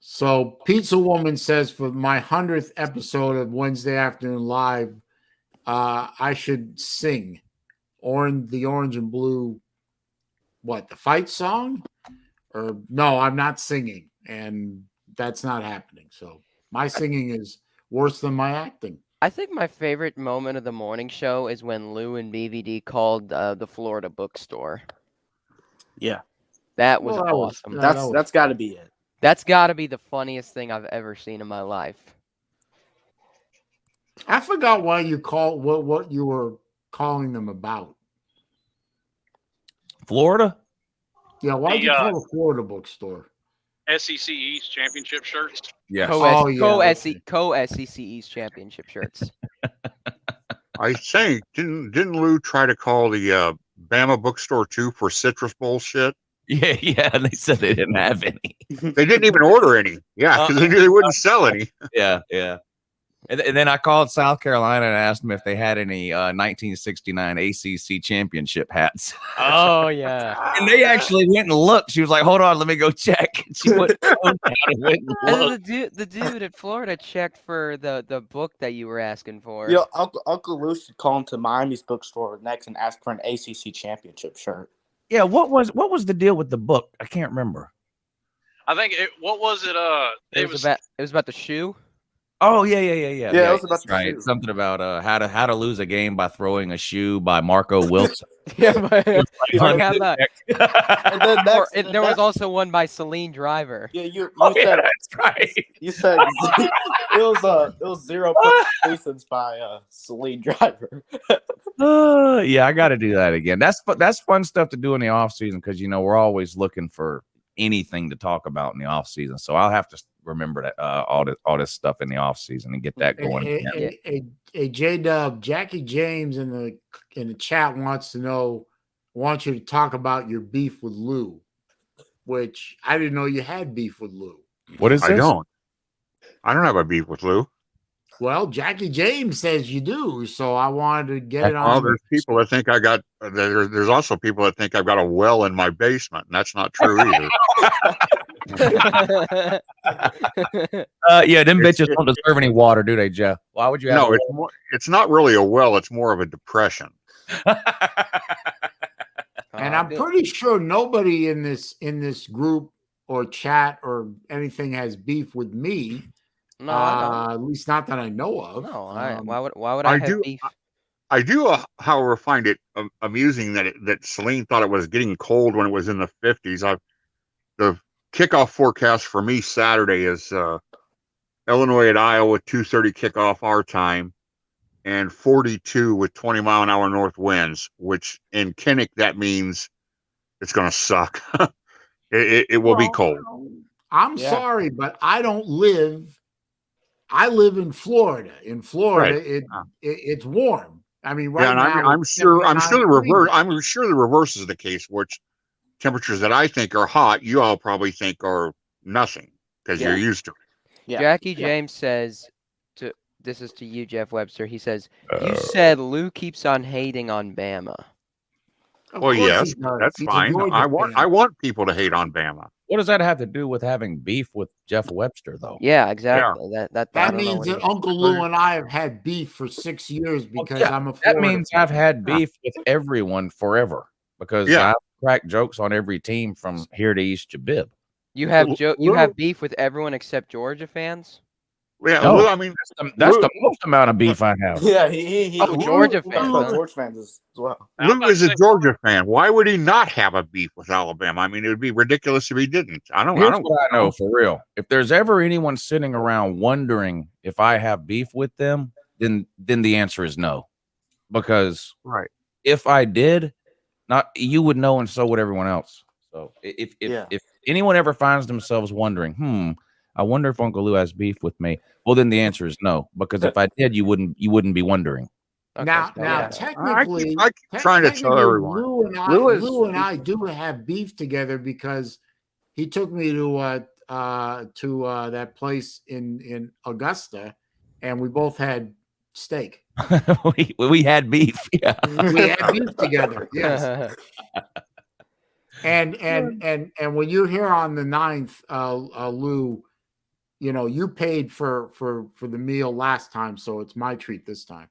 So Pizza Woman says for my 100th episode of Wednesday Afternoon Live, I should sing the orange and blue. What, the fight song? Or no, I'm not singing, and that's not happening. So my singing is worse than my acting. I think my favorite moment of the morning show is when Lou and BVD called the Florida bookstore. Yeah. That was awesome. That's got to be it. That's got to be the funniest thing I've ever seen in my life. I forgot why you called what you were calling them about. Florida? Yeah, why did you call the Florida bookstore? SEC East championship shirts. Yes. Co-SEC East championship shirts. I think didn't Lou try to call the Bama bookstore too for citrus bullshit? Yeah, and they said they didn't have any. They didn't even order any. Yeah, because they knew they wouldn't sell any. Yeah. And then I called South Carolina and asked them if they had any 1969 ACC championship hats. Oh, yeah. And they actually went and looked. She was like, hold on, let me go check. And she put her phone down and went and looked. The dude at Florida checked for the book that you were asking for. Yo, Uncle Lou should call him to Miami's bookstore next and ask for an ACC championship shirt. Yeah, what was the deal with the book? I can't remember. I think what was it? It was about the shoe. Oh yeah. Yeah, it was about the right. shoe. Something about how to lose a game by throwing a shoe by Marco Wilson. Yeah, but how about And then there was also one by SaleenDriver. Yeah, you yeah, said that's right. You said it was 0 reasons by SaleenDriver. Yeah, I got to do that again. That's fun stuff to do in the off season because we're always looking for anything to talk about in the off season. So I'll have to remember that all this stuff in the off season and get that going. Hey, J-Dub, Jackie James in the chat wants you to talk about your beef with Lou, which I didn't know you had beef with Lou. What is this? I don't have a beef with Lou. Well, Jackie James says you do, so I wanted to get it Well, on. there's people that think I got. There's also people that think I've got a well in my basement, and that's not true either. Yeah, them bitches don't deserve any water, do they, Jeff? Why would you have? No, it's not really a well. It's more of a depression. And I'm pretty sure nobody in this group or chat or anything has beef with me. No, I don't. At least not that I know of. No, why would I have beef? I do, however, find it amusing that Saleen thought it was getting cold when it was in the 50s. The kickoff forecast for me Saturday is Illinois at Iowa, 2:30 kickoff our time, and 42 with 20-mile-an-hour north winds, which in Kinnick, that means it's going to suck. It will be cold. I'm sorry, but I don't live. I live in Florida. In Florida, it's warm. I mean, right now, I'm sure the reverse. I'm sure the reverse is the case, which temperatures that I think are hot, you all probably think are nothing because you're used to it. Yeah. Jackie James says, this is to you, Jeff Webster. He says, you said Lou keeps on hating on Bama. Well, yes, that's fine. I want people to hate on Bama. What does that have to do with having beef with Jeff Webster, though? Yeah, exactly. Yeah. That means that Uncle Lou and I have had beef for 6 years because I'm a Florida That means fan. I've had beef with everyone forever because I've cracked jokes on every team from here to East Jabib. You have beef with everyone except Georgia fans? Yeah, No, Lou, I mean that's the most amount of beef I have. Yeah, he Georgia fans. Georgia fans as well. Lou is a Georgia fan. Why would he not have a beef with Alabama? I mean, it would be ridiculous if he didn't. Here's what I know for real. If there's ever anyone sitting around wondering if I have beef with them, then the answer is no. Because if I did, you would know, and so would everyone else. So if anyone ever finds themselves wondering, I wonder if Uncle Lou has beef with me, well, then the answer is no. Because if I did, you wouldn't be wondering. Okay, now, technically, I keep trying to tell everyone. Lou and I do have beef together because he took me to that place in Augusta, and we both had steak. we had beef. Yeah, we had beef together. Yes. And when you're here on the 9th, Lou, you know, you paid for the meal last time, so it's my treat this time.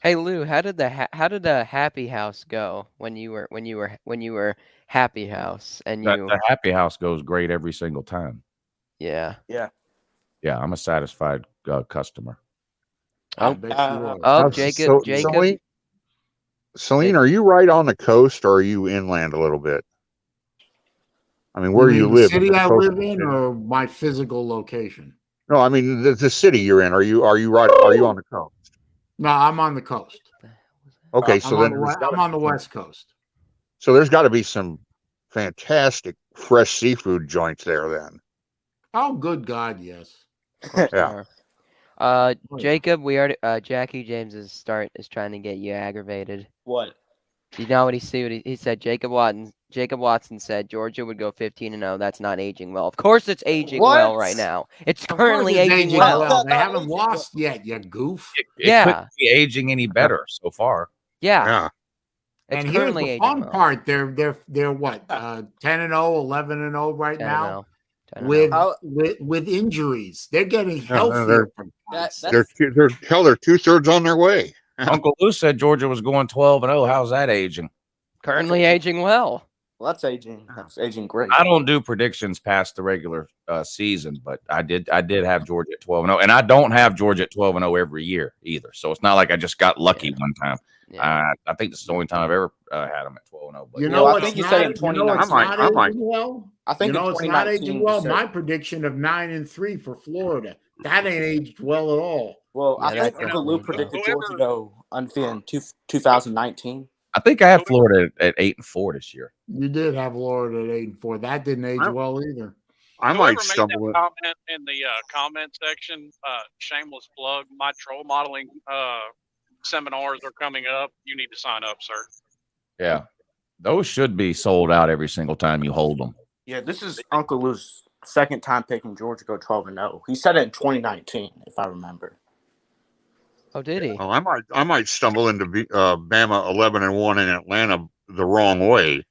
Hey Lou, how did the Happy House go when you were Happy House and the Happy House goes great every single time. Yeah. I'm a satisfied customer. Jacob. Saleen, are you right on the coast, or are you inland a little bit? I mean, where you live? The city I live in, or my physical location? No, I mean the city you're in. Are you right? Are you on the coast? No, I'm on the coast. Okay, so I'm on the West Coast. So there's got to be some fantastic fresh seafood joints there, then. Oh, good God, yes. Yeah. Jacob, we already Jackie James is trying to get you aggravated. What? You know what he said? Jacob Watson said Georgia would go 15-0. That's not aging well. Of course, it's aging well right now. It's currently aging well. They haven't lost yet, you goof. It couldn't be aging any better so far. Yeah. And here's the fun part: they're what 10-0, 11-0 right now. With injuries, they're getting healthier. They're 2/3 on their way. Uncle Lou said Georgia was going 12-0. How's that aging? Currently aging well. Well, that's aging. That's aging great. I don't do predictions past the regular season, but I did have Georgia at 12-0, and I don't have Georgia at 12-0 every year either. So it's not like I just got lucky one time. Yeah. I think this is the only time I've ever had them at 12-0. But you know, I think you said in 2019. I think it's not aging well. My prediction of 9-3 for Florida, that ain't aged well at all. Well, I think Uncle Lou predicted Georgia go undefeated in 2019. I think I had Florida at 8-4 this year. You did have Florida at 8-4. That didn't age well either. I might stumble in. Comment in the comment section. Shameless plug. My troll modeling seminars are coming up. You need to sign up, sir. Yeah, those should be sold out every single time you hold them. Yeah, this is Uncle Lou's second time picking Georgia go 12-0. He said it in 2019, if I remember. Oh, did he? Well, I might stumble into Bama 11-1 in Atlanta the wrong way,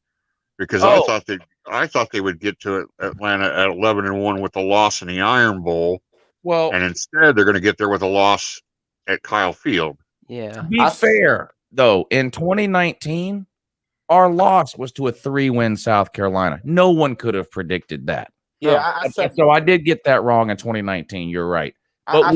because I thought they would get to Atlanta at 11-1 with a loss in the Iron Bowl. Well, and instead they're going to get there with a loss at Kyle Field. Yeah. To be fair, though, in 2019, our loss was to a 3-win South Carolina. No one could have predicted that. Yeah, so I did get that wrong in 2019. You're right. But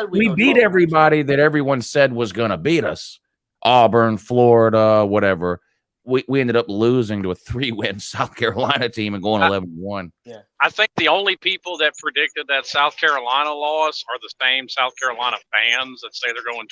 we beat everybody that everyone said was going to beat us. Auburn, Florida, whatever. We ended up losing to a 3-win South Carolina team and going 11-1. Yeah. I think the only people that predicted that South Carolina loss are the same South Carolina fans that say they're going 12-0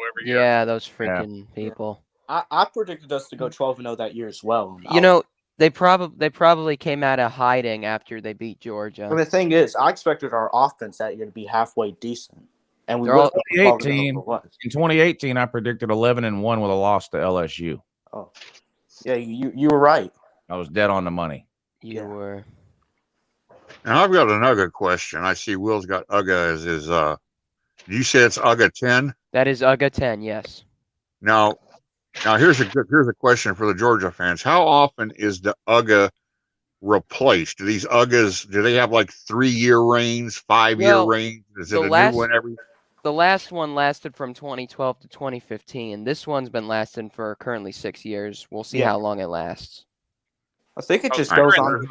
every year. Yeah, those freaking people. I predicted us to go 12-0 that year as well. You know, they probably came out of hiding after they beat Georgia. And the thing is, I expected our offense that year to be halfway decent, and we They're all were 2018. In 2018, I predicted 11-1 with a loss to LSU. Oh, yeah, you were right. I was dead on the money. You were. Now I've got another question. I see Will's got UGA as his. You say it's UGA 10? That is UGA 10. Yes. Now here's a question for the Georgia fans. How often is the UGA replaced? Do these UGAs, do they have like 3-year reigns, 5-year reigns? Is it a new one every? The last one lasted from 2012 to 2015. This one's been lasting for currently 6 years. We'll see how long it lasts. I think it just goes on.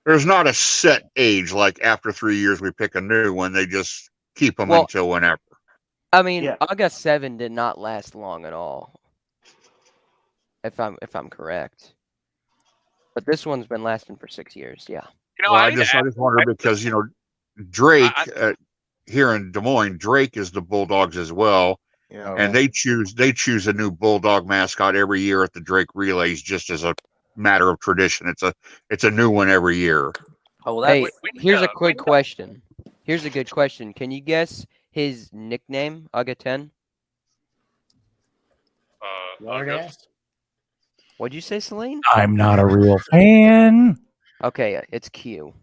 There's not a set age, like after 3 years we pick a new one. They just keep them until whenever. I mean, UGA 7 did not last long at all. If I'm correct. But this one's been lasting for 6 years, yeah. I just wonder because Drake here in Des Moines, Drake is the Bulldogs as well. Yeah. And they choose a new Bulldog mascot every year at the Drake Relays, just as a matter of tradition. It's a new one every year. Oh, hey, here's a quick question. Here's a good question. Can you guess his nickname, UGA 10? What'd you say, Saleen? I'm not a real fan. Okay, it's Q.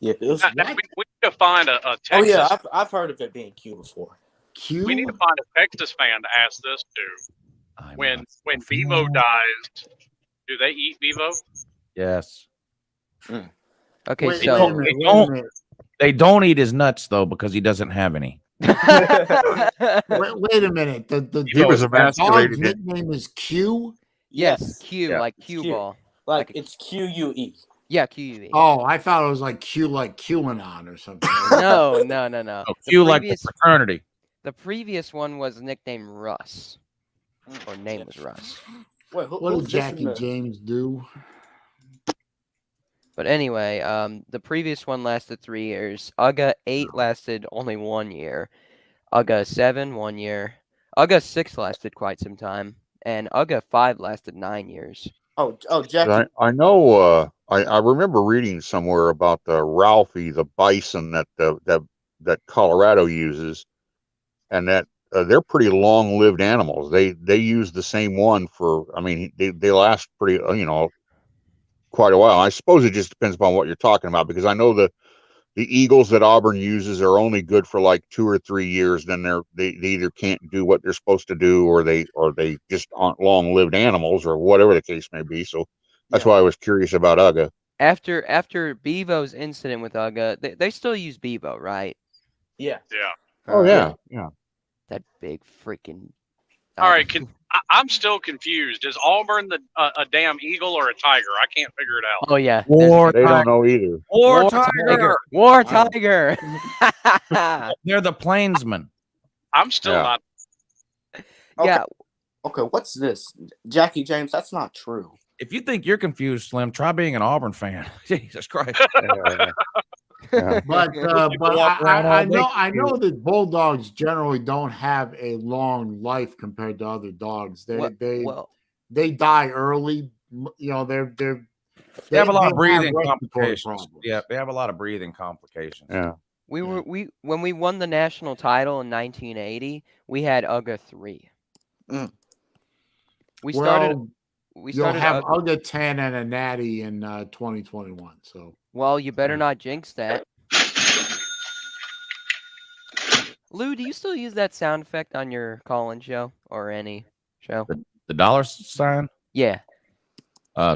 Yeah, we need to find a Texas. Oh yeah, I've heard of it being Q before. Q. We need to find a Texas fan to ask this to. When Bevo dies, do they eat Bevo? Yes. Okay, Wait so a minute. They don't eat his nuts though because he doesn't have any. Wait a minute. He was dog's emasculated. nickname is Q? Yes, Q, Yeah. like Q ball. Like it's QUE. Yeah, QUE. Oh, I thought it was like Q, like QAnon or something. No. Oh, Q like the fraternity. The previous one was nicknamed Russ. Or name was Russ. Wait, What did Jackie James do? But anyway, the previous one lasted 3 years. UGA 8 lasted only 1 year. UGA 7, 1 year. UGA 6 lasted quite some time. And UGA 5 lasted 9 years. Oh, Jackie. I know. I remember reading somewhere about the Ralphie, the bison that Colorado uses, and that they're pretty long-lived animals. They use the same one for. I mean, they last pretty quite a while. I suppose it just depends upon what you're talking about, because I know the eagles that Auburn uses are only good for like 2 or 3 years. Then they either can't do what they're supposed to do, or they just aren't long-lived animals, or whatever the case may be. So that's why I was curious about UGA. After Bevo's incident with UGA, they still use Bevo, right? Yeah. Yeah. Oh yeah. That big freaking. All right, I'm still confused. Is Auburn a damn eagle or a tiger? I can't figure it out. Oh yeah. They don't know either. War tiger. War tiger. They're the plainsmen. I'm still not. Yeah. Okay, what's this? Jackie James, that's not true. If you think you're confused, Slim, try being an Auburn fan. Jesus Christ. But I know that bulldogs generally don't have a long life compared to other dogs. They die early. They have a lot of breathing complications. Yeah, they have a lot of breathing complications. Yeah. When we won the national title in 1980, we had UGA 3. We You'll have UGA 10 and a natty in 2021. So, well, you better not jinx that. Lou, do you still use that sound effect on your call-in show or any show? The dollar sign? Yeah.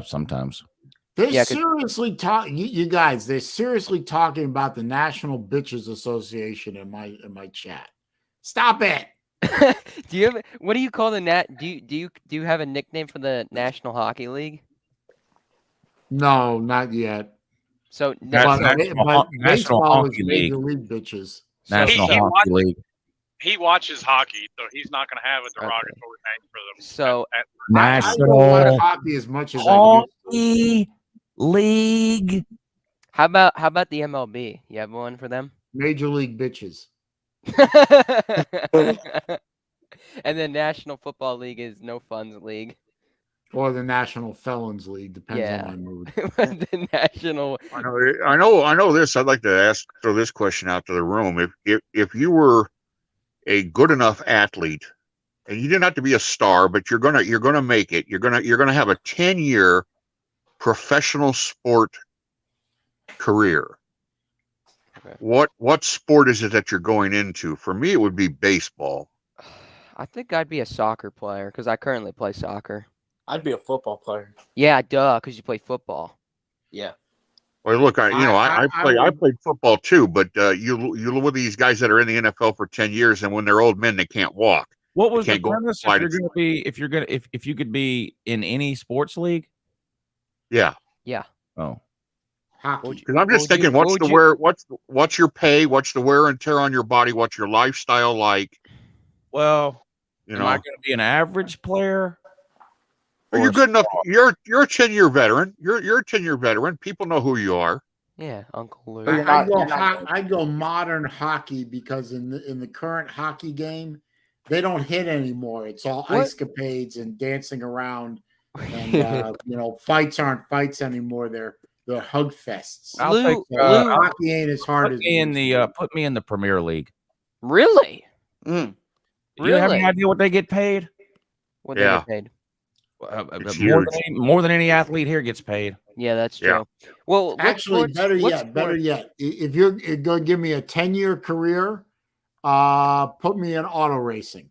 Sometimes. They're seriously talking. You guys, they're seriously talking about the National Bitches Association in my chat. Stop it. Do you have what do you call the nat? Do you have a nickname for the National Hockey League? No, not yet. So baseball Hockey is League. Major League Bitches. National Hockey League. He watches hockey, so he's not going to have a derogatory name for them. So I don't watch hockey as much as I used to. League. How about the MLB? You have one for them? Major League Bitches. And then National Football League is No Funds League. Or the National Felons League, depends on my mood. The national. I know this. I'd like to throw this question out to the room. If you were a good enough athlete, and you didn't have to be a star, but you're gonna make it. You're gonna have a 10-year professional sport career. Okay. What sport is it that you're going into? For me, it would be baseball. I think I'd be a soccer player because I currently play soccer. I'd be a football player. Yeah, duh, because you play football. Yeah. Well, look, I played football too, but you look at these guys that are in the NFL for 10 years, and when they're old men, they can't walk. What was the premise? If you could be in any sports league? Yeah. Yeah. Oh. Because I'm just thinking, what's your pay? What's the wear and tear on your body? What's your lifestyle like? Well, am I going to be an average player? You're good enough. You're a 10-year veteran. You're a 10-year veteran. People know who you are. Yeah, Uncle Lou. I'd go modern hockey because in the current hockey game, they don't hit anymore. It's all ice capades and dancing around, and fights aren't fights anymore. They're hug fests. Hockey ain't as hard as put me in the Premier League. Really? Do you have any idea what they get paid? What they get paid? More than any athlete here gets paid. Yeah, that's true. Yeah. Well, actually, better yet, if you're going to give me a 10-year career, put me in auto racing.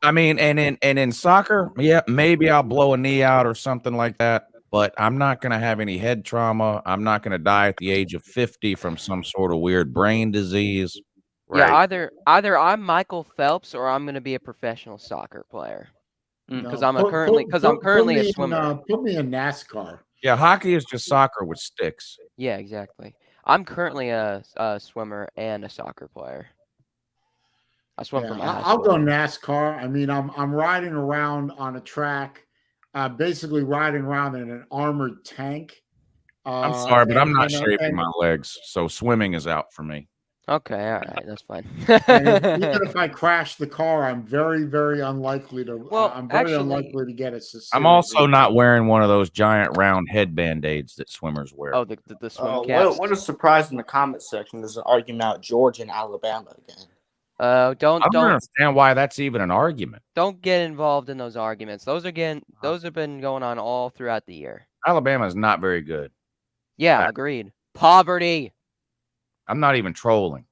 I mean, and in soccer, yeah, maybe I'll blow a knee out or something like that, but I'm not going to have any head trauma. I'm not going to die at the age of 50 from some sort of weird brain disease. Right? Yeah, either I'm Michael Phelps or I'm going to be a professional soccer player. Because I'm currently a swimmer. Put me in NASCAR. Yeah, hockey is just soccer with sticks. Yeah, exactly. I'm currently a swimmer and a soccer player. I swim for my high I'll school. go NASCAR. I mean, I'm riding around on a track, basically riding around in an armored tank. I'm sorry, but I'm not shaping my legs, so swimming is out for me. Okay, all right, that's fine. Even if I crash the car, I'm very, very unlikely to. Unlikely to get it. I'm also not wearing one of those giant round head band-aids that swimmers wear. Oh, the swim caps. What a surprise in the comment section! There's an argument about Georgia and Alabama again. I don't understand why that's even an argument. Don't get involved in those arguments. Those have been going on all throughout the year. Alabama is not very good. Yeah, agreed. Poverty. I'm not even trolling.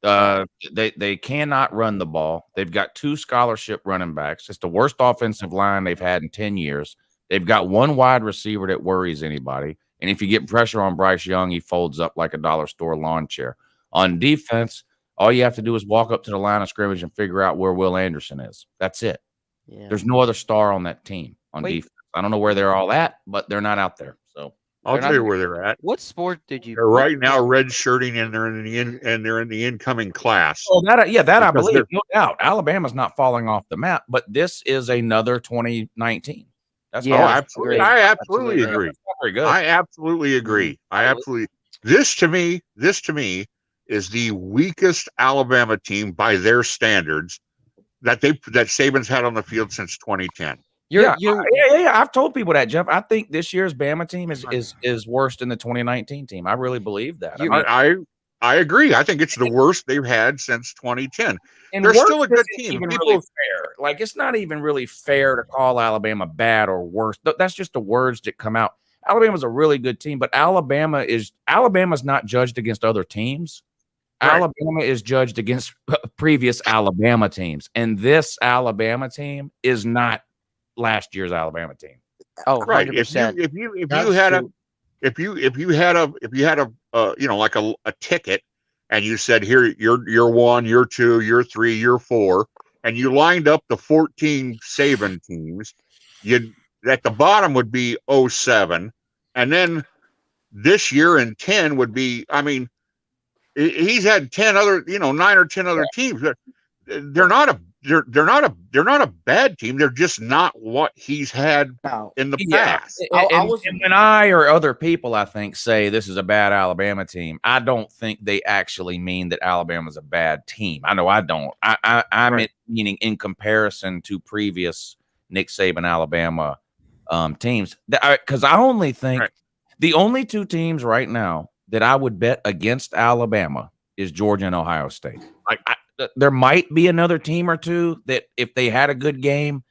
They cannot run the ball. They've got 2 scholarship running backs. It's the worst offensive line they've had in 10 years. They've got 1 wide receiver that worries anybody. And if you get pressure on Bryce Young, he folds up like a dollar store lawn chair. On defense, all you have to do is walk up to the line of scrimmage and figure out where Will Anderson is. That's it. Yeah. There's no other star on that team on defense. I don't know where they're all at, but they're not out there. So I'll tell you where they're at. What sport did you? They're right now red shirting, and they're in the incoming class. Oh, that I believe, no doubt. Alabama's not falling off the map, but this is another 2019. That's absolutely. I absolutely agree. Very good. I absolutely agree. This to me is the weakest Alabama team by their standards that Saban's had on the field since 2010. I've told people that, Jeff. I think this year's Bama team is worse than the 2019 team. I really believe that. I agree. I think it's the worst they've had since 2010. And They're worse still a good isn't team. even People, really fair. Like, it's not even really fair to call Alabama bad or worse. That's just the words that come out. Alabama's a really good team, but Alabama's not judged against other teams. Right. Alabama is judged against previous Alabama teams, and this Alabama team is not last year's Alabama team. Oh, right. 100%. If you had a you know, like a ticket, and you said, here, you're 1, you're 2, you're 3, you're 4, and you lined up the 14 Saban teams, you'd at the bottom would be 07, and then this year in 10 would be, I mean, he's had 10 other, 9 or 10 other teams. They're not a bad team. They're just not what he's had in the past. And when I or other people, I think, say this is a bad Alabama team, I don't think they actually mean that Alabama's a bad team. I know I don't. I'm meaning in comparison to previous Nick Saban Alabama teams. Because I only think the only two teams right now that I would bet against Alabama is Georgia and Ohio State. Like, there might be another team or two that, if they had a good game,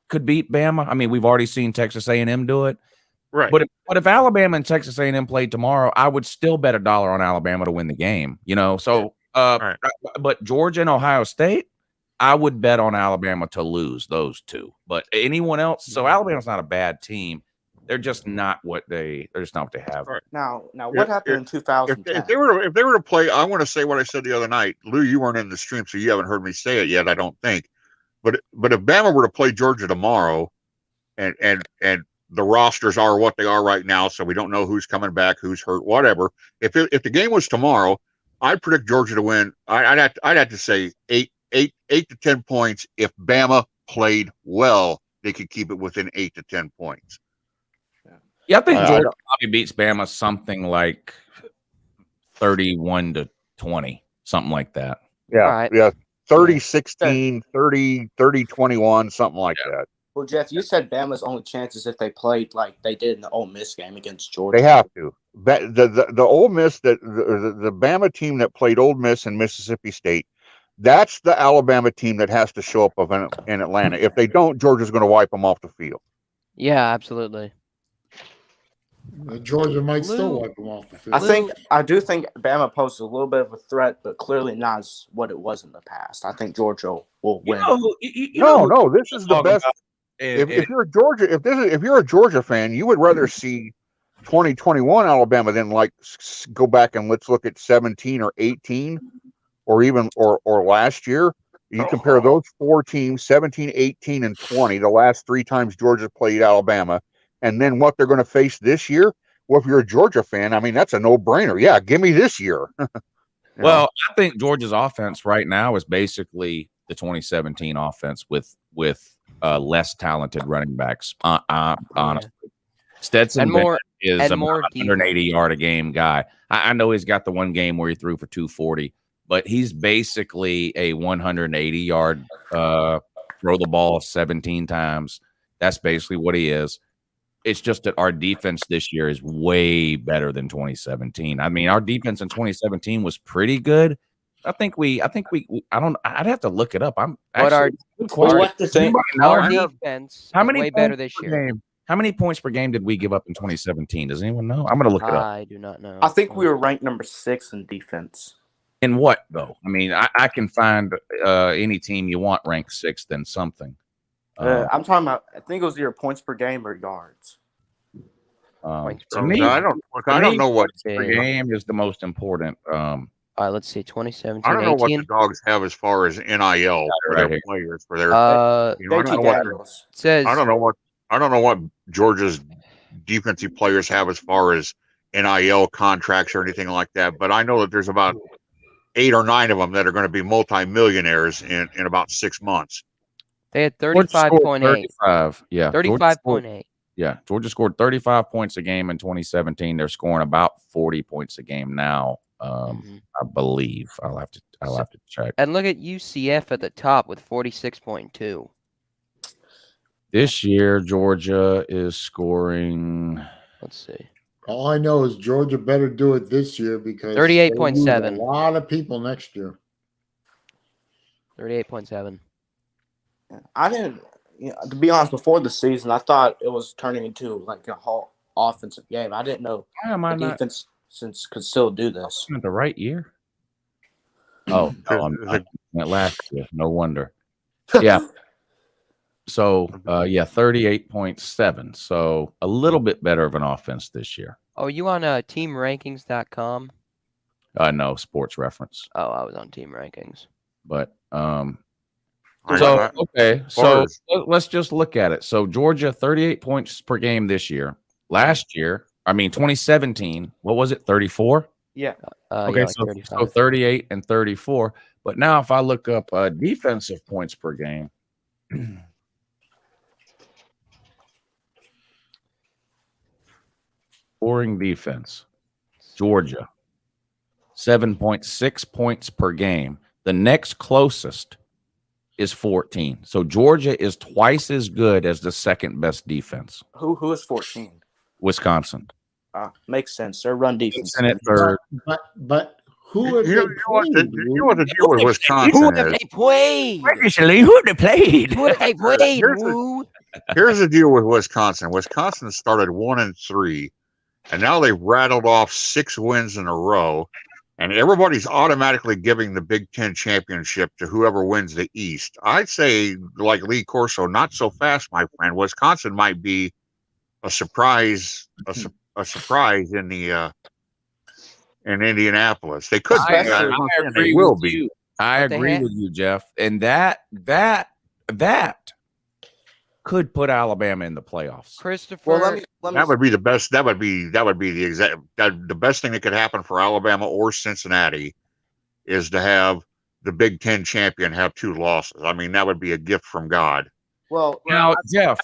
could beat Bama. I mean, we've already seen Texas A&M do it. Right. But if Alabama and Texas A&M played tomorrow, I would still bet $1 on Alabama to win the game. So but Georgia and Ohio State, I would bet on Alabama to lose those two. But anyone else, so Alabama's not a bad team. They're just not what they have. Right. Now, what happened in 2010? If they were to play, I want to say what I said the other night. Lou, you weren't in the stream, so you haven't heard me say it yet, I don't think. But if Bama were to play Georgia tomorrow, and the rosters are what they are right now, so we don't know who's coming back, who's hurt, whatever. If the game was tomorrow, I'd predict Georgia to win. I'd have to say 8 to 10 points. If Bama played well, they could keep it within 8 to 10 points. Yeah, I think Georgia probably beats Bama something like 31-20, something like that. Yeah, yeah, 30-16, 30-21, something like that. Well, Jeff, you said Bama's only chances if they played like they did in the Ole Miss game against Georgia. They have to. The Ole Miss, the Bama team that played Ole Miss and Mississippi State, that's the Alabama team that has to show up in Atlanta. If they don't, Georgia's going to wipe them off the field. Yeah, absolutely. Georgia might still wipe them off the field. I do think Bama poses a little bit of a threat, but clearly not as what it was in the past. I think Georgia will win. No, this is the best. If you're a Georgia fan, you would rather see 2021 Alabama than like go back and let's look at 17 or 18 or even or last year. You compare those four teams, 17, 18, and 20, the last 3 times Georgia played Alabama, and then what they're going to face this year. Well, if you're a Georgia fan, I mean, that's a no-brainer. Yeah, give me this year. Well, I think Georgia's offense right now is basically the 2017 offense with less talented running backs. Honestly, Stetson Bennett is a 180-yard-a-game guy. I know he's got the one game where he threw for 240, but he's basically a 180-yard throw the ball 17 times. That's basically what he is. It's just that our defense this year is way better than 2017. I mean, our defense in 2017 was pretty good. I'd have to look it up. Our defense how many way better this year. Game? How many points per game did we give up in 2017? Does anyone know? I'm going to look it up. I do not know. I think we were ranked number 6 in defense. In what, though? I mean, I can find any team you want ranked 6th in something. I'm talking about, I think it was either points per game or yards. To me, I don't know what per game is the most important. All right, let's see, 2017. I don't know 18. what the Dogs have as far as NIL for their players. For their, I don't know what Georgia's defensive players have as far as NIL contracts or anything like that. But I know that there's about 8 or 9 of them that are going to be multimillionaires in about 6 months. They had 35.8. Yeah, 35.8. Yeah, Georgia scored 35 points a game in 2017. They're scoring about 40 points a game now. I believe I'll have to check. And look at UCF at the top with 46.2. This year, Georgia is scoring. Let's see. All I know is Georgia better do it this year because 38.7. a lot of people next year. 38.7. I didn't, to be honest, before the season, I thought it was turning into like a whole offensive game. I didn't know the defense could still do this. The right year? Oh, no, I'm not. Last year. No wonder. Yeah. So, 38.7. So a little bit better of an offense this year. Oh, you on teamrankings.com? No, Sports Reference. Oh, I was on Team Rankings. But okay. So let's just look at it. So Georgia 38 points per game this year. Last year, 2017, what was it? 34? Yeah. Okay, yeah, like so 38 and 34. But now if I look up defensive points per game, scoring defense, Georgia, 7.6 points per game. The next closest is 14. So Georgia is twice as good as the second best defense. Who is 14? Wisconsin. Makes sense. Their run defense. At third. But who have they played? You want to deal with Wisconsin? Who have they played? Who have they played? Who have they played? Here's the deal with Wisconsin. Wisconsin started 1-3, and now they've rattled off 6 wins in a row. And everybody's automatically giving the Big Ten championship to whoever wins the East. I'd say, like Lee Corso, not so fast, my friend. Wisconsin might be a surprise, a surprise in the in Indianapolis. They could be. They will be. I agree with you, Jeff. And that could put Alabama in the playoffs. Christopher, that would be the best. That would be the exact. The best thing that could happen for Alabama or Cincinnati is to have the Big Ten champion have 2 losses. I mean, that would be a gift from God. Well, now, Jeff,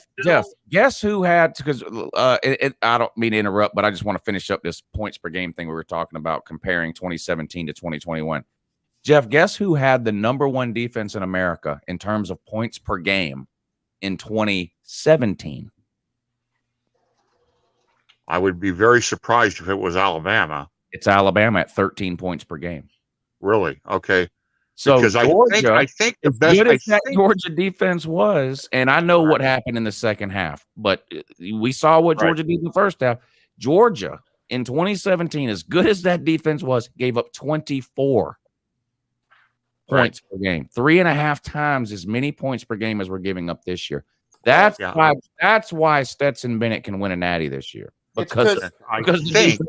guess who had, because I don't mean to interrupt, but I just want to finish up this points per game thing we were talking about, comparing 2017 to 2021. Jeff, guess who had the #1 defense in America in terms of points per game in 2017? I would be very surprised if it was Alabama. It's Alabama at 13 points per game. Really? Okay. So because Georgia, I think the best good as that Georgia defense was, and I know what happened in the second half, but we saw what Georgia did in the first half. Georgia in 2017, as good as that defense was, gave up 24 points per game, 3.5 times as many points per game as we're giving up this year. That's why Stetson Bennett can win a natty this year, because I think 6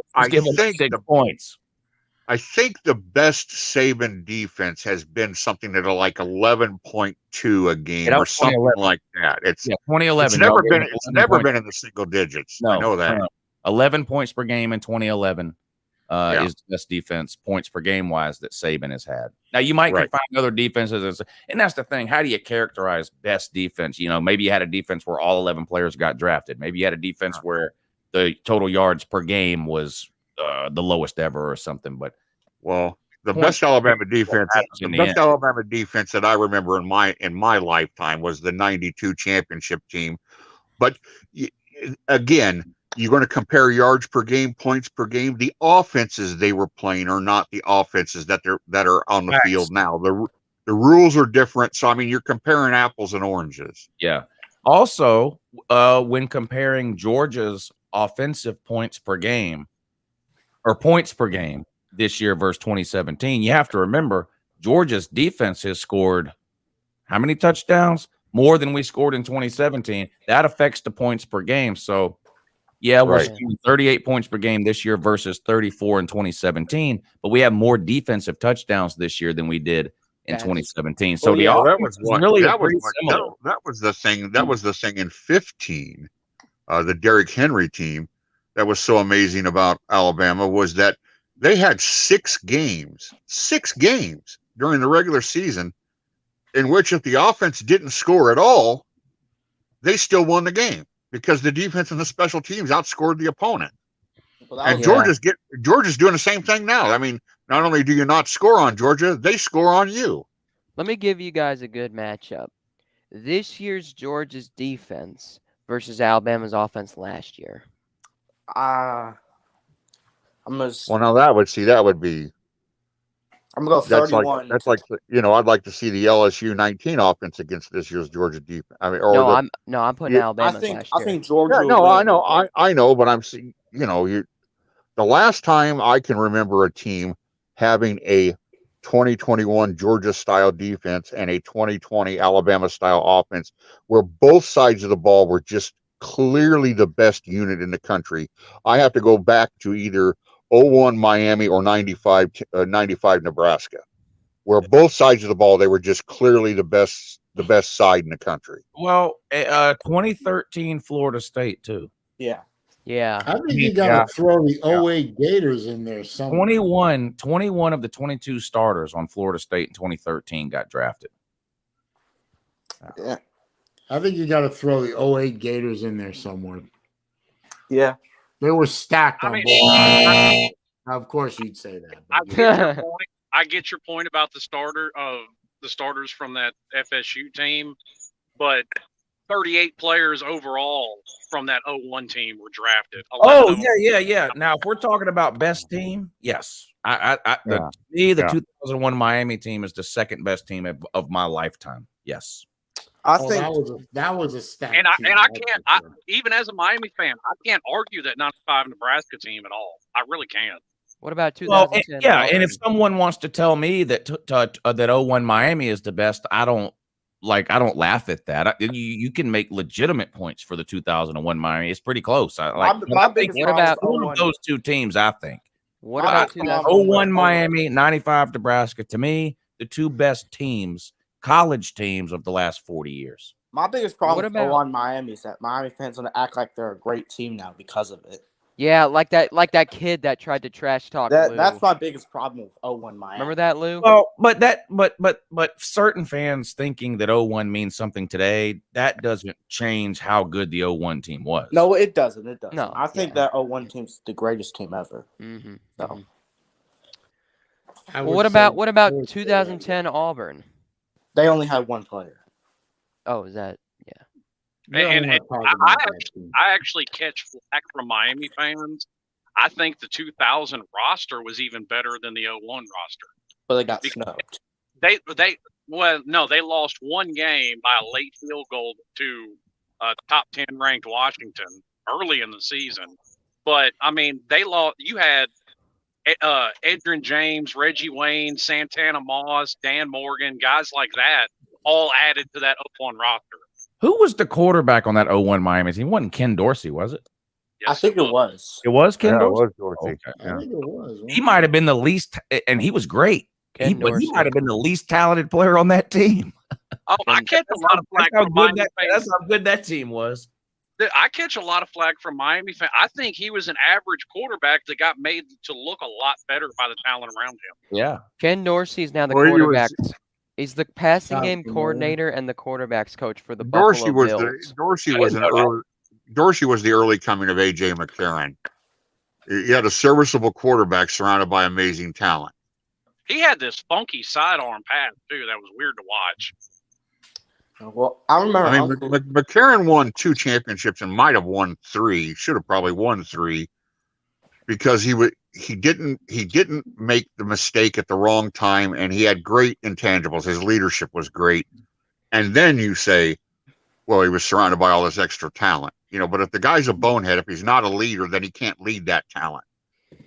points. I think the best Saban defense has been something that are like 11.2 a game or something like that. It's 2011. It's never been. It's never been in the single digits. No, I know that. 11 points per game in 2011 is the best defense points per game wise that Saban has had. Now you might find other defenses, and that's the thing. How do you characterize best defense? Maybe you had a defense where all 11 players got drafted. Maybe you had a defense where the total yards per game was the lowest ever or something. But the best Alabama defense, Alabama defense that I remember in my lifetime was the '92 championship team. But again, you're going to compare yards per game, points per game. The offenses they were playing are not the offenses that are on the field now. The rules are different. So I mean, you're comparing apples and oranges. Yeah. Also, when comparing Georgia's offensive points per game or points per game this year versus 2017, you have to remember Georgia's defense has scored how many touchdowns? More than we scored in 2017. That affects the points per game. So, we're scoring 38 points per game this year versus 34 in 2017, but we have more defensive touchdowns this year than we did in 2017. So that was the thing. That was the thing in 15. The Derrick Henry team that was so amazing about Alabama was that they had 6 games during the regular season in which if the offense didn't score at all, they still won the game because the defense and the special teams outscored the opponent. And Georgia's doing the same thing now. I mean, not only do you not score on Georgia, they score on you. Let me give you guys a good matchup. This year's Georgia's defense versus Alabama's offense last year. Well, now that would be. I'm gonna go 31. That's like I'd like to see the LSU 19 offense against this year's Georgia defense. I mean, or I'm putting Alabama. I think last year. Georgia. Yeah, no, I know, I know, but I'm seeing. The last time I can remember a team having a 2021 Georgia style defense and a 2020 Alabama style offense, where both sides of the ball were just clearly the best unit in the country. I have to go back to either 01 Miami or 95 Nebraska, where both sides of the ball, they were just clearly the best side in the country. Well, 2013 Florida State too. Yeah. I think you got to throw the 08 Gators in there somewhere. 21 of the 22 starters on Florida State in 2013 got drafted. Yeah. I think you got to throw the 08 Gators in there somewhere. Yeah. They were stacked on both sides. Of course you'd say that. I get your point about the starters from that FSU team, but 38 players overall from that 01 team were drafted. Oh, yeah. Now, if we're talking about best team, yes. The 2001 Miami team is the second best team of my lifetime. Yes. I think that was a stat. And I can't, even as a Miami fan, I can't argue that 95 Nebraska team at all. I really can't. What about 2010? And if someone wants to tell me that that 01 Miami is the best, I don't laugh at that. You can make legitimate points for the 2001 Miami. It's pretty close. What about one of those two teams? I think. What about 01 Miami, 95 Nebraska? To me, the two best teams, college teams of the last 40 years. My biggest problem with 01 Miami is that Miami fans want to act like they're a great team now because of it. Yeah, like that kid that tried to trash talk Lou. That's my biggest problem with 01 Miami. Remember that, Lou? Well, but certain fans thinking that 01 means something today, that doesn't change how good the 01 team was. No, it doesn't. It doesn't. No, I think that 01 team's the greatest team ever. Mm-hmm. So. Well, what about 2010 Auburn? They only had one player. Oh, is that? And I actually catch flack from Miami fans. I think the 2000 roster was even better than the 01 roster. But they got snubbed. They lost one game by a late field goal to top 10 ranked Washington early in the season. But I mean, they lost. You had Edgerrin James, Reggie Wayne, Santana Moss, Dan Morgan, guys like that, all added to that 01 roster. Who was the quarterback on that 01 Miami team? It wasn't Ken Dorsey, was it? Yes, I think it was. It was Ken Dorsey? It was Dorsey. Okay. I think it was. He might have been the least, and he was great. He might have been the least talented player on that team. Oh, I catch a lot of flack from Miami fans. That's how good that team was. I catch a lot of flack from Miami fans. I think he was an average quarterback that got made to look a lot better by the talent around him. Yeah. Ken Dorsey is now the quarterback. He's the passing game coordinator and the quarterbacks coach for the Buffalo Bills. Dorsey was the early coming of A.J. McCarron. He had a serviceable quarterback surrounded by amazing talent. He had this funky sidearm pass too that was weird to watch. Well, I remember. McCarron won 2 championships and might have won 3. Should have probably won 3 because he didn't make the mistake at the wrong time, and he had great intangibles. His leadership was great. And then you say, well, he was surrounded by all this extra talent, but if the guy's a bonehead, if he's not a leader, then he can't lead that talent.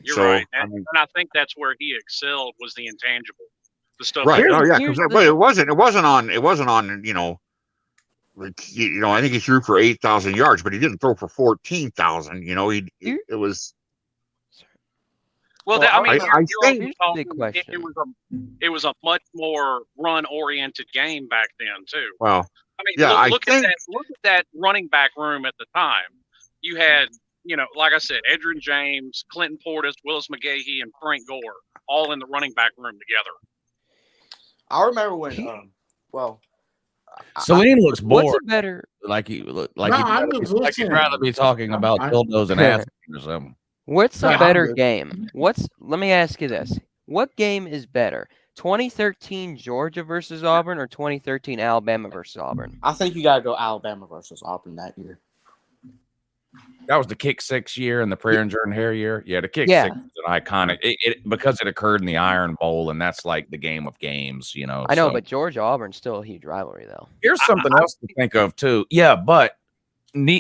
You're right. And I think that's where he excelled, was the intangible. The stuff. Right. Oh yeah. But it wasn't on, I think he threw for 8,000 yards, but he didn't throw for 14,000. It was. Well, I think it was a much more run-oriented game back then too. Well, I mean, look at that running back room at the time. You had, like I said, Edgerrin James, Clinton Portis, Willis McGahee, and Frank Gore all in the running back room together. I remember when, Saleen looks bored. What's a better? He'd rather be talking about dildos and ass or something. What's a better game? Let me ask you this. What game is better? 2013 Georgia versus Auburn or 2013 Alabama versus Auburn? I think you got to go Alabama versus Auburn that year. That was the kick 6 year and the Prayer and Jordan Hare year. Yeah, the kick 6 is an iconic. Because it occurred in the Iron Bowl, and that's like the game of games, you know. I know, so. but Georgia Auburn's still a huge rivalry, though. Here's something else to think of too. Yeah, but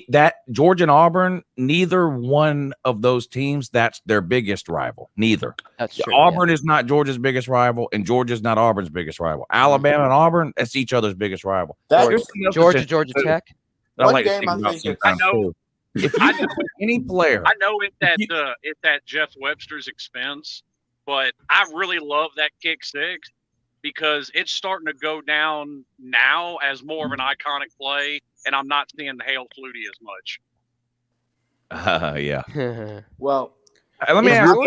that Georgia and Auburn, neither one of those teams, that's their biggest rival. Neither. That's true. Auburn is not Georgia's biggest rival, and Georgia's not Auburn's biggest rival. Alabama and Auburn, that's each other's biggest rival. Georgia Tech. I like to think about sometimes too. If you could put any player, I know it's at Jeff Webster's expense, but I really love that kick 6 because it's starting to go down now as more of an iconic play, and I'm not seeing the Hail Flutie as much. Yeah. Well, let me ask from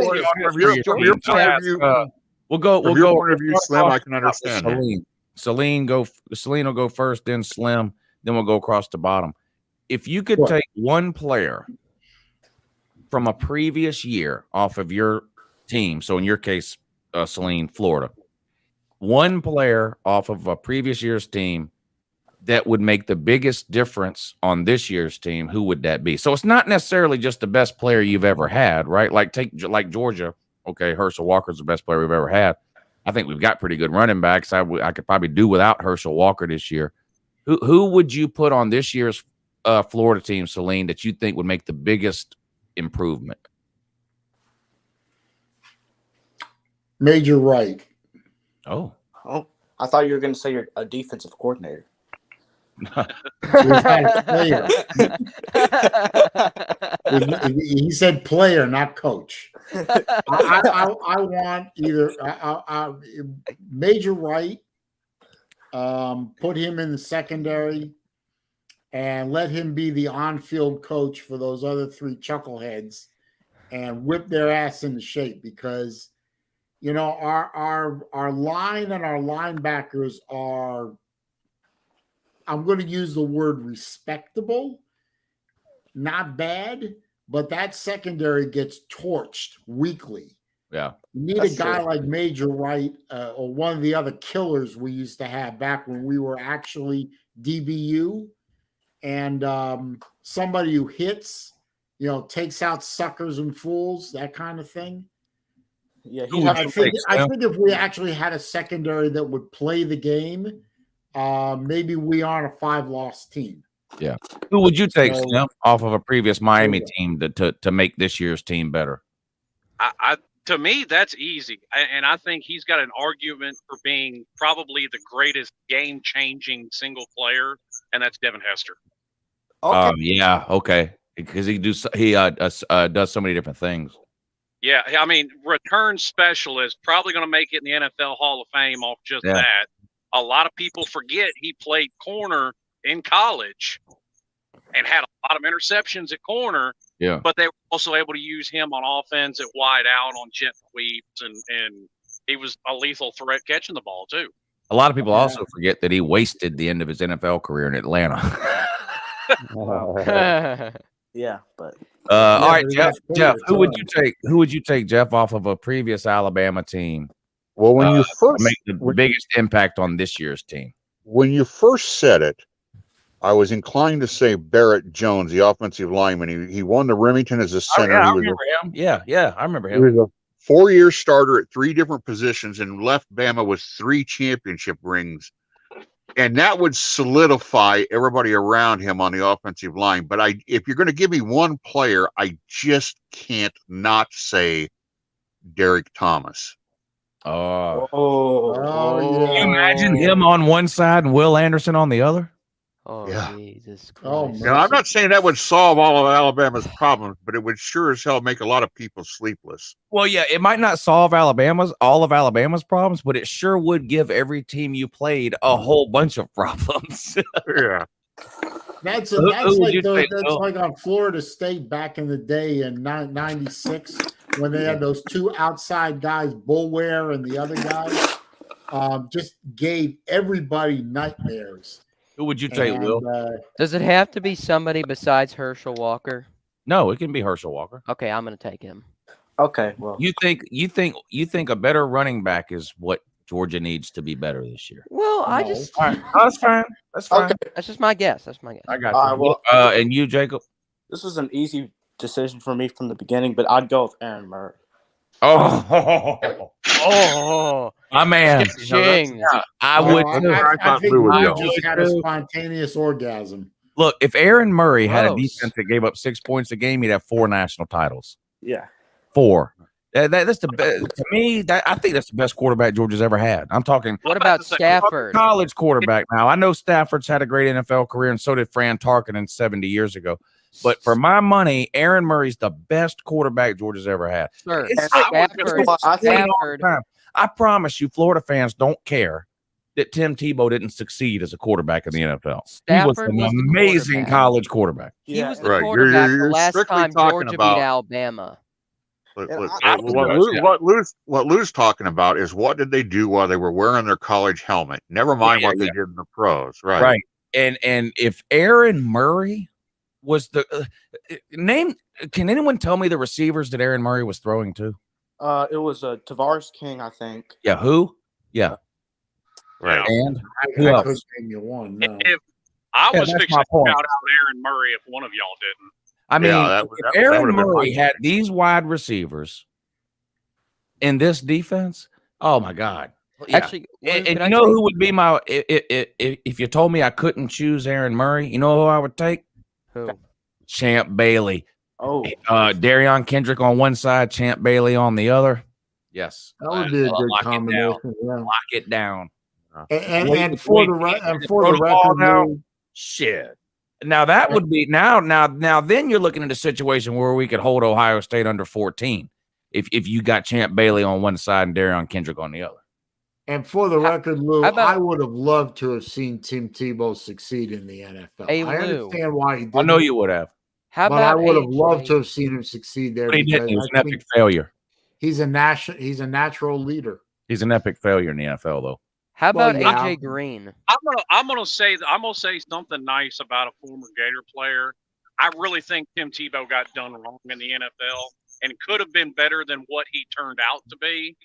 your point of view. We'll go. Point of view, Slim, I can understand. Saleen will go first, then Slim, then we'll go across the bottom. If you could take one player from a previous year off of your team, so in your case, Saleen, Florida, one player off of a previous year's team that would make the biggest difference on this year's team, who would that be? So it's not necessarily just the best player you've ever had, right? Like Georgia. Okay, Herschel Walker's the best player we've ever had. I think we've got pretty good running backs. I could probably do without Herschel Walker this year. Who would you put on this year's Florida team, Saleen, that you think would make the biggest improvement? Major Wright. Oh, I thought you were going to say you're a defensive coordinator. He said player, not coach. I want either Major Wright, put him in the secondary, and let him be the on-field coach for those other 3 chuckleheads and whip their ass into shape, because you know our line and our linebackers are, I'm going to use the word respectable, not bad, but that secondary gets torched weekly. Yeah. You need a guy like Major Wright or one of the other killers we used to have back when we were actually DBU, and somebody who hits, you know, takes out suckers and fools, that kind of thing. Yeah, I think if we actually had a secondary that would play the game, maybe we aren't a 5-loss team. Yeah. Who would you take, Slim, off of a previous Miami team to make this year's team better? To me, that's easy. And I think he's got an argument for being probably the greatest game-changing single player, and that's Devin Hester. Okay. Yeah, okay. Because he does so many different things. Yeah, I mean, return specialist, probably going to make it in the NFL Hall of Fame off just that. A lot of people forget he played corner in college and had a lot of interceptions at corner. Yeah. But they were also able to use him on offense at wide out on jet sweeps, and he was a lethal threat catching the ball too. A lot of people also forget that he wasted the end of his NFL career in Atlanta. Yeah, but all right, Jeff, who would you take? Who would you take, Jeff, off of a previous Alabama team? Well, when you first make the biggest impact on this year's team. When you first said it, I was inclined to say Barrett Jones, the offensive lineman. He won the Remington as a center. I remember him. Yeah, I remember him. He was a 4-year starter at 3 different positions and left Bama with 3 championship rings. And that would solidify everybody around him on the offensive line. But if you're going to give me one player, I just can't not say Derek Thomas. Oh, yeah. Can you imagine him on one side and Will Anderson on the other? Oh, yeah. Jesus Christ. Oh, now, I'm not saying that would solve all of Alabama's problems, but it would sure as hell make a lot of people sleepless. Well, yeah, it might not solve all of Alabama's problems, but it sure would give every team you played a whole bunch of problems. Yeah. That's like on Florida State back in the day in 96 when they had those 2 outside guys, Bullware and the other guy, just gave everybody nightmares. Who would you take, Will? Does it have to be somebody besides Herschel Walker? No, it can be Herschel Walker. Okay, I'm going to take him. Okay, well, you think a better running back is what Georgia needs to be better this year? Well, all right. That's fine. That's fine. Okay. That's just my guess. I got you. And you, Jacob? This was an easy decision for me from the beginning, but I'd go with Aaron Murray. Oh, my man. Ching. I would. I think Lou just had a spontaneous orgasm. Look, if Aaron Murray had a Gross. defense that gave up 6 points a game, he'd have 4 national titles. Yeah. 4. That's the best to me. I think that's the best quarterback Georgia's ever had. I'm talking. What about Stafford? College quarterback. Now I know Stafford's had a great NFL career, and so did Fran Tarkenton 70 years ago. But for my money, Aaron Murray's the best quarterback Georgia's ever had. Sure. Stafford. I promise you, Florida fans don't care that Tim Tebow didn't succeed as a quarterback in the NFL. Stafford he was an was the amazing quarterback. college quarterback. He was the quarterback the last time Georgia beat Alabama. What Lou's talking about is what did they do while they were wearing their college helmet? Never mind what they did in the pros, right? Right. And if Aaron Murray was the name, can anyone tell me the receivers that Aaron Murray was throwing to? It was Tavares King, I think. Yeah, who? Yeah. Right. And I who else? couldn't name you one. No. If I was that's fixing my to point. shout out Aaron Murray if one of y'all didn't. I mean, Yeah, if Aaron Murray had these wide receivers in this defense, oh my God. Yeah. Actually, and you know who would be my if you told me I couldn't choose Aaron Murray, you know who I would take? Who? Champ Bailey. Oh. Darion Kendrick on one side, Champ Bailey on the other. Yes. That would be a good combination. Lock it down. And for the record, Lou, shit. Now that would be now then you're looking at a situation where we could hold Ohio State under 14 if you got Champ Bailey on one side and Darion Kendrick on the other. And for the record, Lou, I would have loved to have seen Tim Tebow succeed in the NFL. Hey, I Lou. understand why he did. I know you would have. How But I about would have AJ? loved to have seen him succeed there. But he didn't. because He was I an think epic failure. He's a natural leader. He's an epic failure in the NFL, though. How about Well, yeah. AJ Green? I'm gonna say something nice about a former Gator player. I really think Tim Tebow got done wrong in the NFL and could have been better than what he turned out to be.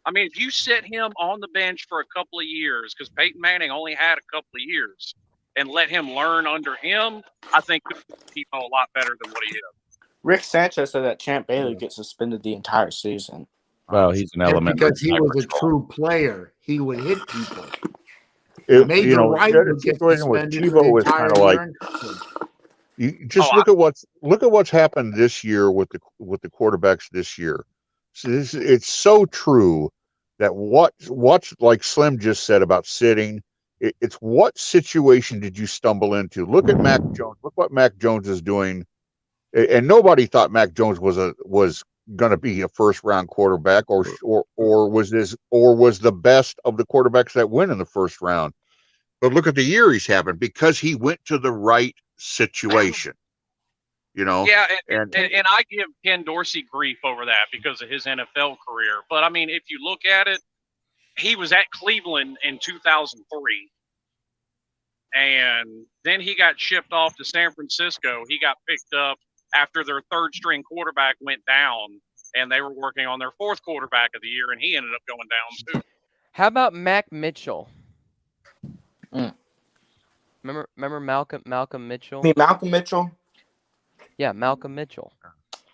I mean, if you sit him on the bench for a couple of years, because Peyton Manning only had a couple of years, and let him learn under him, I think Tebow a lot better than what he is. Rick Sanchez said that Champ Bailey gets suspended the entire season. Well, he's an element because he was a true player. He would hit people. Major Wright would get situation with Tebow is kind of like you just look at what's happened this year with the quarterbacks this year. So it's so true that what's like Slim just said about sitting. It's what situation did you stumble into? Look at Mac Jones. Look what Mac Jones is doing, and nobody thought Mac Jones was going to be a first round quarterback or was the best of the quarterbacks that went in the first round. But look at the year he's having because he went to the right situation. You know. Yeah, and I give Ken Dorsey grief over that because of his NFL career. But I mean, if you look at it, he was at Cleveland in 2003. And then he got shipped off to San Francisco. He got picked up after their third string quarterback went down, and they were working on their fourth quarterback of the year, and he ended up going down too. How about Mac Mitchell? Remember Malcolm Mitchell? You mean Malcolm Mitchell? Yeah, Malcolm Mitchell.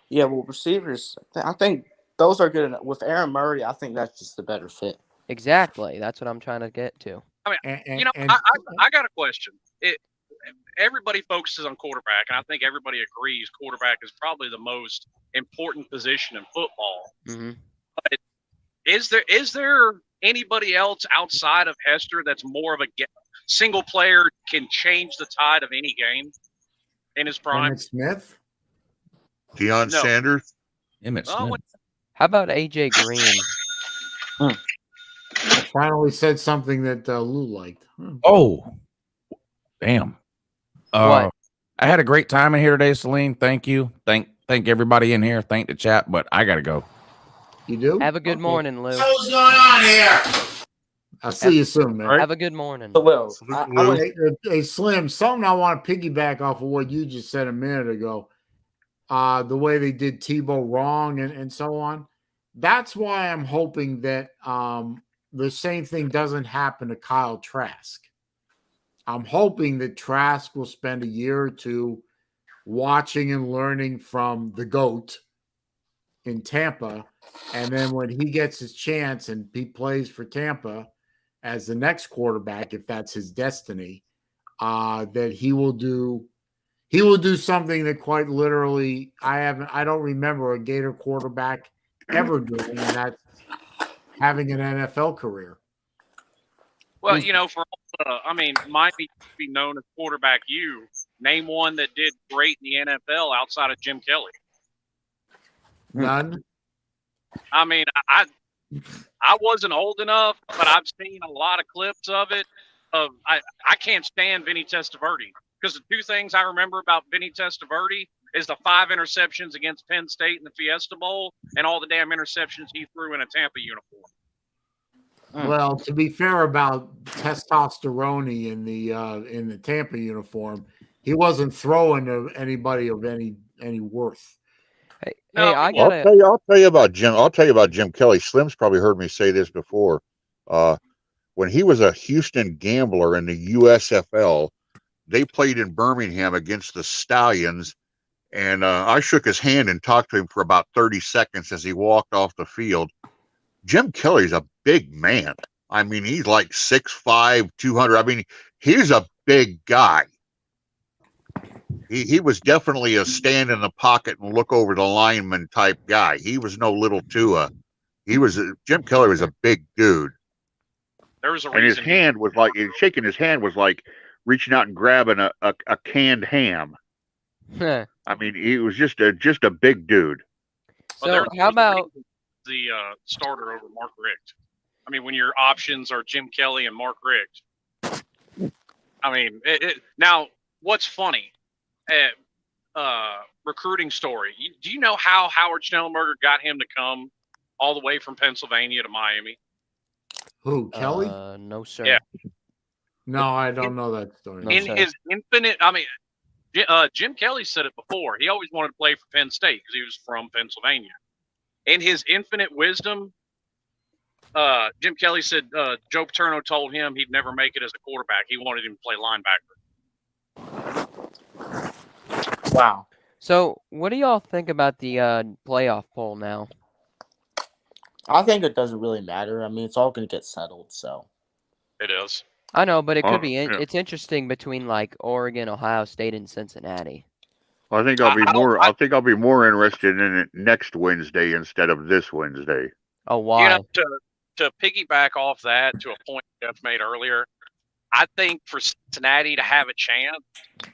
Yeah, well, receivers, I think those are good enough. With Aaron Murray, I think that's just the better fit. Exactly. That's what I'm trying to get to. I mean, I got a question. Everybody focuses on quarterback, and I think everybody agrees quarterback is probably the most important position in football. Mm-hmm. But is there anybody else outside of Hester that's more of a single player can change the tide of any game in his prime? Emmitt Smith, Deion Sanders, Emmitt Smith. How about AJ Green? I finally said something that Lou liked. Oh, damn. What? I had a great time in here today, Saleen. Thank you. Thank everybody in here. Thank the chat, but I got to go. You do? Have a good morning, Lou. What's going on here? I'll see you soon, man. Have a good morning. Hey, Slim, something I want to piggyback off of what you just said a minute ago. The way they did Tebow wrong and so on. That's why I'm hoping that the same thing doesn't happen to Kyle Trask. I'm hoping that Trask will spend a year or two watching and learning from the GOAT in Tampa. And then when he gets his chance and he plays for Tampa as the next quarterback, if that's his destiny, that he will do something that quite literally I don't remember a Gator quarterback ever doing, and that's having an NFL career. Well, you know, for Miami used to be known as quarterback U. Name one that did great in the NFL outside of Jim Kelly. None. I mean, I wasn't old enough, but I've seen a lot of clips of it. I can't stand Vinny Testaverde, because the two things I remember about Vinny Testaverde is the 5 interceptions against Penn State in the Fiesta Bowl and all the damn interceptions he threw in a Tampa uniform. Well, to be fair about testosterone in the Tampa uniform, he wasn't throwing to anybody of any worth. Hey, I'll tell you about Jim Kelly. Slim's probably heard me say this before. When he was a Houston Gambler in the USFL, they played in Birmingham against the Stallions, and I shook his hand and talked to him for about 30 seconds as he walked off the field. Jim Kelly's a big man. I mean, he's like 6'5", 200. I mean, he's a big guy. He was definitely a stand in the pocket and look over the lineman type guy. He was no little Tua. Jim Kelly was a big dude. There was a and reason his hand was like shaking his hand was like reaching out and grabbing a canned ham. I mean, he was just a big dude. So how about the starter over Mark Richt? I mean, when your options are Jim Kelly and Mark Richt. I mean, now what's funny? Recruiting story. Do you know how Howard Schnellenberger got him to come all the way from Pennsylvania to Miami? Who, Kelly? No, sir. Yeah. No, I don't know that story. His infinite, Jim Kelly said it before. He always wanted to play for Penn State because he was from Pennsylvania. In his infinite wisdom, Jim Kelly said Joe Paterno told him he'd never make it as a quarterback. He wanted him to play linebacker. Wow. So, what do y'all think about the playoff poll now? I think it doesn't really matter. I mean, it's all going to get settled, so. It is. I know, but it could be. It's interesting between like Oregon, Ohio State, and Cincinnati. I think I'll be more interested in it next Wednesday instead of this Wednesday. Oh, why? You know, to piggyback off that to a point Jeff made earlier, I think for Cincinnati to have a chance,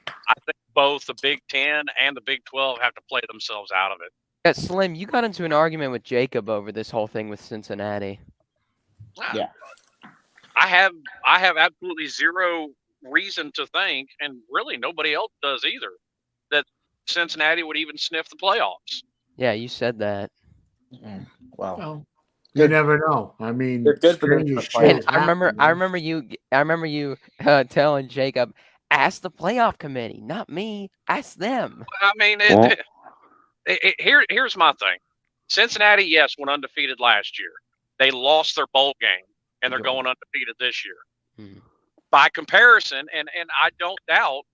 I think both the Big Ten and the Big 12 have to play themselves out of it. Yeah, Slim, you got into an argument with Jacob over this whole thing with Cincinnati. Yeah. I have absolutely zero reason to think, and really nobody else does either, that Cincinnati would even sniff the playoffs. Yeah, you said that. Wow. You never know. I mean, and I remember you telling Jacob, ask the playoff committee, not me. Ask them. I mean, here's my thing. Cincinnati, yes, went undefeated last year. They lost their bowl game, and they're going undefeated this year. By comparison, and I don't doubt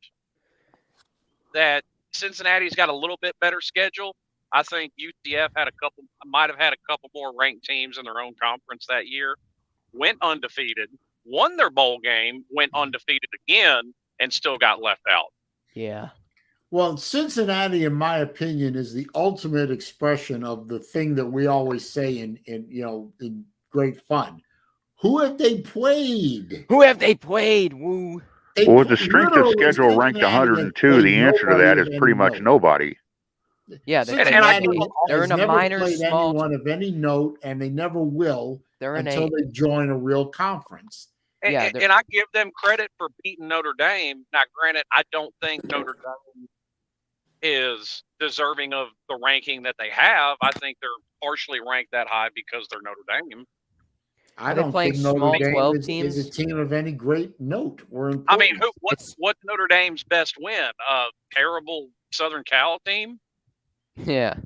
that Cincinnati's got a little bit better schedule. I think UCF might have had a couple more ranked teams in their own conference that year. Went undefeated, won their bowl game, went undefeated again, and still got left out. Yeah. Well, Cincinnati, in my opinion, is the ultimate expression of the thing that we always say in great fun. Who have they played? Who have they played? Woo. Well, with the strength of schedule ranked 102, the answer to that is pretty much nobody. Yeah, they're in a minor small. Anyone of any note, and they never will until they join a real conference. And I give them credit for beating Notre Dame. Now, granted, I don't think Notre Dame is deserving of the ranking that they have. I think they're partially ranked that high because they're Notre Dame. I don't think Notre Dame is a team of any great note. I mean, what's Notre Dame's best win? A terrible Southern Cal team? Yeah.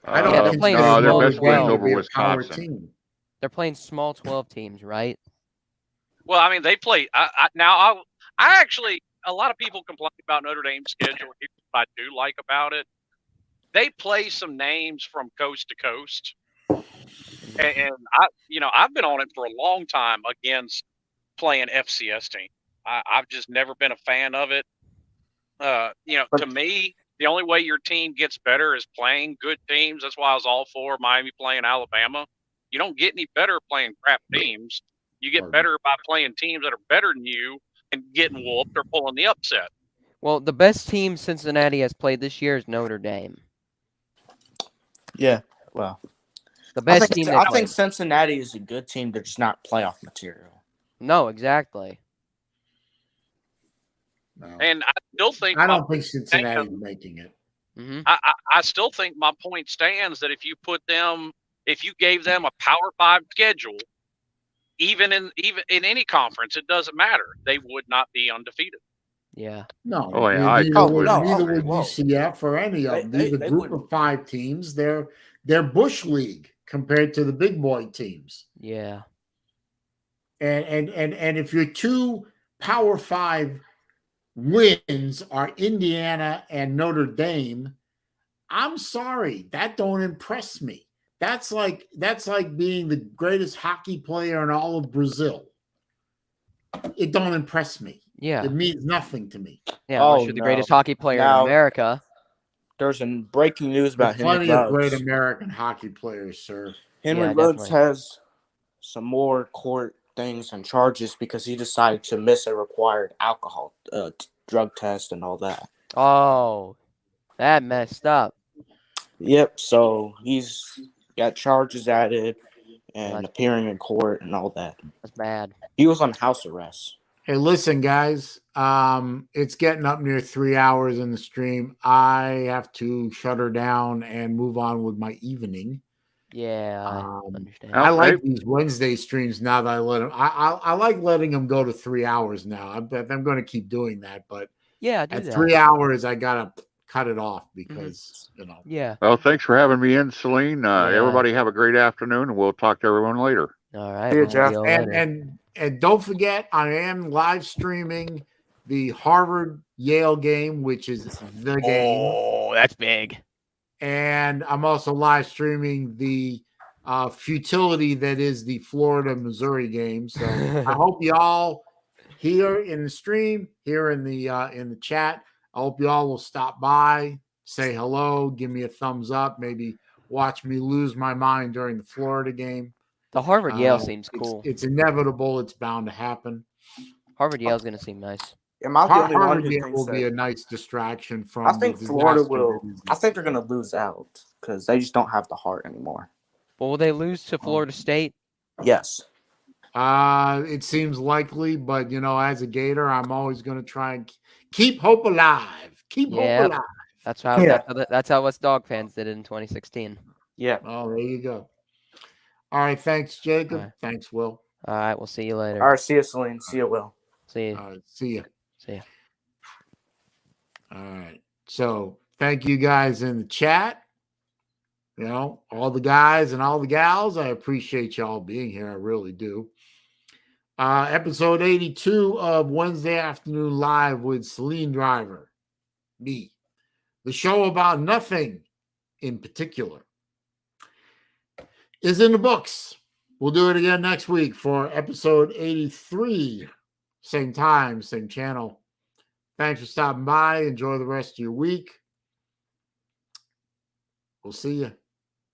I don't they're playing their best win over Wisconsin. They're playing small 12 teams, right? Well, I mean, they play. I actually a lot of people complain about Notre Dame's schedule. Here's what I do like about it. They play some names from coast to coast. And I've been on it for a long time against playing FCS teams. I've just never been a fan of it. To me, the only way your team gets better is playing good teams. That's why I was all for Miami playing Alabama. You don't get any better playing crap teams. You get better by playing teams that are better than you and getting whooped or pulling the upset. Well, the best team Cincinnati has played this year is Notre Dame. Yeah, well, the best team. I think Cincinnati is a good team. They're just not playoff material. No, exactly. No. And I still think I don't think Cincinnati's making it. Mm-hmm. I still think my point stands that if you gave them a Power 5 schedule, even in any conference, it doesn't matter. They would not be undefeated. Yeah. No. Oh yeah. Neither would UCF or any of them. These are group of 5 teams. They're Bush League compared to the big boy teams. Yeah. And if your 2 Power 5 wins are Indiana and Notre Dame, I'm sorry, that don't impress me. That's like being the greatest hockey player in all of Brazil. It don't impress me. Yeah. It means nothing to me. Yeah, unless you're the greatest hockey player in America. There's some breaking news about Henry plenty of great American hockey players, sir. Henry Rhodes has some more court things and charges because he decided to miss a required alcohol drug test and all that. Oh, that messed up. Yep. So he's got charges added and appearing in court and all that. That's bad. He was on house arrest. Hey, listen, guys. It's getting up near 3 hours in the stream. I have to shut her down and move on with my evening. Yeah, I understand. I like these Wednesday streams now that I let them. I like letting them go to 3 hours now. I'm going to keep doing that, but yeah, at 3 hours, I gotta cut it off because Yeah. Well, thanks for having me in, Saleen. Everybody have a great afternoon, and we'll talk to everyone later. All right. See you, Jeff. And don't forget, I am live streaming the Harvard Yale game, which is the game. Oh, that's big. And I'm also live streaming the futility that is the Florida Missouri game. So I hope y'all here in the stream, here in the chat, I hope y'all will stop by, say hello, give me a thumbs up, maybe watch me lose my mind during the Florida game. The Harvard Yale seems cool. It's inevitable. It's bound to happen. Harvard Yale's going to seem nice. Am I the only one Harvard who Yale thinks will be that? a nice distraction from. I think the Florida disaster will. that is. I think they're going to lose out because they just don't have the heart anymore. Well, will they lose to Florida State? Yes. It seems likely, but as a Gator, I'm always going to try and keep hope alive. Keep hope alive. That's how us dog fans did it in 2016. Yeah. Oh, there you go. All right. Thanks, Jacob. Right. Thanks, Will. All right. We'll see you later. All right. See you, Saleen. See you, Will. See you. All right. See you. See you. All right. So thank you guys in the chat. All the guys and all the gals. I appreciate y'all being here. I really do. Episode 82 of Wednesday Afternoon Live with SaleenDriver. Me. The show about nothing in particular is in the books. We'll do it again next week for episode 83. Same time, same channel. Thanks for stopping by. Enjoy the rest of your week. We'll see you.